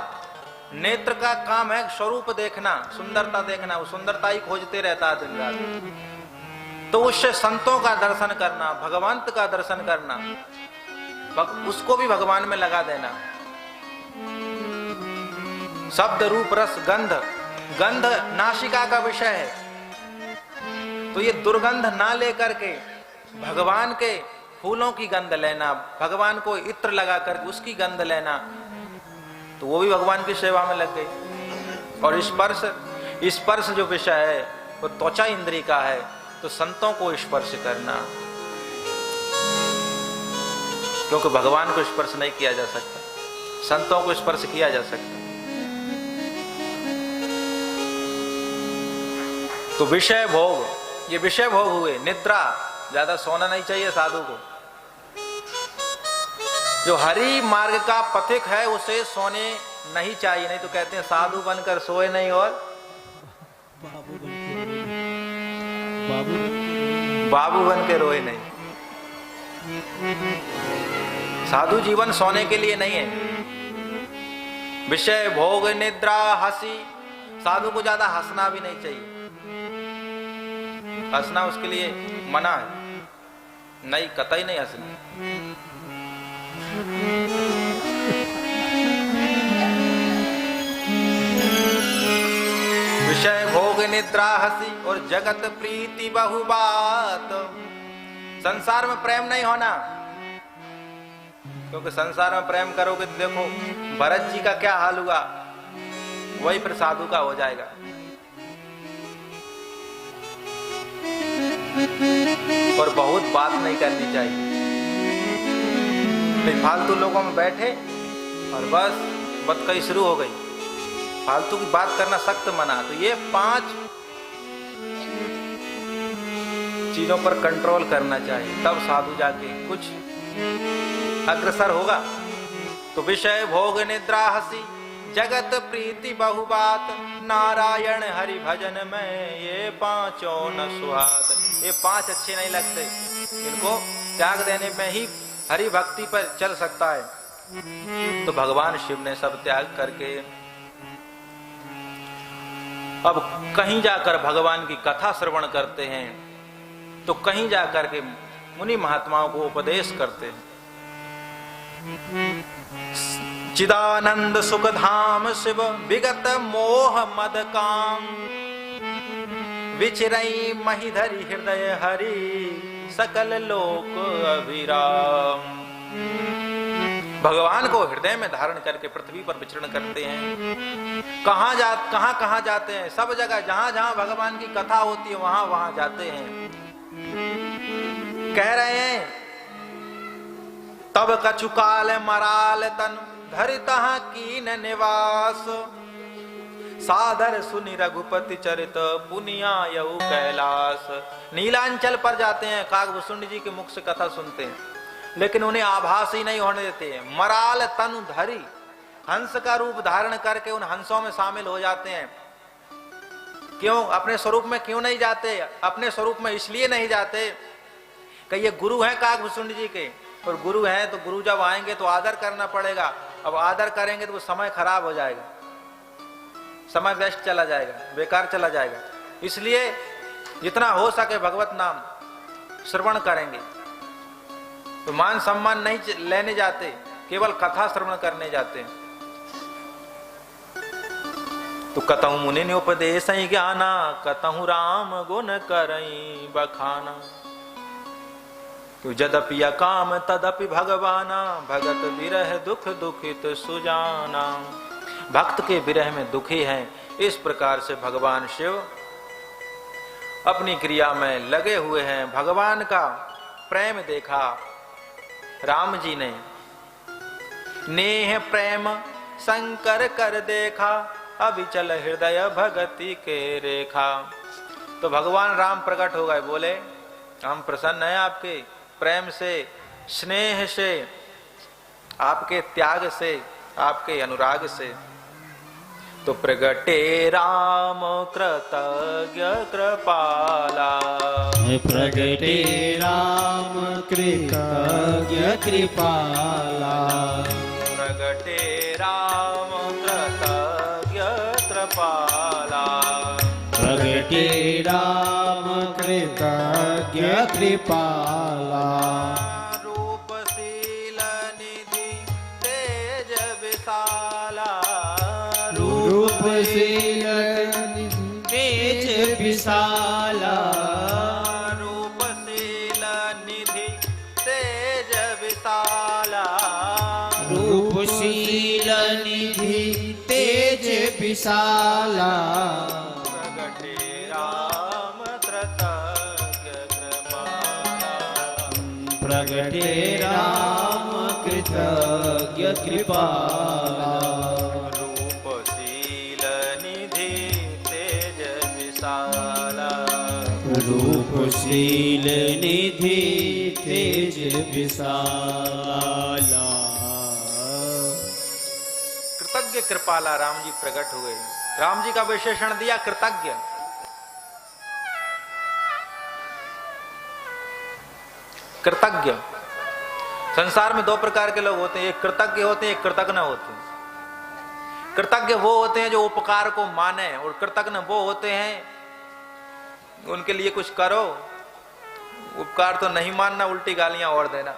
नेत्र का काम है स्वरूप देखना, सुंदरता देखना, वो सुंदरता ही खोजते रहता है दिन रात। तो उससे संतों का दर्शन करना, भगवंत का दर्शन करना, उसको भी भगवान में लगा देना। शब्द, रूप, रस, गंध, गंध नासिका का विषय है, तो ये दुर्गंध ना लेकर के भगवान के फूलों की गंध लेना, भगवान को इत्र लगा करके उसकी गंध लेना, तो वो भी भगवान की सेवा में लग गई। और स्पर्श, स्पर्श जो विषय है वो त्वचा इंद्रिय का है, तो संतों को स्पर्श करना, क्योंकि भगवान को स्पर्श नहीं किया जा सकता, संतों को स्पर्श किया जा सकता। तो विषय भोग, ये विषय भोग हुए। निद्रा, ज्यादा सोना नहीं चाहिए साधु को। जो हरि मार्ग का पथिक है उसे सोने नहीं चाहिए, नहीं तो कहते हैं साधु बनकर सोए नहीं और बाबू बन के रोए नहीं। साधु जीवन सोने के लिए नहीं है। विषय भोग निद्रा हंसी, साधु को ज्यादा हंसना भी नहीं चाहिए, हंसना उसके लिए मना है, नहीं, कतई नहीं हंसना। विषय भोग निद्रा हंसी और जगत प्रीति बहु बात। संसार में प्रेम नहीं होना, क्योंकि संसार में प्रेम करोगे तो देखो भरत जी का क्या हाल हुआ, वही फिर साधु का हो जाएगा। और बहुत बात नहीं करनी चाहिए, फालतू लोगों में बैठे और बस बतकही शुरू हो गई, फालतू की बात करना सख्त मना। तो ये 5 चीजों पर कंट्रोल करना चाहिए, तब साधु जाके कुछ अग्रसर होगा। तो विषय भोग निद्रा हंसी जगत प्रीति बहु बात, नारायण हरि भजन में ये 5 न सुहात। ये 5 अच्छे नहीं लगते, इनको त्याग देने में ही हरि भक्ति पर चल सकता है। तो भगवान शिव ने सब त्याग करके अब कहीं जाकर भगवान की कथा श्रवण करते हैं, तो कहीं जाकर के मुनि महात्माओं को उपदेश करते हैं। चिदानंद सुख धाम शिव विगत मोह मद काम, विचरई महिधरि हृदय हरि सकल लोक अभिराम। भगवान को हृदय में धारण करके पृथ्वी पर विचरण करते हैं। कहां जाते हैं? सब जगह जहां जहां भगवान की कथा होती है वहां वहां जाते हैं। कह रहे हैं तब कछु काल मराल तन धरि तहां कीन निवास, सादर सुनि रघुपति चरित पुनिया यऊ कैलास। नीलांचल पर जाते हैं, काकभूषुंड जी के मुख से कथा सुनते हैं, लेकिन उन्हें आभास ही नहीं होने देते हैं। मराल तनु धरी, हंस का रूप धारण करके उन हंसों में शामिल हो जाते हैं। क्यों? अपने स्वरूप में क्यों नहीं जाते? अपने स्वरूप में इसलिए नहीं जाते कि ये गुरु हैं काकभूषुंड जी के, और गुरु हैं तो गुरु जब आएंगे तो आदर करना पड़ेगा। अब आदर करेंगे तो वो समय खराब हो जाएगा, समय व्यस्त चला जाएगा, बेकार चला जाएगा। इसलिए जितना हो सके भगवत नाम श्रवण करेंगे। तो मान सम्मान नहीं लेने जाते, केवल कथा श्रवण करने जाते हैं। तो कतहु मुनि ने उपदेश ज्ञाना, कतहु राम गुण करई बखाना। तो जदपि अकाम तदपि भगवाना, भगत विरह दुख दुखित सुजाना। भक्त के विरह में दुखी हैं, इस प्रकार से भगवान शिव अपनी क्रिया में लगे हुए हैं। भगवान का प्रेम देखा राम जी ने, नेह प्रेम शंकर कर देखा, अविचल हृदय भगति के रेखा। तो भगवान राम प्रकट हो गए, बोले हम प्रसन्न हैं आपके प्रेम से, स्नेह से, आपके त्याग से, आपके अनुराग से। तो प्रगटे राम कृतज्ञ कृपाला, प्रगटे राम कृतज्ञ कृपाला, प्रगटे राम कृतज्ञ कृपाला, प्रगटे राम कृतज्ञ कृपाला। रूपशील निधि तेज विशाला, रूपशील तेज विशाला, रूपशील निधि तेज विशाला, रूपशील निधि तेज विशाला। प्रगटे राम कृतज्ञ कृपाला, प्रगटे राम कृतज्ञ कृपाला, रूपशील निधि तेज विशाला, रूपशील निधि तेज विशाला। कृतज्ञ कृपाला राम जी प्रकट हुए। राम जी का विशेषण दिया कृतज्ञ। कृतज्ञ, संसार में दो प्रकार के लोग होते हैं, एक कृतज्ञ होते हैं, एक कृतज्ञ होते हैं। कृतज्ञ वो होते हैं जो उपकार को माने, और कृतज्ञ वो होते हैं उनके लिए कुछ करो, उपकार तो नहीं मानना, उल्टी गालियां और देना।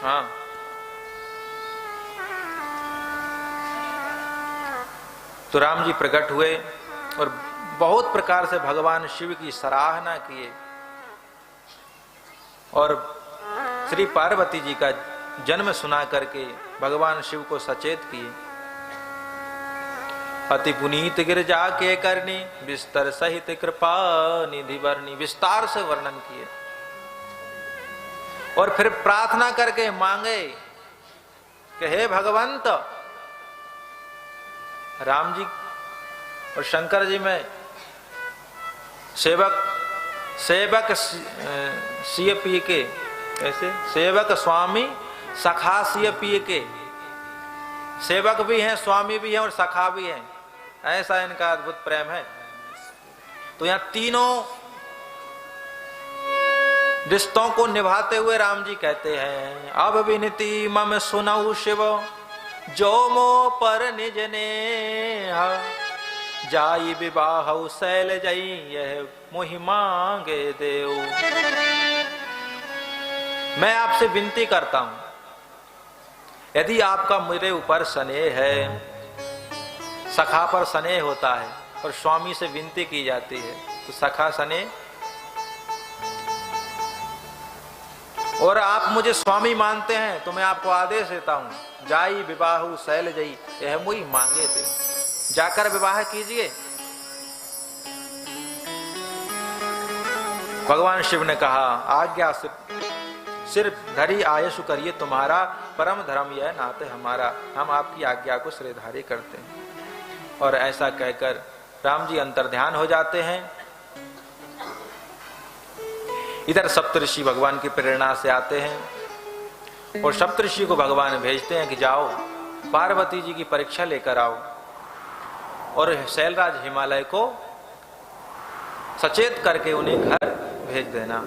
हाँ, तो राम जी प्रकट हुए और बहुत प्रकार से भगवान शिव की सराहना किए, और श्री पार्वती जी का जन्म सुना करके भगवान शिव को सचेत किए। अति पुनीत गिरजा के करनी, विस्तर सहित कृपा निधि वर्णी, विस्तार से वर्णन किए। और फिर प्रार्थना करके मांगे कि हे भगवंत, राम जी और शंकर जी में सेवक सिय पी के, ऐसे सेवक स्वामी सखा सिय पी के, सेवक भी हैं, स्वामी भी हैं और सखा भी हैं, ऐसा इनका अद्भुत प्रेम है। तो यहां तीनों रिश्तों को निभाते हुए राम जी कहते हैं, अब विनती मम सुनऊ शिव, जो मो पर निज ने जाई विवाह शैल जई, यह मोहि मांगे देव। मैं आपसे विनती करता हूं, यदि आपका मेरे ऊपर स्नेह है, सखा पर स्नेह होता है और स्वामी से विनती की जाती है, तो सखा स्नेह और आप मुझे स्वामी मानते हैं तो मैं आपको आदेश देता हूं, जाई विवाहु शैल जई, यह मुई मांगे थे, जाकर विवाह कीजिए। भगवान शिव ने कहा, आज्ञा सिर्फ धरी आयशु करिए तुम्हारा, परम धर्म यह नाते हमारा, हम आपकी आज्ञा को श्रेधारी करते हैं। और ऐसा कहकर राम जी अंतर्ध्यान हो जाते हैं। इधर सप्तऋषि भगवान की प्रेरणा से आते हैं और सप्तऋषि को भगवान भेजते हैं कि जाओ पार्वती जी की परीक्षा लेकर आओ और शैलराज हिमालय को सचेत करके उन्हें घर भेज देना।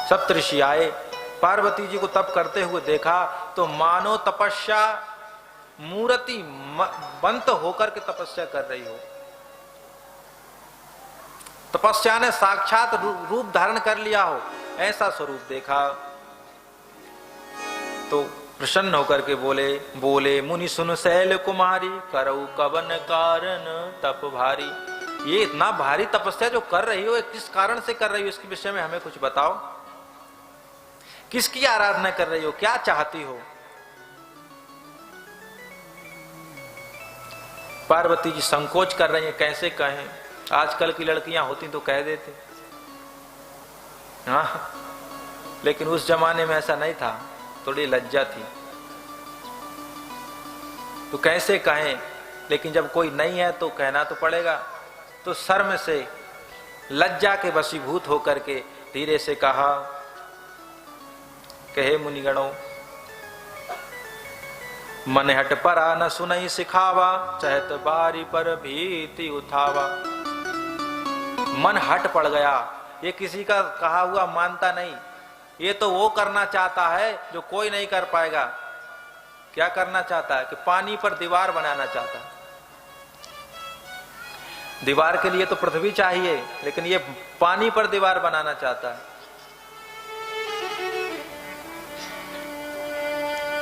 सप्तऋषि आए, पार्वती जी को तप करते हुए देखा तो मानो तपस्या मूर्ति बंत होकर के तपस्या कर रही हो। तपस्या ने साक्षात रूप धारण कर लिया हो, ऐसा स्वरूप देखा तो प्रसन्न होकर के बोले मुनि सुन शैल कुमारी, करऊ कवन कारण तप भारी। ये इतना भारी तपस्या जो कर रही हो, ये किस कारण से कर रही हो, इसके विषय में हमें कुछ बताओ। किसकी आराधना कर रही हो, क्या चाहती हो? पार्वती जी संकोच कर रही हैं, कैसे कहें। आजकल की लड़कियां होती तो कह देते, हाँ, लेकिन उस जमाने में ऐसा नहीं था, थोड़ी लज्जा थी तो कैसे कहें। लेकिन जब कोई नहीं है तो कहना तो पड़ेगा। तो शर्म से लज्जा के वशीभूत होकर के धीरे से कहा, कहे मुनिगणों, मन हट परा न सुनई सिखावा, चहत बारी पर भीति उठावा। मन हट पड़ गया, ये किसी का कहा हुआ मानता नहीं, ये तो वो करना चाहता है जो कोई नहीं कर पाएगा। क्या करना चाहता है कि पानी पर दीवार बनाना चाहता है। दीवार के लिए तो पृथ्वी चाहिए, लेकिन ये पानी पर दीवार बनाना चाहता है।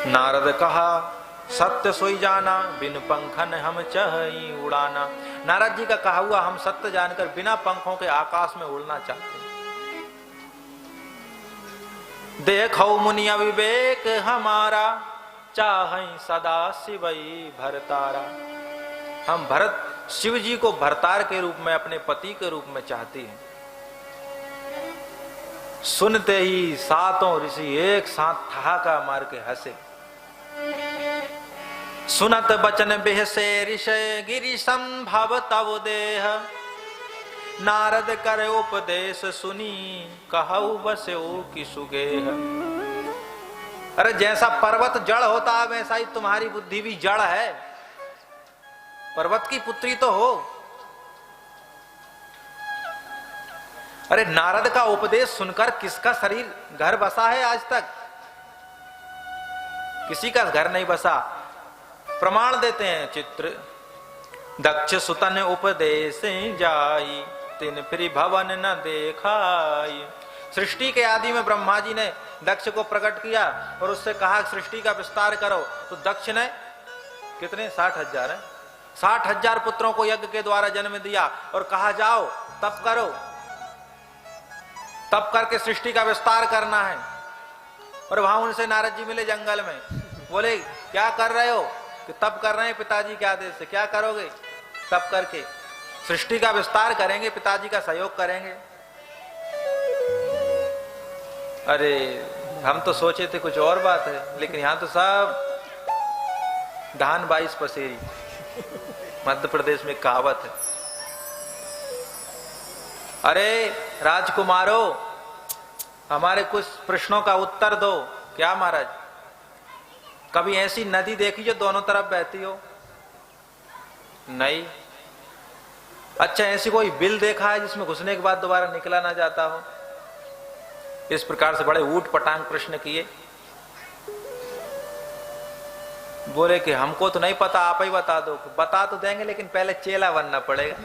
नारद कहा, सत्य सोई जाना, बिन पंखन हम चहई उड़ाना। नारद जी का कहा हुआ हम सत्य जानकर बिना पंखों के आकाश में उड़ना चाहते हैं। देखो मुनि अविवेक हमारा, चाहई सदा शिवई भरतारा। हम भरत शिव जी को भरतार के रूप में, अपने पति के रूप में चाहती हैं। सुनते ही सातों ऋषि एक साथ ठहाका मार के हंसे। सुनत बचन बेहसे ऋषय गिरि संभव तव देह, नारद करे उपदेश सुनी, कहऊ बस्यो की सुगेह। अरे जैसा पर्वत जड़ होता है, वैसा ही तुम्हारी बुद्धि भी जड़ है। पर्वत की पुत्री तो हो। अरे नारद का उपदेश सुनकर किसका शरीर घर बसा है? आज तक किसी का घर नहीं बसा। प्रमाण देते हैं चित्र, दक्ष सुतन उपदेश जाई, तिन फिर भवन न देखाई। सृष्टि के आदि में ब्रह्मा जी ने दक्ष को प्रकट किया और उससे कहा सृष्टि का विस्तार करो। तो दक्ष ने कितने 60,000 है, 60,000 पुत्रों को यज्ञ के द्वारा जन्म दिया और कहा जाओ तप करो, तप करके सृष्टि का विस्तार करना है। और वहां उनसे नारद जी मिले जंगल में, बोले क्या कर रहे हो? कि तप कर रहे हैं पिताजी के आदेश से। क्या करोगे? तप करके सृष्टि का विस्तार करेंगे, पिताजी का सहयोग करेंगे। अरे हम तो सोचे थे कुछ और बात है, लेकिन यहां तो सब धान 22 पसेरी, मध्य प्रदेश में कहावत है। अरे राजकुमारो, हमारे कुछ प्रश्नों का उत्तर दो। क्या महाराज? कभी ऐसी नदी देखी जो दोनों तरफ बहती हो? नहीं। अच्छा, ऐसी कोई बिल देखा है जिसमें घुसने के बाद दोबारा निकला ना जाता हो? इस प्रकार से बड़े ऊट पटांग प्रश्न किए। बोले कि हमको तो नहीं पता, आप ही बता दो। बता तो देंगे, लेकिन पहले चेला बनना पड़ेगा।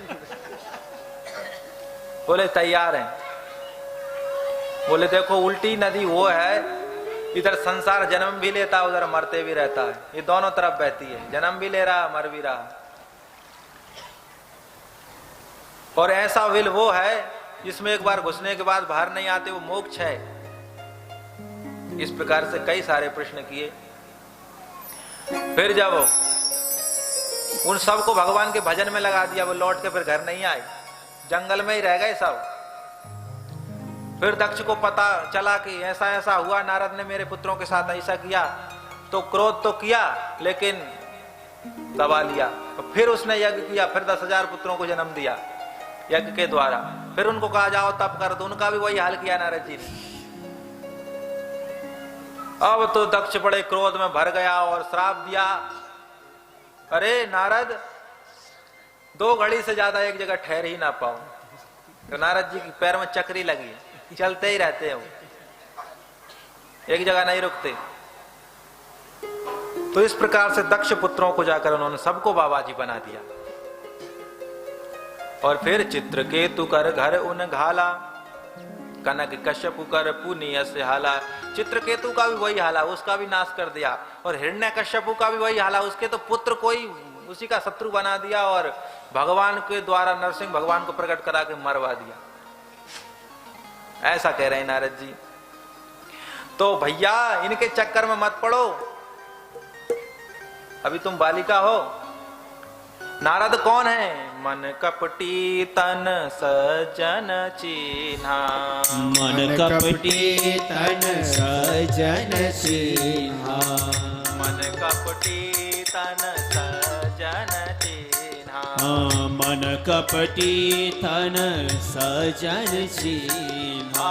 बोले तैयार हैं। बोले देखो, उल्टी नदी वो है, इधर संसार जन्म भी लेता है, उधर मरते भी रहता है। ये दोनों तरफ बहती है, जन्म भी ले रहा, मर भी रहा। और ऐसा विल वो है जिसमें एक बार घुसने के बाद बाहर नहीं आते, वो मोक्ष है। इस प्रकार से कई सारे प्रश्न किए। फिर जब उन सबको भगवान के भजन में लगा दिया, वो लौट के फिर घर नहीं आए, जंगल में ही रह गए सब। फिर दक्ष को पता चला कि ऐसा ऐसा हुआ, नारद ने मेरे पुत्रों के साथ ऐसा किया, तो क्रोध तो किया लेकिन दबा लिया। फिर उसने यज्ञ किया, फिर 10,000 पुत्रों को जन्म दिया यज्ञ के द्वारा। फिर उनको कहा जाओ तप कर, तो उनका भी वही हाल किया नारद जी ने। अब तो दक्ष बड़े क्रोध में भर गया और श्राप दिया, अरे नारद 2 घड़ी से ज्यादा एक जगह ठहर ही ना पाओ। तो नारद जी की पैर में चक्री लगी, चलते ही रहते हैं, वो एक जगह नहीं रुकते। तो इस प्रकार से दक्ष पुत्रों को जाकर उन्होंने सबको बाबाजी बना दिया। और फिर चित्रकेतु कर घर उन घाला, कनक कश्यप कर पुनीय से हाला। चित्रकेतु का भी वही हाला, उसका भी नाश कर दिया। और हिरण्य कश्यप का भी वही हाला, उसके तो पुत्र कोई उसी का शत्रु बना दिया और भगवान के द्वारा नरसिंह भगवान को प्रकट करा के मरवा दिया। ऐसा कह रहे हैं नारद जी। तो भैया इनके चक्कर में मत पड़ो, अभी तुम बालिका हो। नारद कौन है? मन कपटी तन सजन चीन्हा, मन कपटी तन सजन चीन्हा, मन कपटी तन सजन चीन्हा, मन कपटी तन सजन चीन्हा।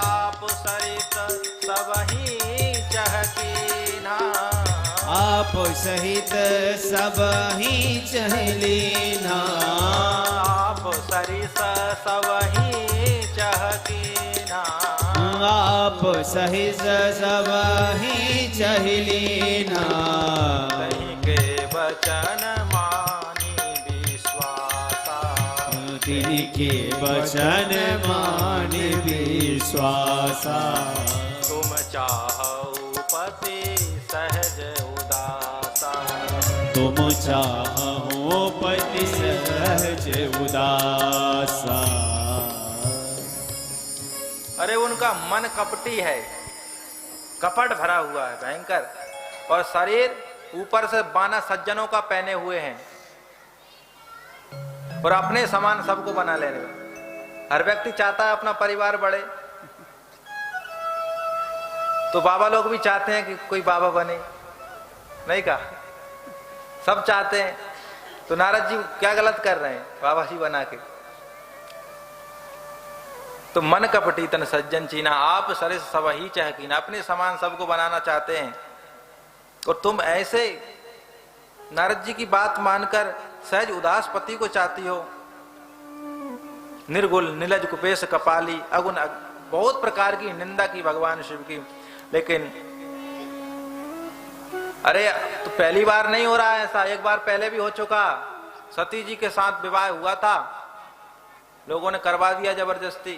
आप सरित सबहि चहकीन्हा, आप सहित सब ही चहलीना। आप सरिस सबहि चहकीन्हा, आप सहित सब ही चहलीना। तहि के वचन मानी विश्वासा, तिनके वचन मानि विश्वासा। तुम चाहौ पति सहज उदासा, तुम चाहो पति सहज उदासा। अरे उनका मन कपटी है, कपट भरा हुआ है भयंकर, और शरीर ऊपर से बाना सज्जनों का पहने हुए हैं और अपने समान सबको बना लेने में। हर व्यक्ति चाहता है अपना परिवार बढ़े, तो बाबा लोग भी चाहते हैं कि कोई बाबा बने, नहीं कहा? सब चाहते हैं। तो नारद जी क्या गलत कर रहे हैं बाबा जी बना के? तो मन कपटी तन सज्जन चीना, आप सरिस सब ही चहकीना, अपने समान सबको बनाना चाहते हैं। और तुम ऐसे नारद जी की बात मानकर सहज उदास पति को चाहती हो। निर्गुल नीलज कुपेश कपाली, अगुण बहुत प्रकार की निंदा की भगवान शिव की। लेकिन अरे तो पहली बार नहीं हो रहा है ऐसा, एक बार पहले भी हो चुका। सती जी के साथ विवाह हुआ था, लोगों ने करवा दिया जबरदस्ती,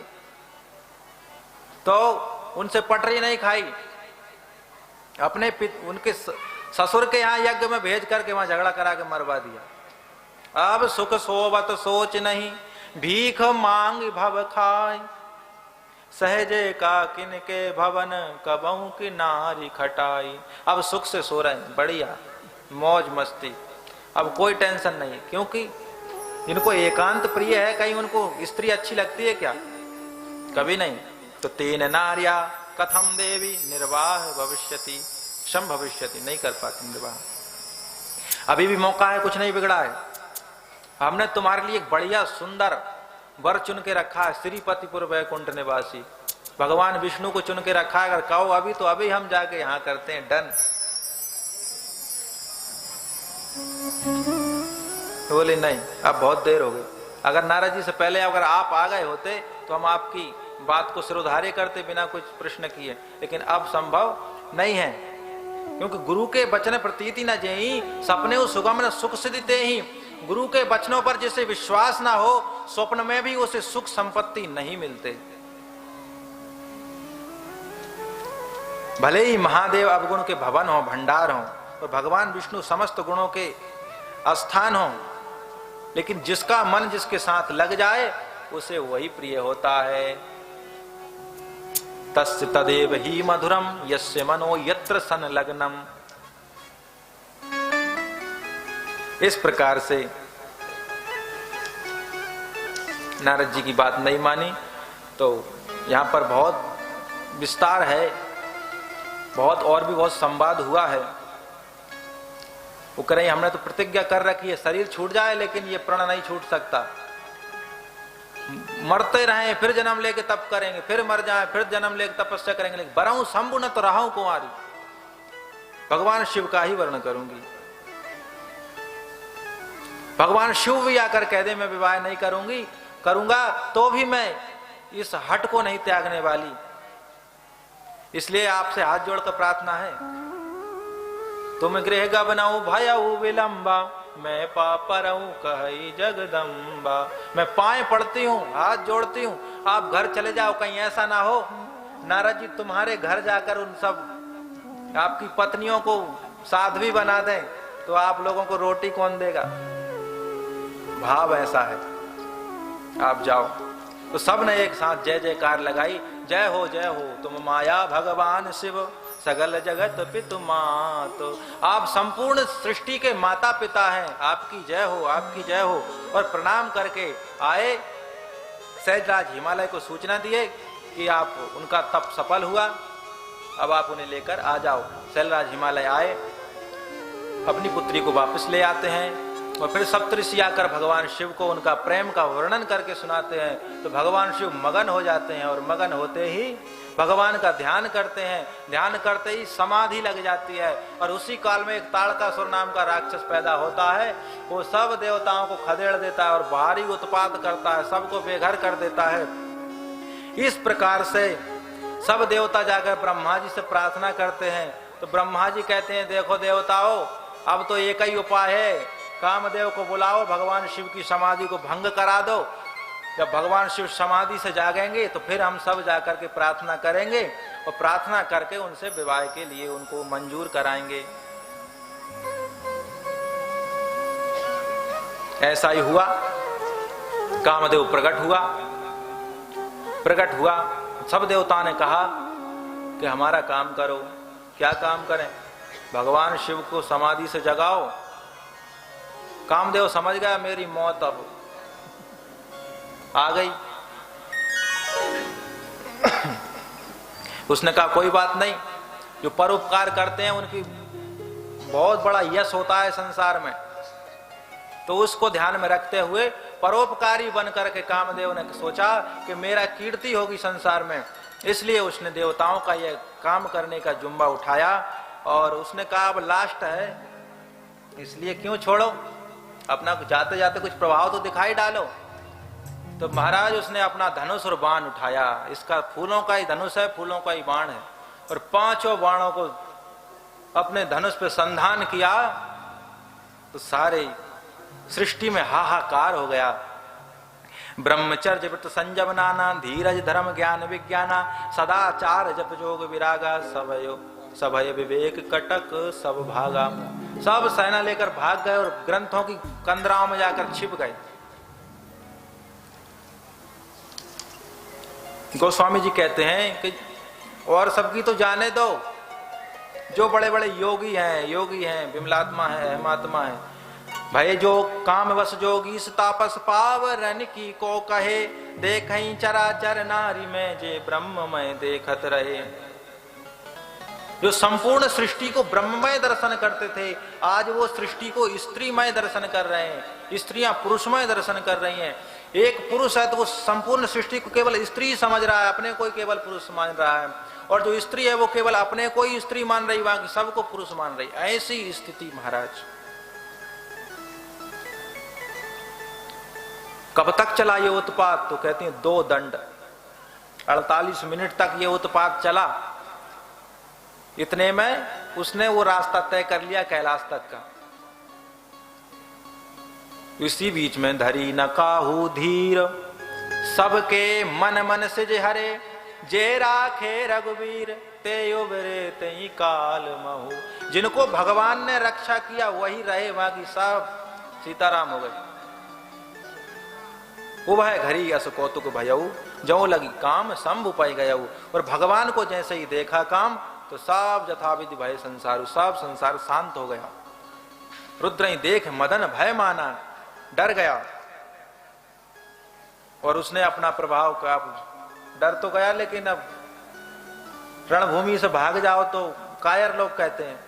तो उनसे पटरी नहीं खाई, अपने उनके ससुर के यहाँ यज्ञ में भेज करके वहां झगड़ा करा के मरवा दिया। अब सुख सोवत सोच नहीं, भीख मांग भव खाय, सहजे का किनके भवन कबहू की नारी खटाई। अब सुख से सो रहे हैं, बढ़िया मौज मस्ती, अब कोई टेंशन नहीं, क्योंकि इनको एकांत प्रिय है। कहीं उनको स्त्री अच्छी लगती है क्या? कभी नहीं। तो तेन नार्या कथम देवी निर्वाह भविष्यति शम भविष्यति, नहीं कर पाती निर्वाह। अभी भी मौका है, कुछ नहीं बिगड़ा है। हमने तुम्हारे लिए एक बढ़िया सुंदर वर चुन के रखा है, श्रीपतिपुर वैकुंठ निवासी। भगवान विष्णु को चुन के रखा है, अगर कहो अभी तो अभी हम जाके यहां करते हैं, डन। तो बोले नहीं, अब बहुत देर हो गई। अगर नारद जी से पहले अगर आप आ गए होते तो हम आपकी बात को सिरोधार्य करते बिना कुछ प्रश्न किए, लेकिन अब संभव नहीं है, क्योंकि गुरु के वचन प्रतीति न जेहि, सपने सुगम न सुख सिद्धि तेहि। गुरु के वचनों पर जिसे विश्वास ना हो, स्वप्न में भी उसे सुख संपत्ति नहीं मिलते। भले ही महादेव अवगुण के भवन हो, भंडार हो, और भगवान विष्णु समस्त गुणों के स्थान हो, लेकिन जिसका मन जिसके साथ लग जाए उसे वही प्रिय होता है। तस्य तदेव ही मधुरम यस्य मनो यत्र संलग्नम। इस प्रकार से नारद जी की बात नहीं मानी। तो यहाँ पर बहुत विस्तार है, बहुत और भी बहुत संवाद हुआ है। वो कह रहे हैं हमने तो प्रतिज्ञा कर रखी है, शरीर छूट जाए लेकिन ये प्रण नहीं छूट सकता। मरते रहें फिर जन्म लेके तप करेंगे, फिर मर जाए फिर जन्म लेके तपस्या करेंगे, लेकिन बरहूं शंभु न तो रहा कुंवारी। भगवान शिव का ही वर्ण करूंगी। भगवान शिव भी आकर कह दे मैं विवाह नहीं करूंगी, करूंगा तो भी मैं इस हट को नहीं त्यागने वाली। इसलिए आपसे हाथ जोड़कर प्रार्थना है, तुम गृह बनाऊ भयऊ विलंबा, मैं पापरऊ कही जगदम्बा। मैं पाए पड़ती हूँ, हाथ जोड़ती हूँ, आप घर चले जाओ। कहीं ऐसा ना हो नारद जी तुम्हारे घर जाकर उन सब आपकी पत्नियों को साध्वी बना दें, तो आप लोगों को रोटी कौन देगा। भाव ऐसा है, आप जाओ। तो सब ने एक साथ जय जयकार लगाई, जय हो तुम माया भगवान शिव, सगल जगत पितु मातो। आप संपूर्ण सृष्टि के माता पिता हैं, आपकी जय हो, आपकी जय हो। और प्रणाम करके आए, सहजराज हिमालय को सूचना दिए कि आप उनका तप सफल हुआ, अब आप उन्हें लेकर आ जाओ। शैलराज हिमालय आए, अपनी पुत्री को वापस ले आते हैं और फिर सप्तऋषि आकर भगवान शिव को उनका प्रेम का वर्णन करके सुनाते हैं। तो भगवान शिव मगन हो जाते हैं और मगन होते ही भगवान का ध्यान करते हैं। ध्यान करते ही समाधि लग जाती है और उसी काल में एक ताड़कासुर नाम का राक्षस पैदा होता है। वो सब देवताओं को खदेड़ देता है और भारी उत्पात करता है, सबको बेघर कर देता है। इस प्रकार से सब देवता जाकर ब्रह्मा जी से प्रार्थना करते हैं। तो ब्रह्मा जी कहते हैं देखो देवताओं, अब तो एक ही उपाय है, कामदेव को बुलाओ, भगवान शिव की समाधि को भंग करा दो। जब भगवान शिव समाधि से जागेंगे तो फिर हम सब जाकर के प्रार्थना करेंगे और प्रार्थना करके उनसे विवाह के लिए उनको मंजूर कराएंगे। ऐसा ही हुआ। कामदेव प्रकट हुआ। सब देवता ने कहा कि हमारा काम करो। क्या काम करें? भगवान शिव को समाधि से जगाओ। कामदेव समझ गया मेरी मौत अब आ गई। उसने कहा कोई बात नहीं, जो परोपकार करते हैं उनकी बहुत बड़ा यश होता है संसार में। तो उसको ध्यान में रखते हुए परोपकारी बन करके कामदेव ने सोचा कि मेरा कीर्ति होगी संसार में, इसलिए उसने देवताओं का यह काम करने का जुम्बा उठाया। और उसने कहा अब लास्ट है, इसलिए क्यों छोड़ो, अपना जाते जाते कुछ प्रभाव तो दिखाई डालो। तो महाराज उसने अपना धनुष और बाण उठाया। इसका फूलों का ही धनुष है, फूलों का ही बाण है। और पांचों बाणों को अपने धनुष पे संधान किया तो सारे सृष्टि में हाहाकार हो गया। ब्रह्मचर्य व्रत संयम नाना, धीरज धर्म ज्ञान विज्ञाना, सदाचार जप जोग विरागा, सभय विवेक कटक सब भागा। सब सेना लेकर भाग गए और ग्रंथों की कंदराओं में जाकर छिप गए। गोस्वामी जी कहते हैं कि और सबकी तो जाने दो, जो बड़े बड़े योगी हैं, विमलात्मा है, हेमात्मा है, भय जो काम वश जोगी तापस पावरन की को कहे, देखई चराचर नारी में जे ब्रह्ममय देखत रहे। जो संपूर्ण सृष्टि को ब्रह्ममय दर्शन करते थे, आज वो सृष्टि को स्त्रीमय दर्शन कर रहे हैं, स्त्रियां पुरुषमय दर्शन कर रही हैं। एक पुरुष है तो वो संपूर्ण सृष्टि को केवल स्त्री समझ रहा है, अपने को ही केवल पुरुष मान रहा है। और जो स्त्री है वो केवल अपने को ही स्त्री मान रही, बाकी सबको पुरुष मान रही। ऐसी स्थिति महाराज। कब तक चला ये उत्पात? तो कहते हैं 2 दंड, 48 मिनट तक ये उत्पात चला। इतने में उसने वो रास्ता तय कर लिया कैलाश तक का। इसी बीच में धरी न काहू धीर, सबके मन मन से जे हरे, जे राखे रघुवीर ते उबरे तई काल महू। जिनको भगवान ने रक्षा किया वही रहे, बाकी सब सीताराम हो गए। उभय घरी अस कौतुक भयऊ, जो लगी काम शंभु पाई गयऊ। और भगवान को जैसे ही देखा काम, तो सब यथाविधि भय संसार, सब संसार शांत हो गया। रुद्र ही देख मदन भय माना, डर गया। और उसने अपना प्रभाव का, डर तो गया लेकिन अब रणभूमि से भाग जाओ तो कायर लोग कहते हैं,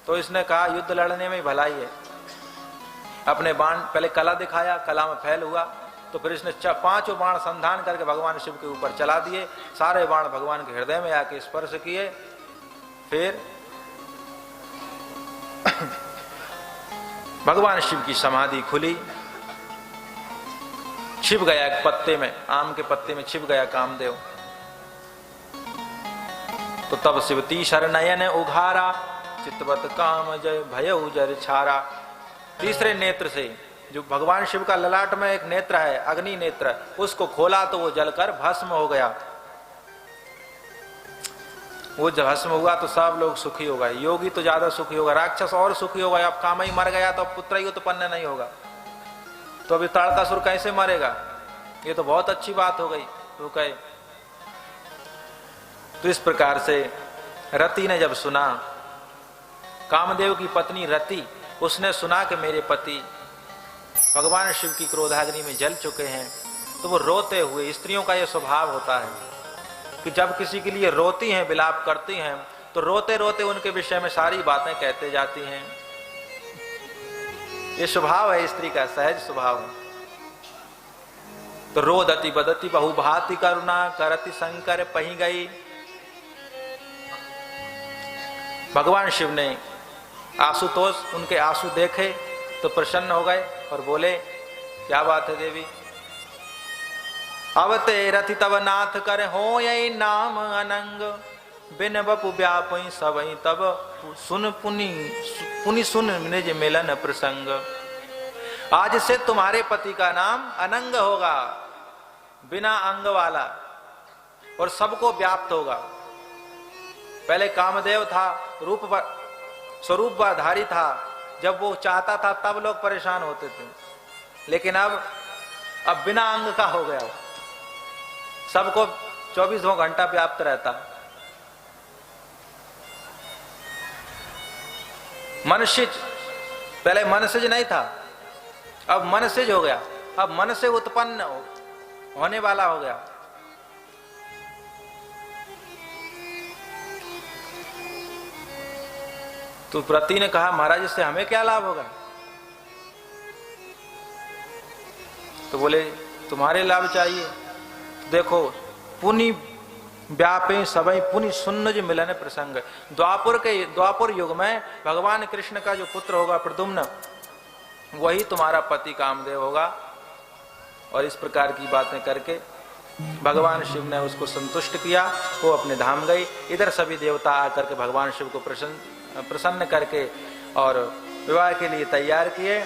तो इसने कहा युद्ध लड़ने में ही भलाई है। अपने बाण पहले कला दिखाया, कला में फैल हुआ, तो फिर इसने 5 बाण संधान करके भगवान शिव के ऊपर चला दिए। सारे बाण भगवान के हृदय में आके स्पर्श किए। फिर भगवान शिव की समाधि खुली, छिप गया एक पत्ते में, आम के पत्ते में छिप गया कामदेव। तो तब शिवती शरणयन उघारा, चितवत काम जय भय उजर छारा। तीसरे नेत्र से, जो भगवान शिव का ललाट में एक नेत्र है, अग्नि नेत्र, उसको खोला तो वो जलकर भस्म हो गया। वो जब भस्म हुआ तो सब लोग सुखी हो गए। योगी तो ज्यादा सुखी होगा, राक्षस और सुखी होगा। अब काम ही मर गया तो अब पुत्र ही उत्पन्न नहीं होगा, तो अभी ताड़कासुर कैसे मरेगा? ये तो बहुत अच्छी बात हो गई। वो कहे, तो इस प्रकार से रति ने जब सुना, कामदेव की पत्नी रति, उसने सुना कि मेरे पति भगवान शिव की क्रोधाग्नि में जल चुके हैं, तो वो रोते हुए, स्त्रियों का ये स्वभाव होता है कि जब किसी के लिए रोती हैं, विलाप करती हैं, तो रोते रोते उनके विषय में सारी बातें कहते जाती हैं। ये स्वभाव है स्त्री का, सहज स्वभाव है। तो रोदति बदति बहुभाति करुणा, करति शंकर पही गई। भगवान शिव ने आशुतोष उनके आंसू देखे तो प्रसन्न हो गए और बोले, क्या बात है देवी? अवते रति तब नाथ कर हो यही नाम अनंग, बिन बपु व्यापई सबई तब सुन पुनि सुन निज मिलन प्रसंग। आज से तुम्हारे पति का नाम अनंग होगा, बिना अंग वाला, और सबको व्याप्त होगा। पहले कामदेव था, स्वरूप धारी था, जब वो चाहता था तब लोग परेशान होते थे, लेकिन अब बिना अंग का हो गया, सबको 24 घंटा व्याप्त रहता। मनसिज, पहले मनसिज नहीं था, अब मनसिज हो गया, अब मन से उत्पन्न होने वाला हो गया। तो प्रति ने कहा, महाराज इससे हमें क्या लाभ होगा? तो बोले, तुम्हारे लाभ चाहिए। देखो, पुनि व्यापे सबई पुनि सुन्नज मिलन प्रसंग। द्वापर युग में भगवान कृष्ण का जो पुत्र होगा प्रद्युम्न, वही तुम्हारा पति कामदेव होगा। और इस प्रकार की बातें करके भगवान शिव ने उसको संतुष्ट किया। वो अपने धाम गई। इधर सभी देवता आकर के भगवान शिव को प्रसन्न करके और विवाह के लिए तैयार किए।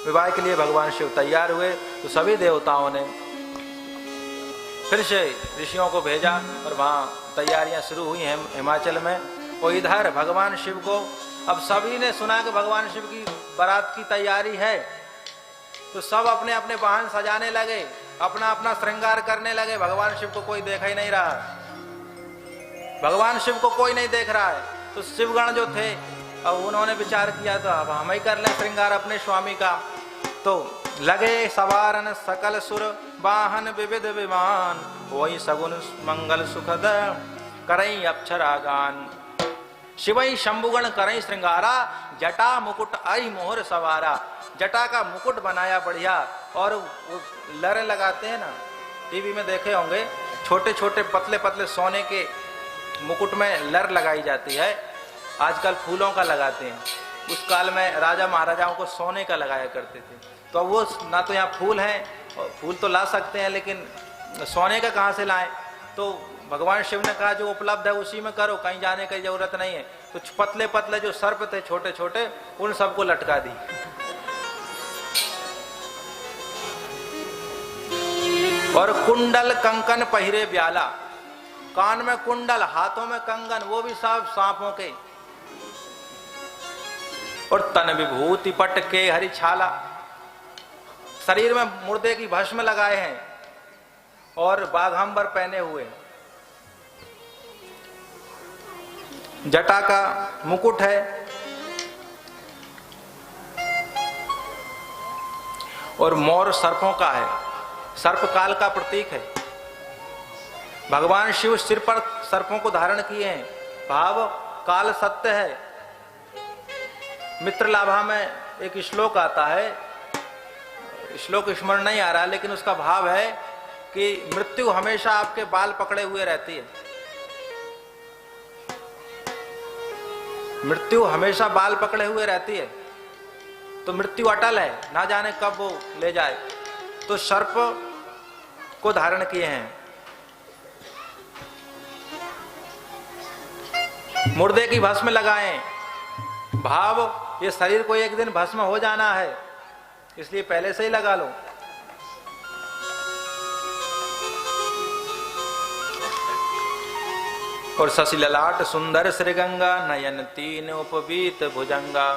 विवाह के लिए भगवान शिव तैयार हुए तो सभी देवताओं ने फिर से ऋषियों को भेजा और वहाँ तैयारियां शुरू हुई हैं हिमाचल में। और इधर भगवान शिव को अब सभी ने सुना कि भगवान शिव की बारात की तैयारी है, तो सब अपने अपने वाहन सजाने लगे, अपना अपना श्रृंगार करने लगे। भगवान शिव को कोई देख ही नहीं रहा, भगवान शिव को कोई नहीं देख रहा है। तो शिवगण जो थे, अब उन्होंने विचार किया तो अब हम ही कर लें श्रृंगार अपने स्वामी का। तो लगे सवारन सकल सुर वाहन विविध विमान, वही सगुन मंगल सुखद करई अक्षरा गान। शिवई शंभुगण करई श्रृंगारा, जटा मुकुट आई मोहर सवारा। जटा का मुकुट बनाया बढ़िया, और वो लरे लगाते हैं ना, टीवी में देखे होंगे, छोटे छोटे पतले पतले सोने के मुकुट में लर लगाई जाती है। आजकल फूलों का लगाते हैं, उस काल में राजा महाराजाओं को सोने का लगाया करते थे। तो वो ना तो यहाँ फूल हैं, फूल तो ला सकते हैं लेकिन सोने का कहाँ से लाएं? तो भगवान शिव ने कहा जो उपलब्ध है उसी में करो, कहीं जाने की जरूरत नहीं है। तो पतले पतले जो सर्प थे छोटे छोटे, उन सबको लटका दी। और कुंडल कंकन पहिरे ब्याला, कान में कुंडल, हाथों में कंगन, वो भी सब सांपों के। और तन विभूति पट के हरि छाला, शरीर में मुर्दे की भस्म लगाए हैं और बाघांबर पहने हुए, जटा का मुकुट है और मोर सर्पों का है, सर्प काल का प्रतीक है। भगवान शिव सिर पर सर्पों को धारण किए हैं, भाव काल सत्य है। मित्रलाभा में एक श्लोक आता है, श्लोक स्मरण नहीं आ रहा, लेकिन उसका भाव है कि मृत्यु हमेशा आपके बाल पकड़े हुए रहती है। मृत्यु हमेशा बाल पकड़े हुए रहती है, तो मृत्यु अटल है, ना जाने कब वो ले जाए। तो सर्प को धारण किए हैं, मुर्दे की भस्म लगाएं, भाव ये शरीर को एक दिन भस्म हो जाना है, इसलिए पहले से ही लगा लो। और शशि ललाट सुंदर श्रीगंगा, नयन तीन उपवीत भुजंगा।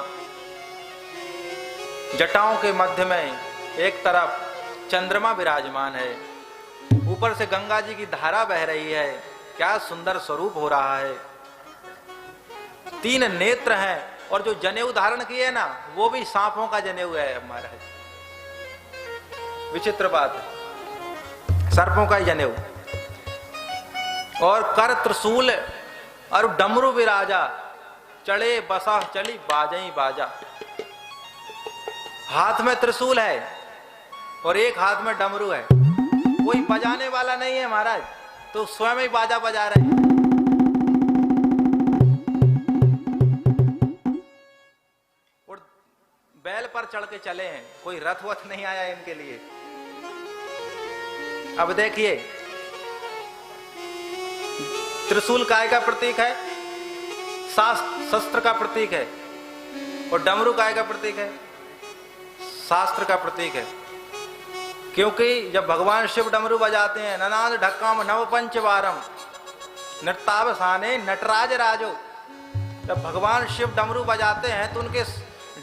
जटाओं के मध्य में एक तरफ चंद्रमा विराजमान है, ऊपर से गंगा जी की धारा बह रही है, क्या सुंदर स्वरूप हो रहा है। तीन नेत्र हैं और जो जनेऊ धारण किए ना, वो भी सांपों का जनेऊ है हमारा। विचित्र बात है, सर्पों का ही जनेऊ। और कर त्रिशूल और डमरू विराजा, चढ़े बसा चली बाजई बाजा। हाथ में त्रिशूल है और एक हाथ में डमरू है, कोई बजाने वाला नहीं है महाराज, तो स्वयं ही बाजा बजा रहे हैं। और बैल पर चढ़ के चले हैं, कोई रथ वथ नहीं आया इनके लिए। अब देखिए, त्रिशूल काय का प्रतीक है? शस्त्र का प्रतीक है। और डमरू काय का प्रतीक है? शास्त्र का प्रतीक है। क्योंकि जब भगवान शिव डमरू बजाते हैं, ननाद ढक्काम नव पंच वारम नृत्तावसाने नटराज राजो, जब भगवान शिव डमरू बजाते हैं तो उनके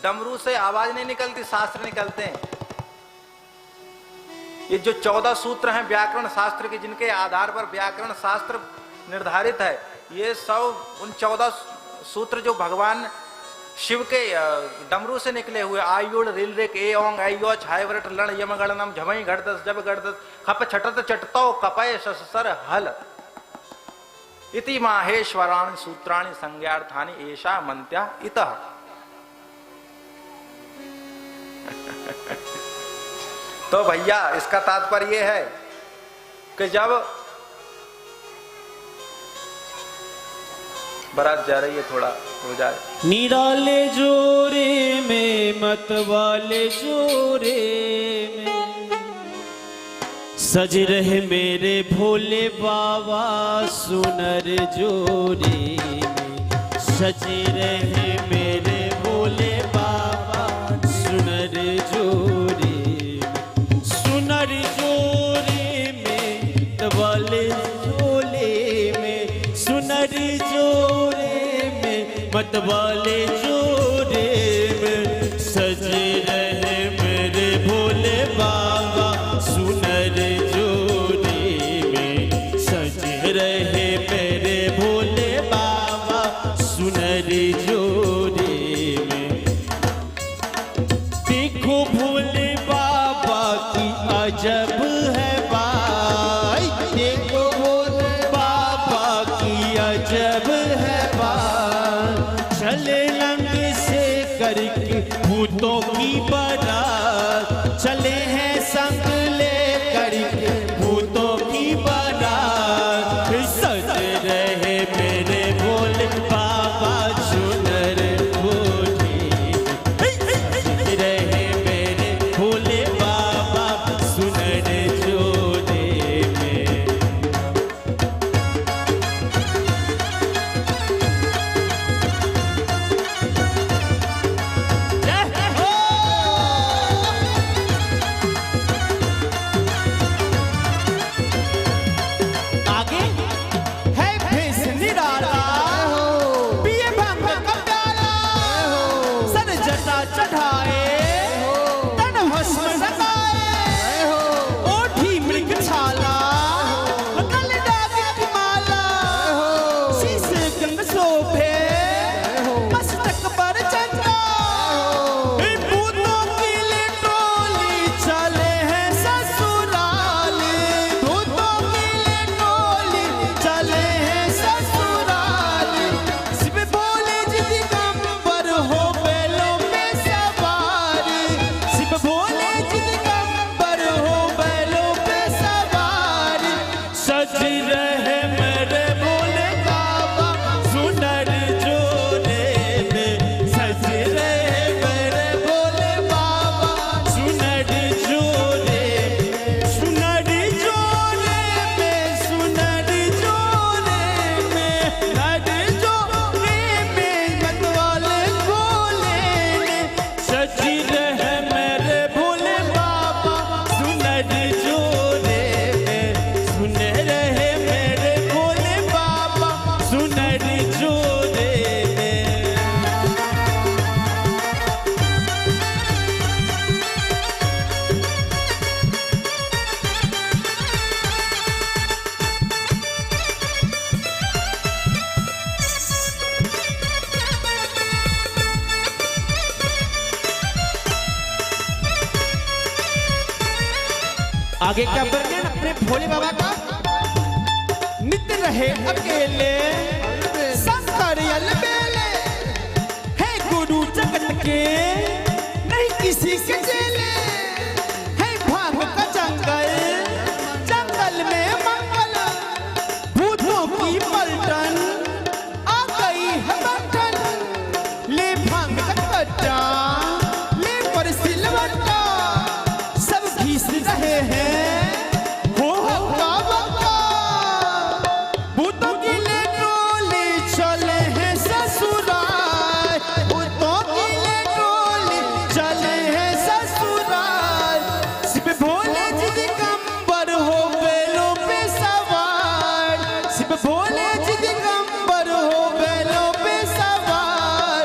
डमरू से आवाज नहीं निकलती, शास्त्र निकलते हैं। ये जो 14 सूत्र हैं व्याकरण शास्त्र के, जिनके आधार पर व्याकरण शास्त्र निर्धारित है, ये सब उन 14 सूत्र जो भगवान शिव के डमरू से निकले हुए, आयुड़ रिल रिक ए ओंग आयो छाय व्रट लण यम गणनम झमई घड़दस जब घड़दस खप छटत चटतो कपय ससर हल इति माहेश्वराणि सूत्राणि संज्ञार्थानि एषा मंत्या इतः। तो भैया इसका तात्पर्य यह है कि जब बारात जा रही है, थोड़ा हो जाए। निराले जोरे में मत वाले जोरे में सज रहे मेरे भोले बाबा, सुनर जोरे में सज रहे मेरे भोले बाबा, सुनर जोरे में, सुनर जोरे में तवाले झोले में, सुनर जोरे मत वाले जोरे में सज रहे मेरे भोले बाबा, सुनर जोरे में सज रहे मेरे भोले बाबा, सुनर जोरे में। देखो भोले बाबा की अजब है बाई, देखो भोले बाबा की अजब है बाई, चले लंग से करके भूतों की बारात, चले हैं संग ले करके भूतों की बारात, सज रहे मेरे भोले बाबा, सुनर रहे मेरे भोले बाबा सुनर जोड़े में, सज रहे मेरे भोले बाबा सुनर जोड़े, सुनर जोड़े में, सुनर जोड़े में, नर जोड़े में मतवाले भोले ने, सज रहे मेरे भोले बाबा सुनर जोड़े में, सुन रहे मेरे भोले बाबा सुनर जोड़े में। आगे का वर्णन अपने भोले बाबा का, नित्य रहे अकेले शंकर अलबेले, है गुरु जगत के नहीं किसी के चेले, है भांग का जंगल, जंगल में मंगल, भूतों की पलटन आ गई है बंधन, ले भांग का कट्टा, ले पर सिलवट्टा, सब घिस रहे हैं हो हक्का बक्का, भूतों की ले टोली चले हैं ससुराल, भूतों की ले टोली चले हैं ससुराल, शिव भोले जी दिगंबर हो बैलों पे सवार, शिव भोले जी दिगंबर हो बैलों पे सवार,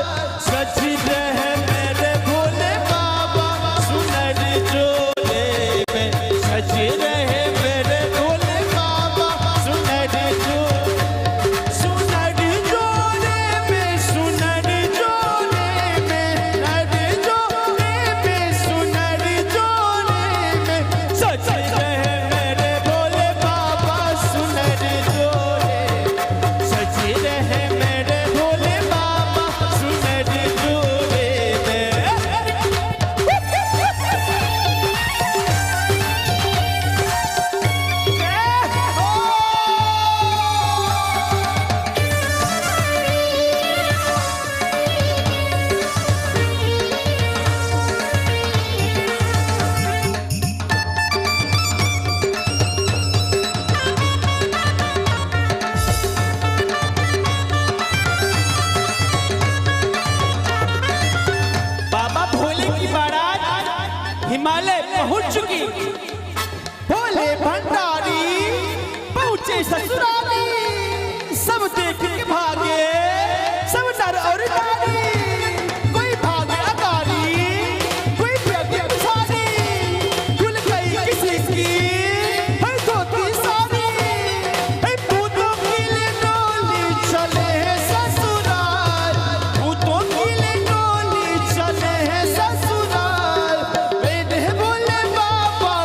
सज रहे मेरे भोले बाबा सुनर जोड़े में, सज रहे मेरे भोले बाबा सुनर जोड़े, सुनर जोड़े में, सुनर जोड़े में, नर जोड़े में, सुनर जोड़े में, सज रहे मेरे भोले बाबा सुनर जोड़े, सज रहे मेरे भोले बाबा सुनर जोड़े में। बाबा भोले की बारात हिमालय पहुंच चुकी, भोले भंडारी पहुंचे ससुराली, सब देख के भागे सब नर और नारी, कोई भागे अगारी, कोई भागे पिछाड़ी, खुल गई किसी की है धोती साड़ी, है भूतों की ले डोली चले हैं ससुराल, भूतों की ले डोली चले हैं ससुराल, बेटे भोले बाबा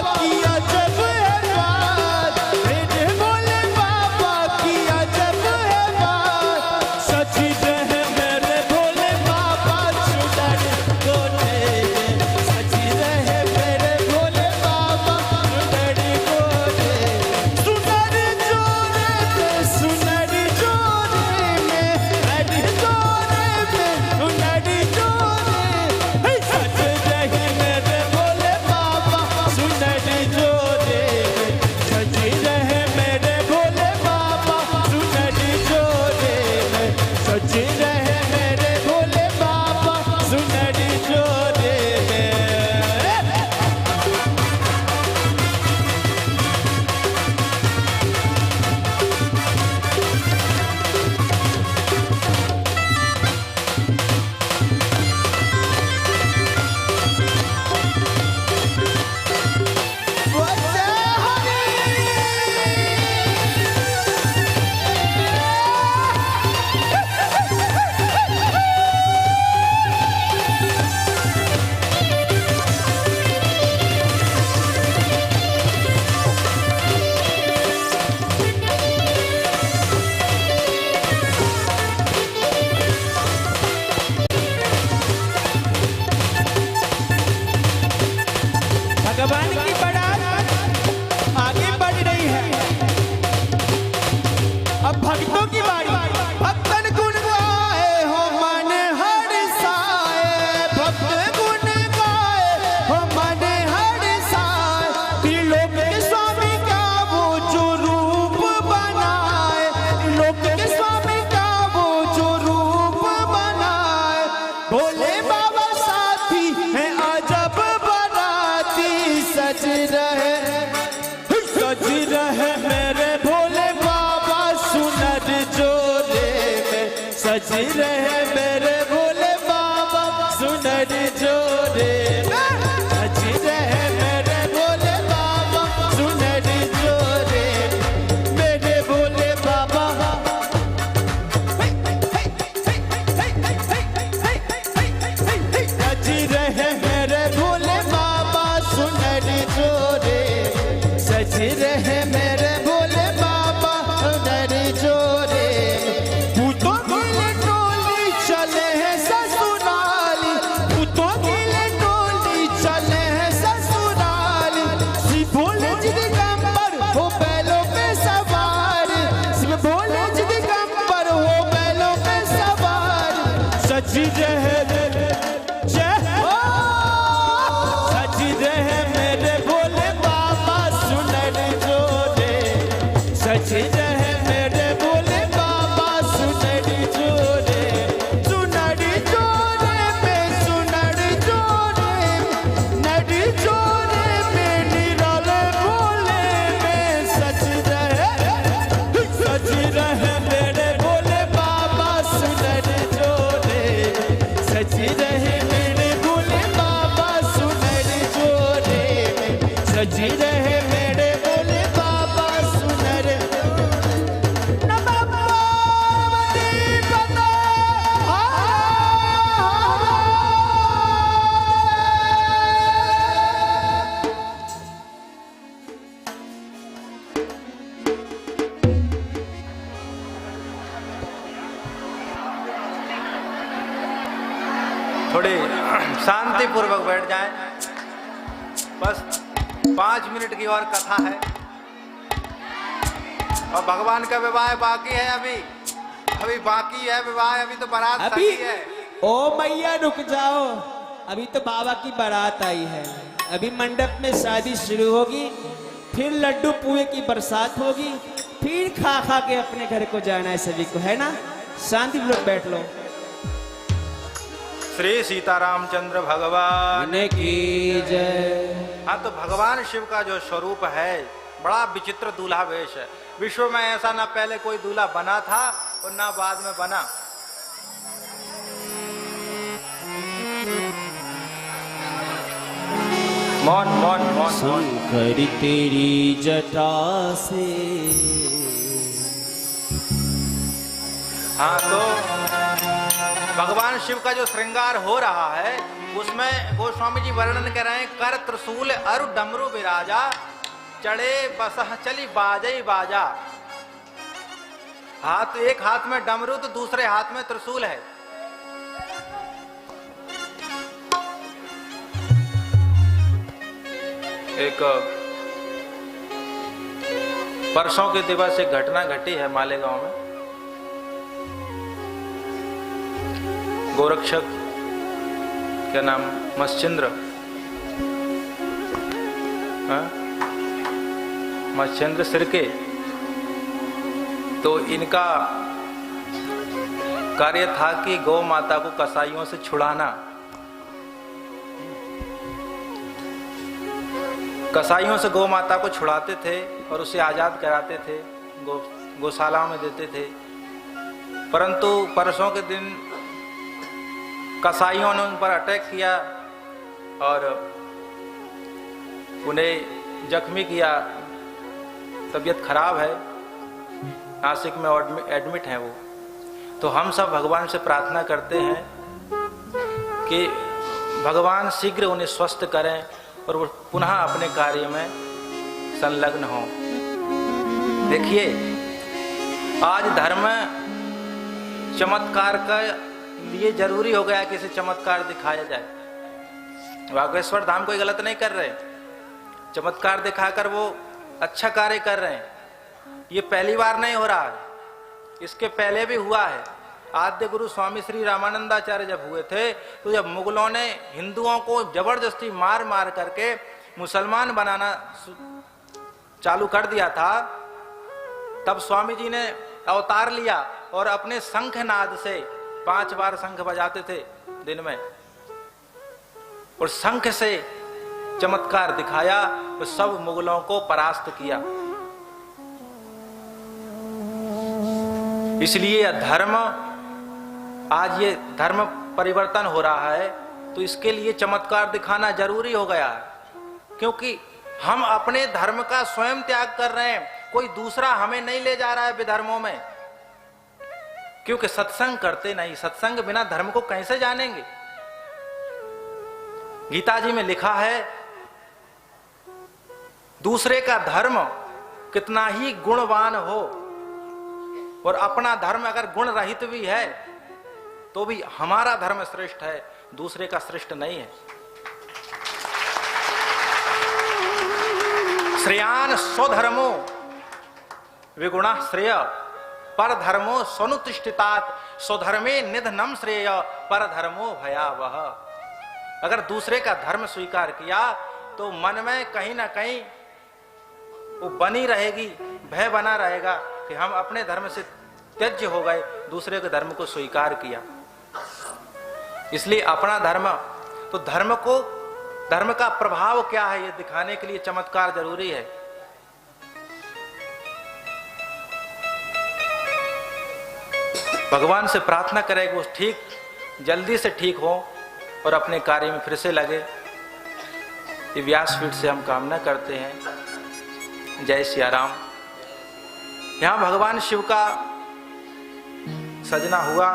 अब भक्तों की बारी। भक्तन गुण गाए हो मन हर्षाए, भक्त गुण गाए हो मन हर्षाए। त्रिलोक के स्वामी का वो जो रूप बनाए, त्रिलोक के स्वामी का वो जो रूप बनाए। भोले बाबा साथी है अजब बराती, सज रहे मेरे भोले बाबा सुनर जोरे में, सज रहे मेरे भोले बाबा सुनर जोरे में, सज रहे मेरे भोले बाबा सुनर जोरे में, मेरे भोले बाबा। सज रहे मेरे भोले बाबा सुनर जोरे, सज रहे मेरे भोले बाबा सुनर जोरे। भूतों की ले टोली चले हैं ससुराली, भूतों की ले टोली चले हैं ससुराली। शिव भोले जी दिगंबर हो बैलों पे सवार, शिव भोले जी दिगंबर हो बैलों पे सवार। सज रहे जय हो, सज रहे मेरे भोले बाबा सुनर जोरे, सज रहे मेरे भोले बाबा सुनर जोरे। सुनर जोरे में सुनर जोरे, नर जोरे में निराले भोले में, सज रहे मेरे भोले बाबा सुनर जोरे, सज रहे मेरे भोले बाबा सुनर जोरे, सज रहे मेरे भोले बाबा सुनर। नमः पार्वती पते थोड़े शांति पूर्वक बैठ जाएं। बस 5 मिनट की और कथा है और भगवान का विवाह बाकी है। अभी बाकी है विवाह, अभी तो बारात अभी सजी है। ओ मैया रुक जाओ, अभी तो बाबा की बारात आई है। अभी मंडप में शादी शुरू होगी, फिर लड्डू पुए की बरसात होगी, फिर खा खा के अपने घर को जाना है सभी को, है ना। शांति पूर्वक बैठ लो। श्री सीतारामचंद्र भगवान की जय। हाँ, तो भगवान शिव का जो स्वरूप है बड़ा विचित्र दूल्हा वेश है। विश्व में ऐसा ना पहले कोई दूल्हा बना था और ना बाद में बना। मौन मौन मौन शंकर तेरी जटा से। हाँ, तो भगवान शिव का जो श्रृंगार हो रहा है उसमें गोस्वामी जी वर्णन कर रहे हैं। कर त्रिशूल अरु डमरू विराजा, चढ़े बसह चली बाजई बाजा। हाथ, एक हाथ में डमरू तो दूसरे हाथ में त्रिशूल है। एक परसों के दिवस एक घटना घटी है मालेगांव में। गोरक्षक क्या नाम, मच्छिंद्र, मच्छिंद्र सिरके, तो इनका कार्य था कि गौ माता को कसाईयों से छुड़ाना। कसाईयों से गौ माता को छुड़ाते थे और उसे आजाद कराते थे, गौशाला में देते थे। परंतु परसों के दिन कसाईयों ने उन पर अटैक किया और उन्हें जख्मी किया। तबीयत खराब है, नासिक में एडमिट हैं वो। तो हम सब भगवान से प्रार्थना करते हैं कि भगवान शीघ्र उन्हें स्वस्थ करें और वो पुनः अपने कार्य में संलग्न हों। देखिए, आज धर्म चमत्कार का लिए जरूरी हो गया कि इसे चमत्कार दिखाया जाए। बागेश्वर धाम कोई गलत नहीं कर रहे, चमत्कार दिखाकर वो अच्छा कार्य कर रहे हैं। ये पहली बार नहीं हो रहा है, इसके पहले भी हुआ है। आद्य गुरु स्वामी श्री रामानंदाचार्य जब हुए थे, तो जब मुगलों ने हिंदुओं को जबरदस्ती मार मार करके मुसलमान बनाना चालू कर दिया था, तब स्वामी जी ने अवतार लिया और अपने शंख नाद से 5 बार शंख बजाते थे दिन में, और शंख से चमत्कार दिखाया, तो सब मुगलों को परास्त किया। इसलिए धर्म, आज ये धर्म परिवर्तन हो रहा है, तो इसके लिए चमत्कार दिखाना जरूरी हो गया है, क्योंकि हम अपने धर्म का स्वयं त्याग कर रहे हैं, कोई दूसरा हमें नहीं ले जा रहा है विधर्मों में, क्योंकि सत्संग करते नहीं। सत्संग बिना धर्म को कैसे जानेंगे। गीता जी में लिखा है, दूसरे का धर्म कितना ही गुणवान हो और अपना धर्म अगर गुण रहित भी है, तो भी हमारा धर्म श्रेष्ठ है, दूसरे का श्रेष्ठ नहीं है। श्रेयान स्वधर्मो विगुणः श्रेय पर धर्मो स्वनुतिष्ठितात् स्वधर्मे निधनम श्रेय पर धर्मो भयावह। अगर दूसरे का धर्म स्वीकार किया तो मन में कहीं ना कहीं वो बनी रहेगी, भय बना रहेगा कि हम अपने धर्म से त्यज्य हो गए, दूसरे के धर्म को स्वीकार किया। इसलिए अपना धर्म, तो धर्म का प्रभाव क्या है ये दिखाने के लिए चमत्कार जरूरी है। भगवान से प्रार्थना करें कि वो जल्दी से ठीक हो और अपने कार्य में फिर से लगे। ये व्यासपीठ से हम कामना करते हैं। जय सिया राम। यहाँ भगवान शिव का सजना हुआ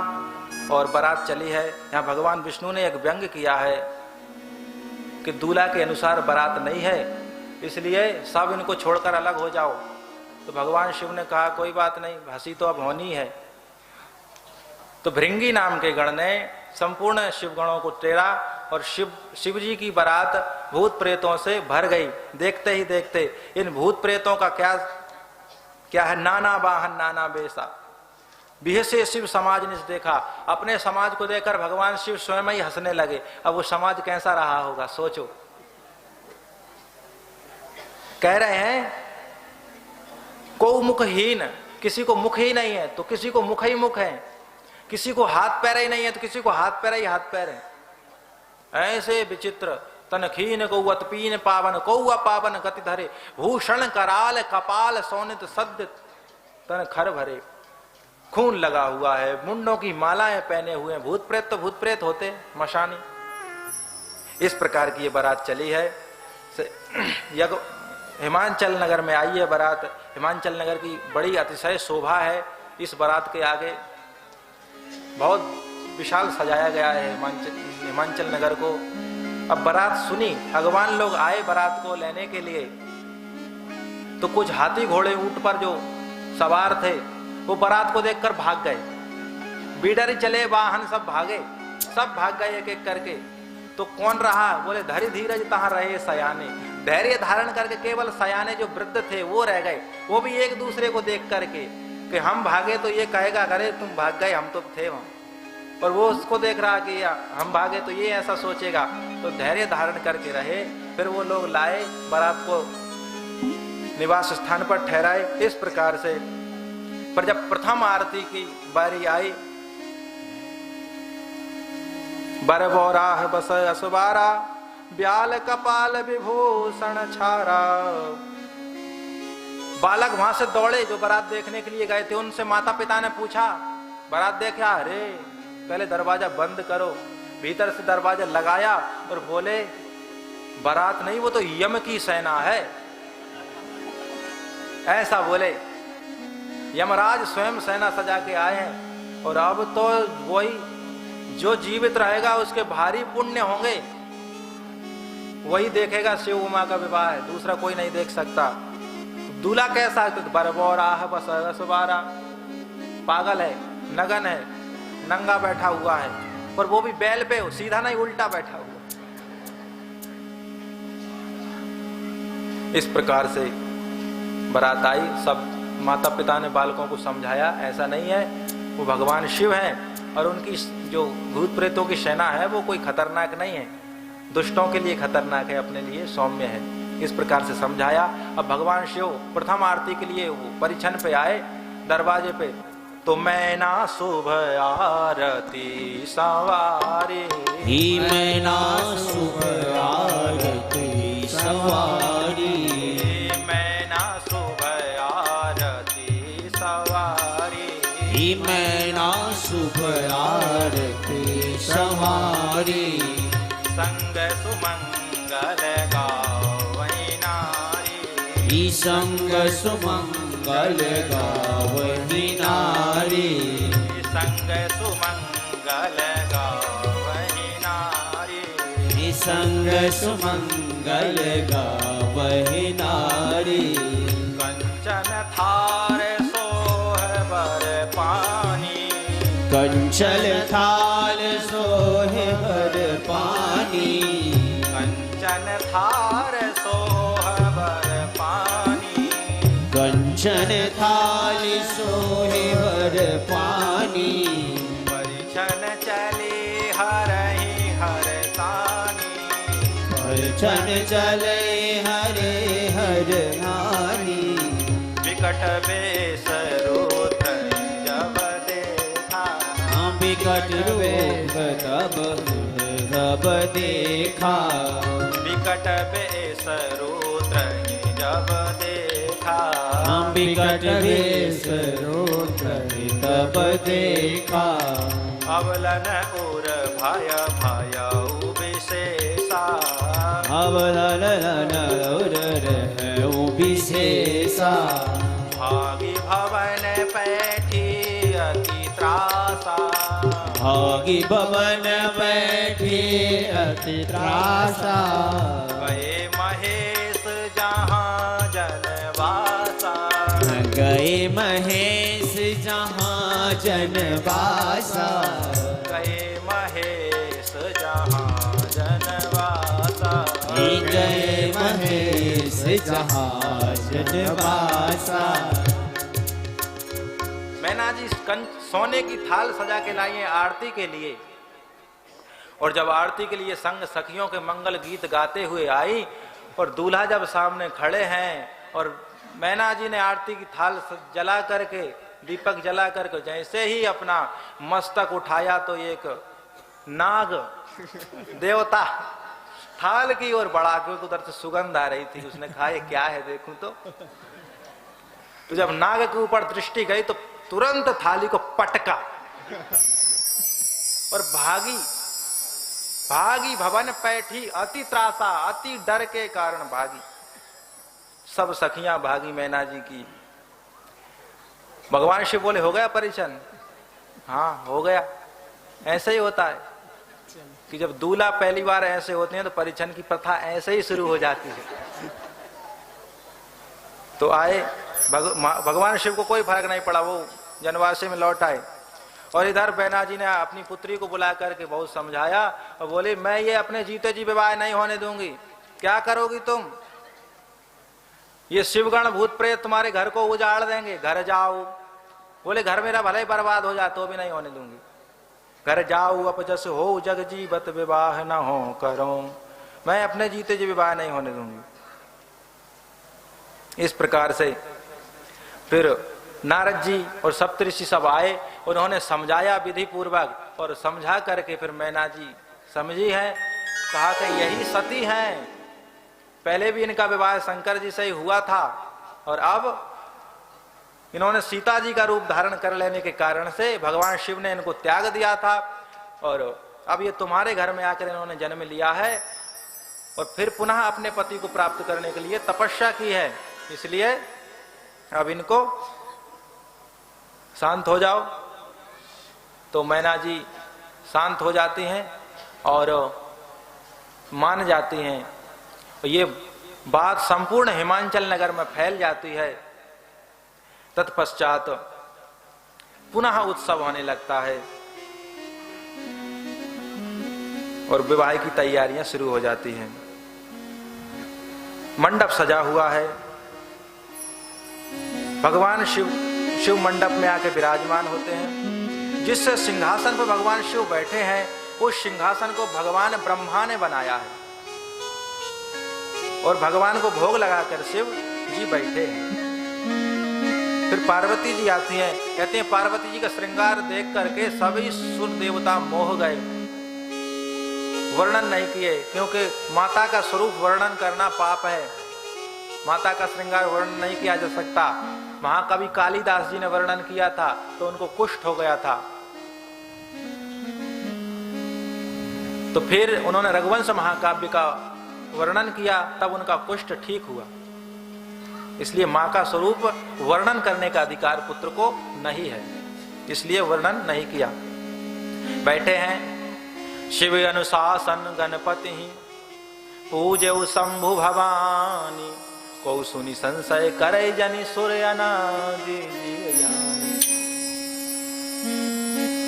और बारात चली है। यहाँ भगवान विष्णु ने एक व्यंग किया है कि दूल्हा के अनुसार बारात नहीं है, इसलिए सब इनको छोड़कर अलग हो जाओ। तो भगवान शिव ने कहा कोई बात नहीं, हंसी तो अब होनी है। तो भृंगी नाम के गण ने संपूर्ण शिवगणों को टेरा और शिव जी की बारात भूत प्रेतों से भर गई। देखते ही देखते इन भूत प्रेतों का क्या है, नाना वाहन नाना बेसा। बिहसे शिव समाज ने देखा, अपने समाज को देखकर भगवान शिव स्वयं ही हंसने लगे। अब वो समाज कैसा रहा होगा सोचो। कह रहे हैं को मुखहीन, किसी को मुख ही नहीं है तो किसी को मुख ही मुख है, किसी को हाथ पैर ही नहीं है तो किसी को हाथ पैर ही हाथ पैर है। ऐसे विचित्र तनखीन कौवत पीन पावन कौआ पावन गति धरे, भूषण कराल कपाल सोनित सद्य तन खर भरे। खून लगा हुआ है, मुंडों की मालाएं पहने हुए हैं। भूत प्रेत तो भूत प्रेत होते मशानी। इस प्रकार की ये बारात चली है। हिमांचल नगर में आई है बारात। हिमांचल नगर की बड़ी अतिशय शोभा है। इस बारात के आगे बहुत विशाल सजाया गया है हिमांचल नगर को। अब बारात सुनी, भगवान लोग आए बारात को लेने के लिए, तो कुछ हाथी घोड़े ऊंट पर जो सवार थे वो बारात को देखकर भाग गए। बीडर चले वाहन सब भाग गए एक एक करके। तो कौन रहा? बोले धैर्य धीरज तहां रहे सयाने। धैर्य धारण करके केवल सयाने जो वृद्ध थे वो रह गए। वो भी एक दूसरे को देख करके कि हम भागे तो ये कहेगा अरे तुम भाग गए, हम तो थे वहां। और वो उसको देख रहा कि हम भागे तो ये ऐसा सोचेगा। तो धैर्य धारण करके रहे। फिर वो लोग लाए, बारात को निवास स्थान पर ठहराए। इस प्रकार से पर जब प्रथम आरती की बारी आई, बरबोराह बस असुबारा ब्याल कपाल विभूषण छारा। बालक वहां से दौड़े जो बारात देखने के लिए गए थे। उनसे माता पिता ने पूछा, बारात देखा? अरे पहले दरवाजा बंद करो। भीतर से दरवाजा लगाया और बोले बारात नहीं, वो तो यम की सेना है। ऐसा बोले। यमराज स्वयं सेना सजा के आए हैं। और अब तो वही जो जीवित रहेगा उसके भारी पुण्य होंगे, वही देखेगा शिव उमा का विवाह है, दूसरा कोई नहीं देख सकता। दूल्हा कैसा है? तो बरबोराह बस असुबारा, पागल है, नगन है, नंगा बैठा हुआ है। पर वो भी बैल पे, सीधा नहीं उल्टा बैठा हुआ। इस प्रकार से बारात आई। सब माता पिता ने बालकों को समझाया, ऐसा नहीं है, वो भगवान शिव हैं और उनकी जो भूत प्रेतों की सेना है वो कोई खतरनाक नहीं है, दुष्टों के लिए खतरनाक है, अपने लिए सौम्य है। इस प्रकार से समझाया। अब भगवान शिव प्रथम आरती के लिए वो परिछन पे आए दरवाजे पे, तो मैना शुभ आरती सवारी, ही मैना शुभ आरती सवारी, मैना शुभ आरती सवारी, ही मैना शुभ आरती सवारी, संग सुमंगल गावै नारी, ही संग सुमंगल गावै नारी, संग सुमंगल गावै नारी, ही संग सुमंगल गावै नारी, कंचन थार सोह बर पानी, कंचन थाल सोहे हर पानी, कंचन थार सोह बर पानी, कंचन थाल सोहे हर पानी, परिछन चले हरहि हर तानी, परिछन चले हरे हर नानी, विकट बेस रुद्र जब देखा, विकट रूप तब देखा, विकट बेस रुद्र जब देखा, विकट वेश रुद्र तब देखा, अवलन उर भय भयउ विशेषा, अवलन विशेषा, भागी भवन पैठी अति त्रासा, भागी भवन बैठी अति त्रासा, गए महेश जहाँ जनवासा, गए महेश जहाँ जनवासा, गए महेश जहाँ जनवासा, गए महेश जहाँ जनवासा। मैना जी सोने की थाल सजा के लाई है आरती के लिए, और जब आरती के लिए संग सखियों के मंगल गीत गाते हुए आई और दूल्हा जब सामने खड़े हैं और मैना जी ने आरती की थाल जला करके, दीपक जला करके जैसे ही अपना मस्तक उठाया तो एक नाग देवता थाल की ओर बढ़ा के उधर से सुगंध आ रही थी। उसने कहा ये क्या है देखूं तो जब नाग के ऊपर दृष्टि गई तो तुरंत थाली को पटका और भागी भवन पैठी अति त्रासा, अति डर के कारण भागी। सब सखियां भागी मैना जी की। भगवान शिव बोले हो गया परिछन? हाँ हो गया। ऐसे ही होता है कि जब दूल्हा पहली बार ऐसे होते हैं तो परिछन की प्रथा ऐसे ही शुरू हो जाती है। तो आए भगवान शिव को कोई फर्क नहीं पड़ा, वो जनवासी में लौट आए और इधर मैना जी ने अपनी पुत्री को बुला करके बहुत समझाया और बोली मैं ये अपने जीते जी विवाह नहीं होने दूंगी। क्या करोगी तुम? ये शिवगण भूत प्रेत तुम्हारे घर को उजाड़ देंगे, घर जाओ। बोले घर मेरा भले ही बर्बाद हो जाए तो भी नहीं होने दूंगी। घर जाओ अपजस हो जग जीवत विवाह न हो करो, मैं अपने जीते जी विवाह नहीं होने दूंगी। इस प्रकार से फिर नारद जी और सप्तऋषि सब आए, उन्होंने समझाया विधि पूर्वक और समझा करके फिर मैना जी समझी है, कहा कि यही सती हैं। पहले भी इनका विवाह शंकर जी से ही हुआ था और अब इन्होंने सीता जी का रूप धारण कर लेने के कारण से भगवान शिव ने इनको त्याग दिया था और अब ये तुम्हारे घर में आकर इन्होंने जन्म लिया है और फिर पुनः अपने पति को प्राप्त करने के लिए तपस्या की है। इसलिए अब इनको शांत हो जाओ। तो मैना जी शांत हो जाती हैं और मान जाती हैं। ये बात संपूर्ण हिमांचल नगर में फैल जाती है। तत्पश्चात पुनः उत्सव होने लगता है और विवाह की तैयारियां शुरू हो जाती हैं। मंडप सजा हुआ है, भगवान शिव मंडप में आके विराजमान होते हैं। जिस सिंहासन पर भगवान शिव बैठे हैं उस सिंहासन को भगवान ब्रह्मा ने बनाया है और भगवान को भोग लगाकर शिव जी बैठे हैं। फिर पार्वती जी आती हैं, कहते हैं पार्वती जी का श्रृंगार देख करके सभी सुर देवता मोह गए, वर्णन नहीं किए, क्योंकि माता का स्वरूप वर्णन करना पाप है। माता का श्रृंगार वर्णन नहीं किया जा सकता। महाकवि कालिदास जी ने वर्णन किया था तो उनको कुष्ठ हो गया था, तो फिर उन्होंने रघुवंश महाकाव्य का वर्णन किया, तब उनका कुष्ठ ठीक हुआ। इसलिए मां का स्वरूप वर्णन करने का अधिकार पुत्र को नहीं है, इसलिए वर्णन नहीं किया। बैठे हैं शिव अनुशासन गणपति पूजौ शंभु भवानी, को सुनी संशय करे जनि सूर्य अनादि जीव जानी।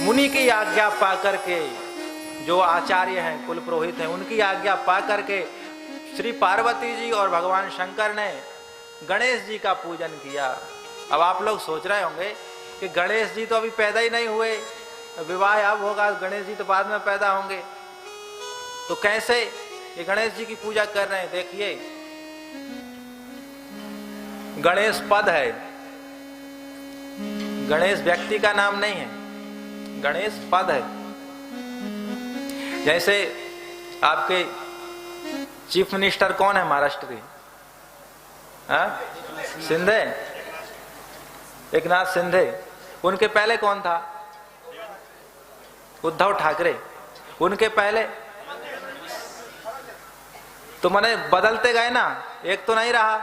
मुनि की आज्ञा पा करके, जो आचार्य हैं कुल पुरोहित हैं, उनकी आज्ञा पा करके श्री पार्वती जी और भगवान शंकर ने गणेश जी का पूजन किया। अब आप लोग सोच रहे होंगे कि गणेश जी तो अभी पैदा ही नहीं हुए, विवाह अब होगा, गणेश जी तो बाद में पैदा होंगे, तो कैसे ये गणेश जी की पूजा कर रहे हैं। देखिए गणेश पद है, गणेश व्यक्ति का नाम नहीं है, गणेश पद है। जैसे आपके चीफ मिनिस्टर कौन है महाराष्ट्र के? शिंदे, एकनाथ शिंदे। उनके पहले कौन था? उद्धव ठाकरे। उनके पहले तो माने बदलते गए ना, एक तो नहीं रहा।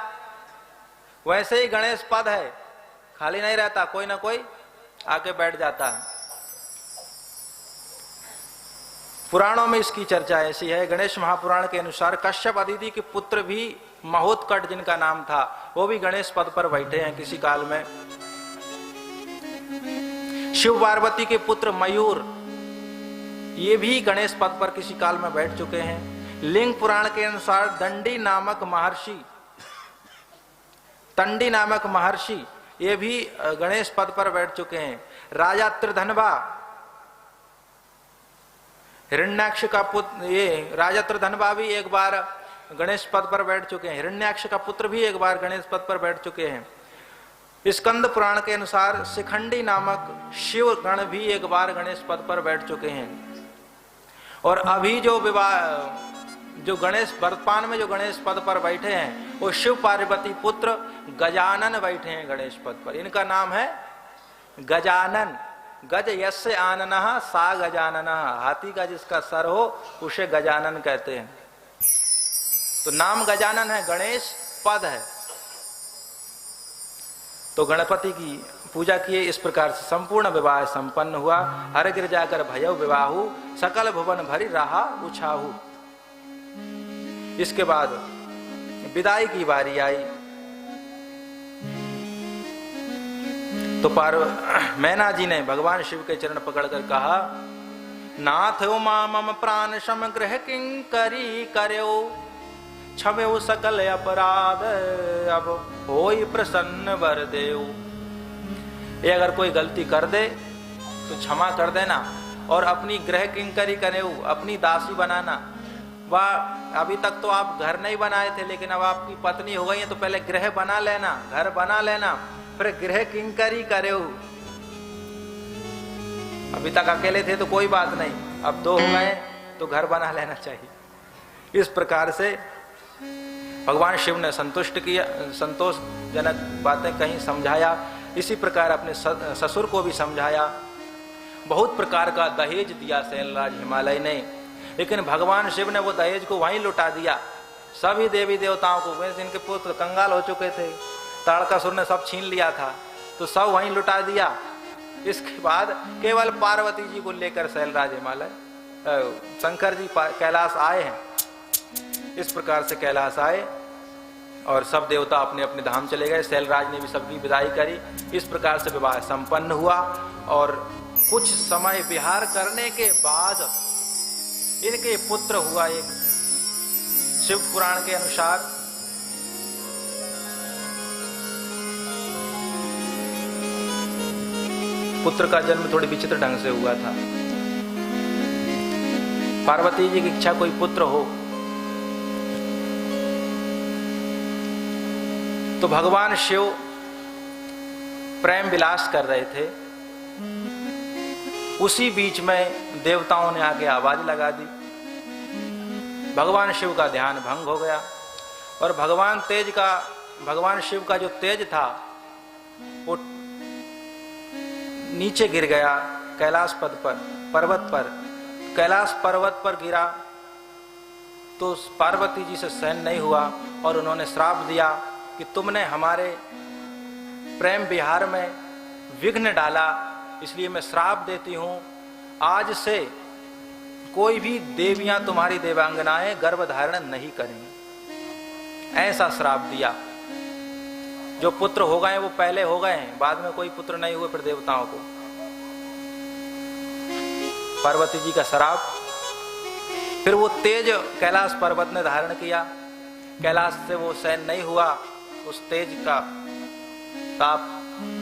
वैसे ही गणेश पद है, खाली नहीं रहता, कोई ना कोई आके बैठ जाता है। पुराणों में इसकी चर्चा ऐसी है। गणेश महापुराण के अनुसार कश्यप अदिति के पुत्र भी महोत्कट जिनका नाम था, वो भी गणेश पद पर बैठे हैं किसी काल में। शिव पार्वती के पुत्र मयूर, ये भी गणेश पद पर किसी काल में बैठ चुके हैं। लिंग पुराण के अनुसार दंडी नामक महर्षि ये भी गणेश पद पर बैठ चुके हैं। राजा त्रिधनवा, हिरण्याक्ष का पुत्र, ये राजा त्रिधनवा भी एक बार गणेश पद पर बैठ चुके हैं। हिरण्याक्ष का पुत्र भी एक बार गणेश पद पर बैठ चुके हैं। स्कंद पुराण के अनुसार शिखंडी नामक शिव गण भी एक बार गणेश पद पर बैठ चुके हैं। और अभी जो गणेश वर्तमान में जो गणेश पद पर बैठे हैं वो शिव पार्वती पुत्र गजानन बैठे हैं गणेश पद पर। इनका नाम है गजानन। गज यस्य आननः सा गजाननः, हाथी का जिसका सर हो उसे गजानन कहते हैं। तो नाम गजानन है, गणेश पद है। तो गणपति की पूजा किए, इस प्रकार से संपूर्ण विवाह संपन्न हुआ। हर गिर जाकर भयउ विवाहु, सकल भुवन भरी रहा उछाहु। इसके बाद विदाई की बारी आई तो मैना जी ने भगवान शिव के चरण पकड़कर कहा, नाथ उमा मम प्राण समग्रह किंकरी कर्यो, क्षम्यो सकल अपराध अब होई प्रसन्न वर देव। ये अगर कोई गलती कर दे तो क्षमा कर देना, और अपनी गृह किंकरी करेऊ, अपनी दासी बनाना। वाह, अभी तक तो आप घर नहीं बनाए थे, लेकिन अब आपकी पत्नी हो गई है तो पहले गृह बना लेना, घर बना लेना, फिर गृह किंकरी करेऊ। अभी तक अकेले थे तो कोई बात नहीं, अब दो हो गए तो घर बना लेना चाहिए। इस प्रकार से भगवान शिव ने संतुष्ट किया, संतोषजनक बातें कहीं समझाया। इसी प्रकार अपने ससुर को भी समझाया। बहुत प्रकार का दहेज दिया शैलराज हिमालय ने, लेकिन भगवान शिव ने वो दहेज को वहीं लुटा दिया। सभी देवी देवताओं को, इनके पुत्र कंगाल हो चुके थे, ताड़कासुर ने सब छीन लिया था, तो सब वहीं लुटा दिया। इसके बाद केवल पार्वती जी को लेकर शैलराज हिमालय, शंकर जी कैलाश आए हैं। इस प्रकार से कैलाश आए और सब देवता अपने अपने धाम चले गए। शैलराज ने भी सबकी विदाई करी। इस प्रकार से विवाह संपन्न हुआ और कुछ समय विहार करने के बाद इनके पुत्र हुआ एक। शिव पुराण के अनुसार पुत्र का जन्म थोड़ी विचित्र ढंग से हुआ था। पार्वती जी की इच्छा कोई पुत्र हो, तो भगवान शिव प्रेम विलास कर रहे थे। उसी बीच में देवताओं ने आके आवाज लगा दी। भगवान शिव का ध्यान भंग हो गया और भगवान शिव का जो तेज था वो नीचे गिर गया कैलाश पर्वत पर। कैलाश पर्वत पर गिरा तो पार्वती जी से सहन नहीं हुआ और उन्होंने श्राप दिया कि तुमने हमारे प्रेम विहार में विघ्न डाला, इसलिए मैं श्राप देती हूं, आज से कोई भी देवियां तुम्हारी देवांगनाएं गर्भ धारण नहीं करेंगी। ऐसा श्राप दिया। जो पुत्र हो गए वो पहले हो गए, बाद में कोई पुत्र नहीं हुए फिर देवताओं को। पार्वती जी का श्राप। फिर वो तेज कैलाश पर्वत ने धारण किया। कैलाश से वो सहन नहीं हुआ उस तेज का ताप,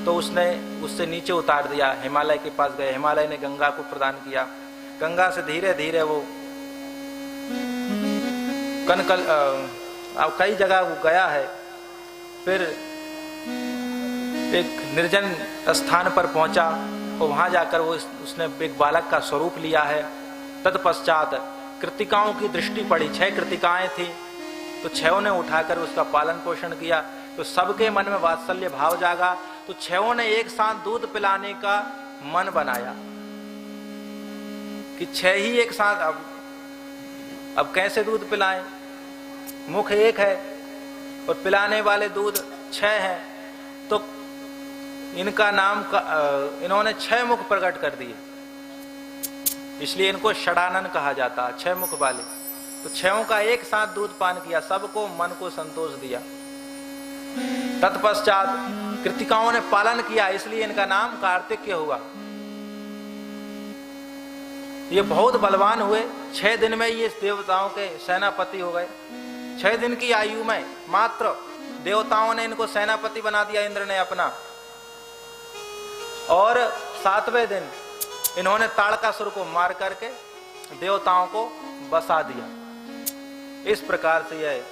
तो उसने उससे नीचे उतार दिया। हिमालय के पास गए, हिमालय ने गंगा को प्रदान किया। गंगा से धीरे धीरे वो अब कई जगह वो गया है। फिर एक निर्जन स्थान पर पहुंचा और वहां जाकर वो उसने एक बालक का स्वरूप लिया है। तत्पश्चात कृतिकाओं की दृष्टि पड़ी। 6 कृतिकाएं थी, तो 6 ने उठाकर उसका पालन पोषण किया। तो सबके मन में वात्सल्य भाव जागा, तो 6 ने एक साथ दूध पिलाने का मन बनाया कि 6 ही एक साथ। अब कैसे दूध पिलाएं? मुख एक है और पिलाने वाले दूध 6 हैं, तो इनका नाम इन्होंने 6 मुख प्रकट कर दिए, इसलिए इनको षडानन कहा जाता, 6 मुख वाले। तो 6 का एक साथ दूध पान किया, सबको मन को संतोष दिया। तत्पश्चात कृतिकाओं ने पालन किया, इसलिए इनका नाम कार्तिकेय हुआ। ये बहुत बलवान हुए। 6 दिन में ये देवताओं के सेनापति हो गए। 6 दिन की आयु में मात्र देवताओं ने इनको सेनापति बना दिया, इंद्र ने अपना। और 7वें दिन इन्होंने ताड़कासुर को मार करके देवताओं को बसा दिया। इस प्रकार से यह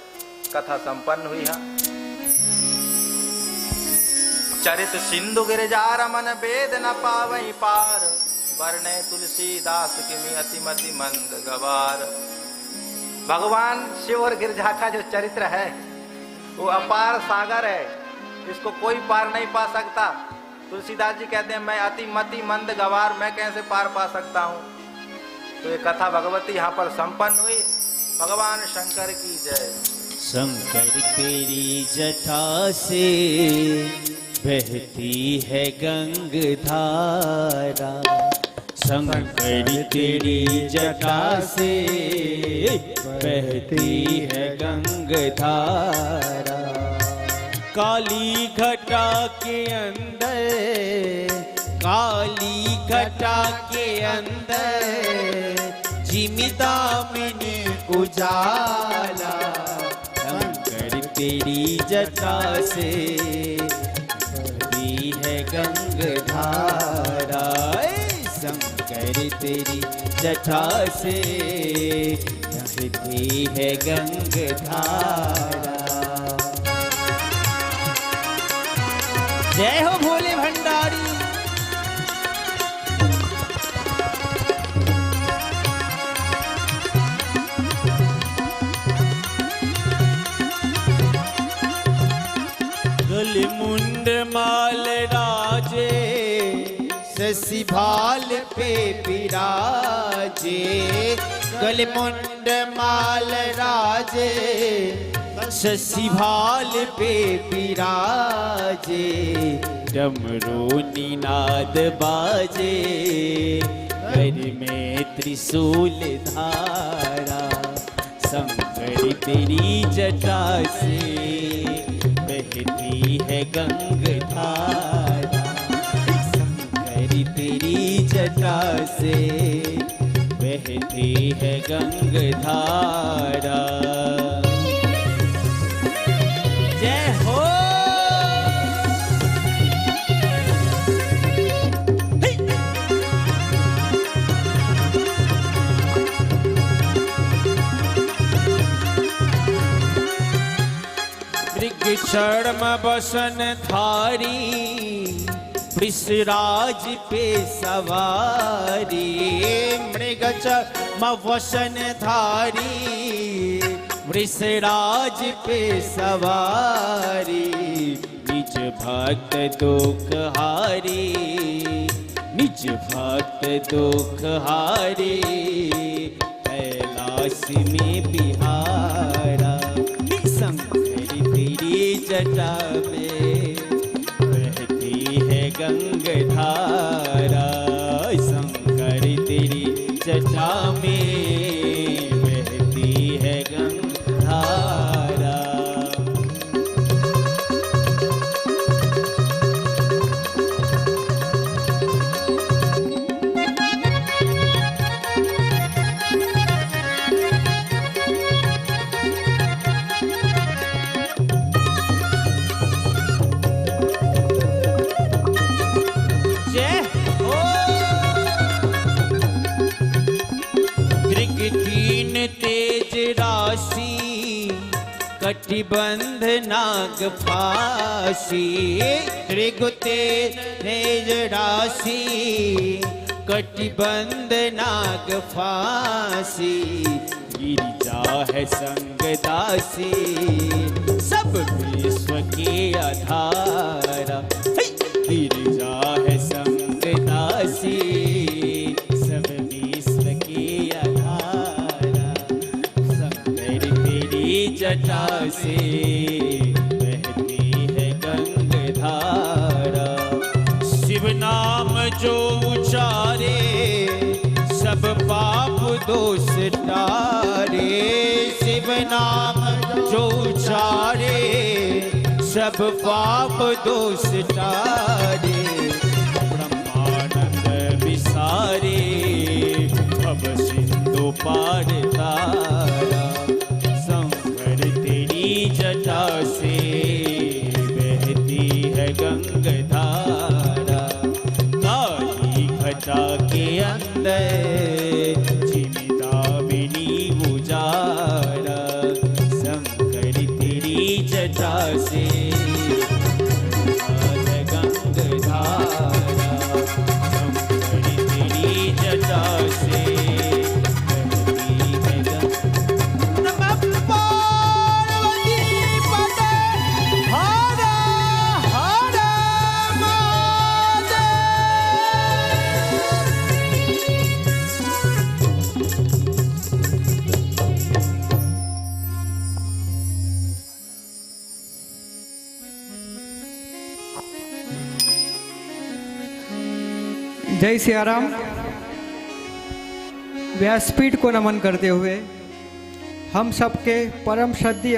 कथा संपन्न हुई है। चरित सिंधु गिरजा रमन वेद न पावई पार, वर्णे तुलसीदास किमि अतिमति मंद गवार। भगवान शिव और गिरजा का जो चरित्र है वो अपार सागर है, इसको कोई पार नहीं पा सकता। तुलसीदास जी कहते हैं मैं अतिमति मंद गवार, मैं कैसे पार पा सकता हूँ। तो ये कथा भगवती यहाँ पर संपन्न हुई। भगवान शंकर की जय। शंकर तेरी जटा से बहती है गंगधारा, शंकर तेरी जटा से बहती है गंगधारा। काली घटा के अंदर, काली घटा के अंदर जिमिदामिनी उजाला, शंकर तेरी जटा से बहती है गंगधारा। शंकर तेरी जटा से बहती है गंगधारा। जय हो भोले भंडारी। गलमुंड माल राजे, शशि भाल पे विराजे। गलमुंड माल राजे, शशि भाल पे विराजे। डमरू निनाद बाजे, घर में त्रिशूल धारा। शंकर तेरी जटा से बहती है गंगधारा, शंकर तेरी जटा से बहती है गंगधारा। जय हो। हे! चर्म बसन धारी वृषराज पे सवारी मृग चर्म वसन धारी वृषराज पे सवारी निज भक्त दुख हारी निज भक्त दुख हारी कैलाश में बिहारा शंकर तेरी जटा में बहती है गंगाधारा शंकर तेरी जटा में बहती है गंगाधारा। कटिबंध नाग फांसी त्रिगुते तेज राशि कटिबंध नाग फांसी गिरिजा है संगदासी सब विश्व के आधारा गिरिजा है संगदासी सब विश्व के आधारा शंकर तेरी जटा से बहती है गंगाधारा शिव नाम जो उचारे सब पाप दोष टारे शिव नाम जो उचारे सब पाप दोष टारे ब्रह्मानंद विसारे भव सिंधु पार तारा जटा से बहती है गंगाधारा काली घटा के अंदर चिमिदामिनी उजारा शंकर तेरी जटा से गंगाधारा शंकर तेरी जटा से जय सियाराम। व्यासपीठ को नमन करते हुए हम सबके परम श्रद्धेय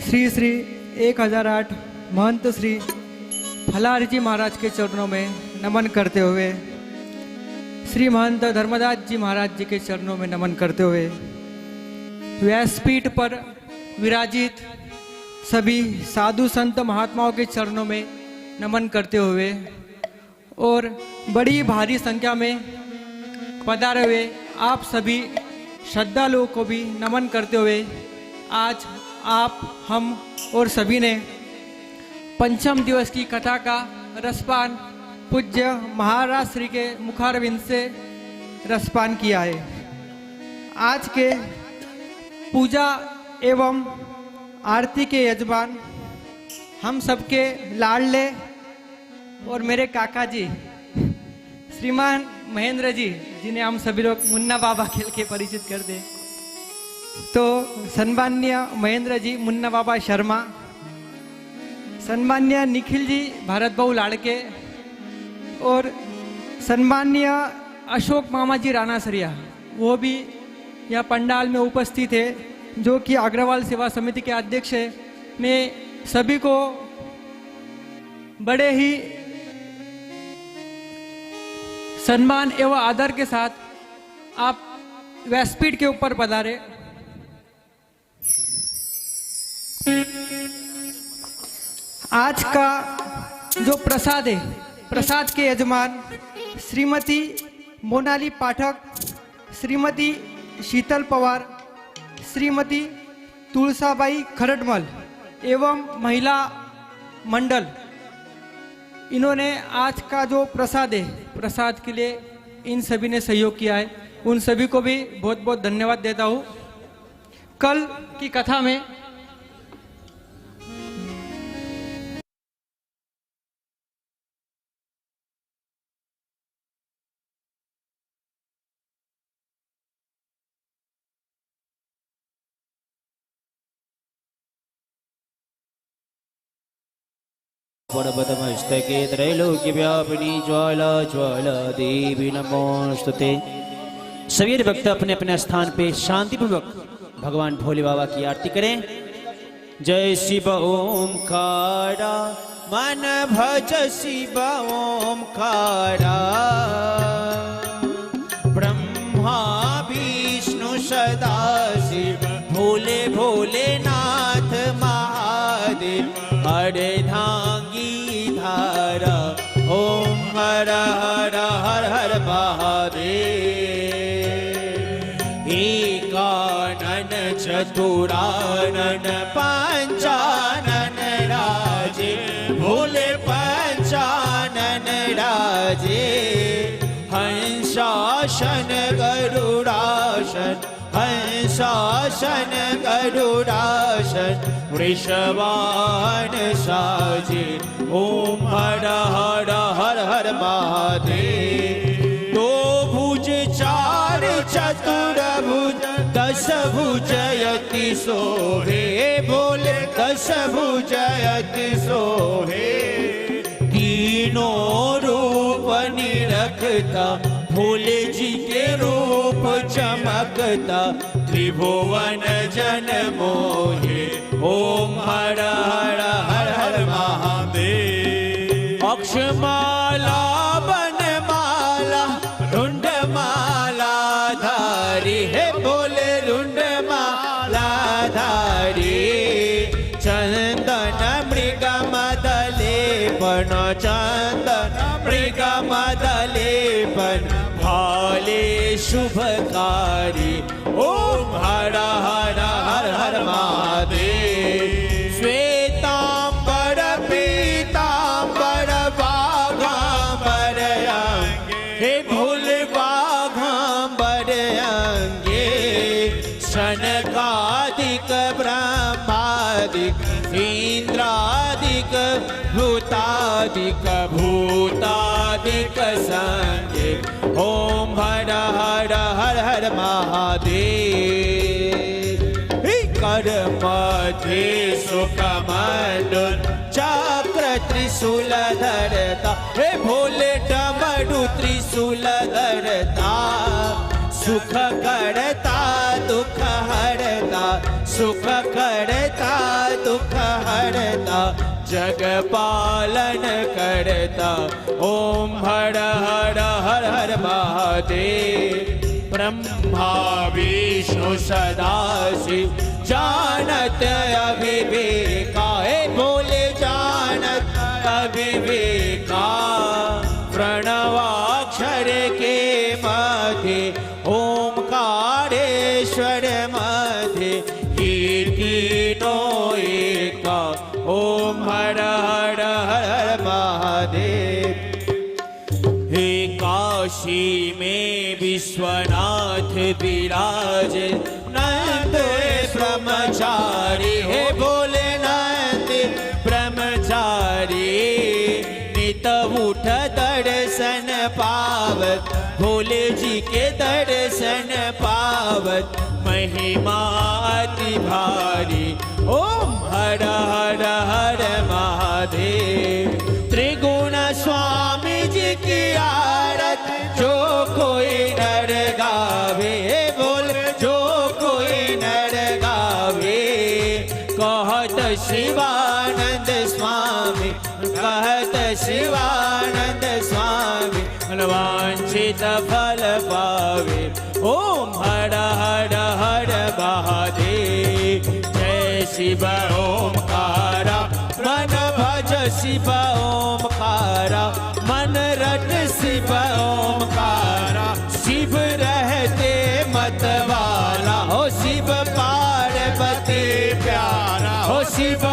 श्री श्री 1008 महंत श्री फलारी जी महाराज के चरणों में नमन करते हुए श्री महंत धर्मदास जी महाराज जी के चरणों में नमन करते हुए व्यासपीठ पर विराजित सभी साधु संत महात्माओं के चरणों में नमन करते हुए और बड़ी भारी संख्या में पधारे हुए आप सभी श्रद्धालुओं को भी नमन करते हुए आज आप हम और सभी ने पंचम दिवस की कथा का रसपान पूज्य महाराज श्री के मुखारविंद से रसपान किया है। आज के पूजा एवं आरती के यजमान हम सबके लाडले और मेरे काका जी श्रीमान महेंद्र जी जिन्हें हम सभी लोग मुन्ना बाबा खेल के परिचित करते हैं, तो सन्मान्य महेंद्र जी मुन्ना बाबा शर्मा, सन्मान्य निखिल जी भारत भाऊ लाड़के और सन्मान्य अशोक मामा जी रानासरिया वो भी यह पंडाल में उपस्थित है, जो कि अग्रवाल सेवा समिति के अध्यक्ष है। मैं सभी को बड़े ही सम्मान एवं आदर के साथ आप व्यासपीठ के ऊपर पधारे। आज का जो प्रसाद है, प्रसाद के यजमान श्रीमती मोनाली पाठक, श्रीमती शीतल पवार, श्रीमती तुलसाबाई खरटमल एवं महिला मंडल, इन्होंने आज का जो प्रसाद है, प्रसाद के लिए इन सभी ने सहयोग किया है। उन सभी को भी बहुत बहुत धन्यवाद देता हूँ। कल की कथा में परपदमस्तके त्रैलोक्यव्यापिनी ज्वाला ज्वाला देवी नमोस्तुते। सभी भक्त अपने अपने स्थान पे शांतिपूर्वक भगवान भोले बाबा की आरती करें। जय शिव ओमकारा मन भज शिव ओमकारा, ब्रह्मा विष्णु सदा शिव भोले भोलेनाथ महादेव, अर्धांगी धारा ओम हर हर हर हर महादेव। एकानन चतुरानन पंचानन राजे, भोले पंचानन राजे। हंसासन गरुड़ासन, हंसासन गरुड़ासन, वृषवाहन साजे ओम हर हर हर हर महादेव। दो भुज चार चतुर भुज, दस भुज यति सोहे, बोले दस भुज यति सोहे। तीनों रूप निरखता, भोले जी के रूप चमकता, त्रिभुवन जन मोहे ओम हर हर हर हर महादेव। अक्षमाला बनमाला रुंडमाला धारी, हे बोले रुंडमाला धारी। चंदन मृग मदलेपन, चंदन मृग मदलेपन, भाले शुभकारी ओम हर हर हर हर महादेव। श्वेतांबर पीतांबर बाघांबर अंगे, हे भोले बाघांबर अंगे। शनकादिक ब्रह्मादिक इंद्रादिक भूतादिक भूतादिक संगे ओम हर हर हर हर महादेव। कर मध्य सुखमंडल चक्र त्रिशूल धरता, हे भोले डमरू त्रिशूल धरता। सुख करता दुख हरता, सुख करता दुख हरता, जग पालन करता ओम हर हर हर हर महादेव। ब्रह्मा विष्णु सदा शिव जानत अविवेका, हे बोले जानत अविवेका। प्रणवाक्षर के मध्य ओमकारेश्वर मध्य, तीनों एका ओम हर हर हर महादेव। हे काशी में विश्वनाथ विराज, नंद ब्रह्मचारी, हे बोले नंद ब्रह्मचारी। नित उठ दर्शन पावत, भोले जी के दर्शन पावत, महिमा अति भारी ओम हर हर हर महादेव। त्रिगुण स्वामी जी की आरत जो कोई नर गावे, बोल जो कोई नर गावे। कहत शिवानंद स्वामी, कहत शिवानंद स्वामी, वांछित फल पावे ओम हर हर हर महादेव। जय शिव ओमकारा मन भज शिव ओमकारा, मन रट शिव ओमकारा। शिव रहते मतवाला, हो शिव पार्वती प्यारा, हो शिव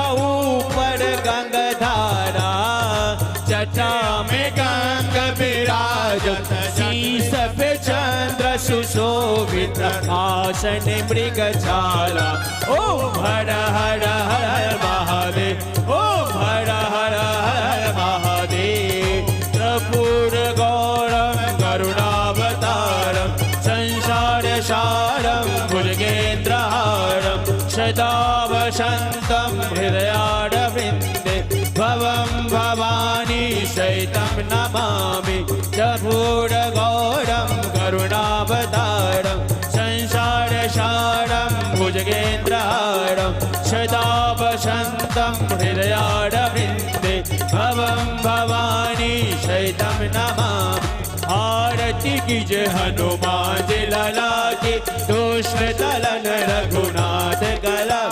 जटा में गंग विराजत शीस पे चंद्र सुशोभित आसन मृगशाला। ओम हर हर हर महादेव, ओम हर हर हर महादेव। त्रिपुर गौरम करुणावतारम संसार सारम भुजगेन्द्रहारम सदा वसन्तं हृदयारविन्दे भवं भवानी सहितं नमामि। त्रिपुर गौरम करुणावतारम संसार सारं भुजगेन्द्रहारं सदा वसन्तं हृदयारविन्दे भवं भवानी सहितं नमामि। आरती कीजे हनुमान जी लाला की, दुष्ट दलन रघुनाथ गला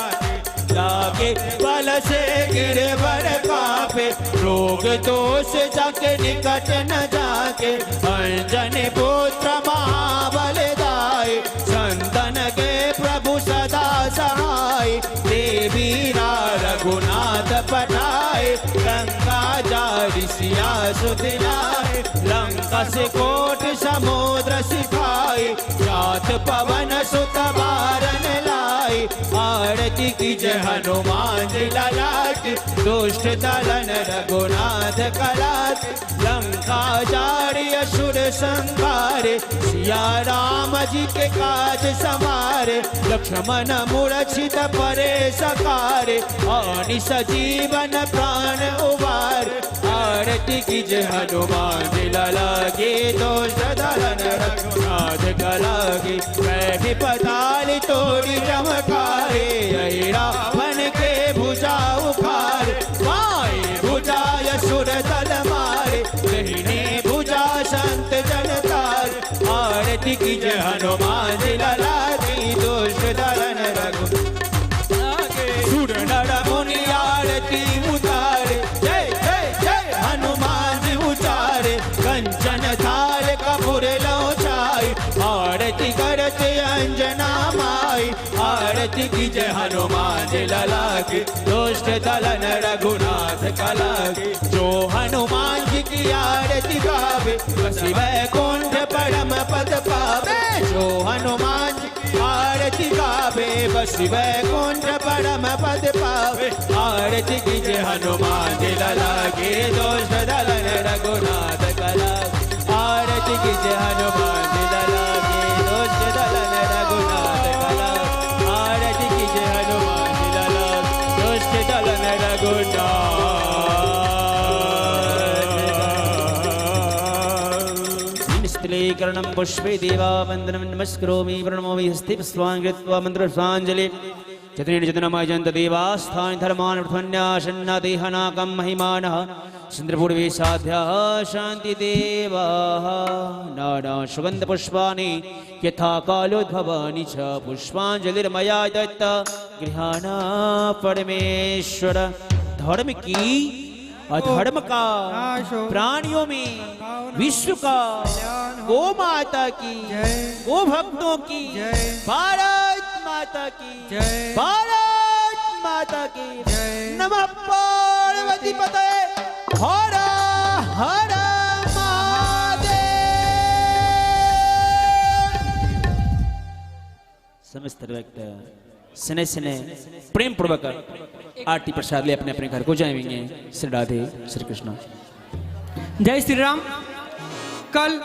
लागे। बल से गिरवर कापे, रोग दोष जाके निकट न जाके। अंजनी पुत्र महाबल दाई, संतन के प्रभु सदा सहाय। देवी रघुनाथ पठाए, गंगा जारी सिया सुदिलाए। लंका से कोट समुद्र सिखाए, जात पवन सुत बारन लाए। आरती कीजे हनुमान जी लाला की, दुष्ट दलन रघुनाथ कलात। लंका जारी असुर संहारे, सिया राम जी के काज समारे। लक्ष्मण मूर्छित परे सकारे, आणि सजीवन प्राण उबार। आरती कीजे हनुमान जी लाला की, दुष्ट दलन रघुनाथ कला की। मैं भी पताल तोड़ी चमकारे, रावण के भुजा उखार। बाएं भुजा असुर दल मारे, दाहिने भुजा संत जन तार। आरती कीजे हनुमान जी लाला की, दुष्ट दलन रघुनाथ सुर नर मुनि आरती उतारे। जय जय जय हनुमान जी उचारे, कंचन थाल कपूर लौचाई। आरती करते अंजना माई, आरती कीजे हनुमान जी लाला की, दुष्ट दलन रघुनाथ कला की। जो हनुमान जी की आरती गावे, बसी वैकुंठ परम पद पावे। जो हनुमान जी की आरती गावे, बसी वैकुंठ परम पद पावे। आरती कीजे हनुमान जी लाला की, दुष्ट दलन रघुनाथ कला की। आरती कीजे हनुमान जी लाला की, दुष्ट दलन रघुनाथ कला की। आरती कीजे हनुमान जी लाला की, दुष्ट दलन रघुनाथ। निस्तलीकरणं पुष्पे देवा वन्दनं नमस्करोमि प्रणमोमि हस्ते पुष्पाणि कृत्वा मन्त्रपुष्पाञ्जलि। चतुरेण चतुर्नमयजन्त देवास्थानि धर्मान् प्रथमन्यासन्ना देहनाकं महिमानः। चन्द्रपूर्वे साध्याः शान्तिदेवाः। नाना सुगन्धपुष्पाणि यथा कालोद्भवानि च, पुष्पाञ्जलिर्मया दत्ता गृहाणा परमेश्वर। धर्म की अधर्म का, प्राणियों में विश्व का, गो माता की, गो भक्तों की, भारत माता की, भारत माता की। नमः पार्वती पतये, हर हर महादेव। समस्त व्यक्त स्नेह स्नेह प्रेम पूर्वक आरती प्रसाद ले अपने अपने घर को जाएंगे। श्री राधे श्री कृष्ण। जय श्री राम। कल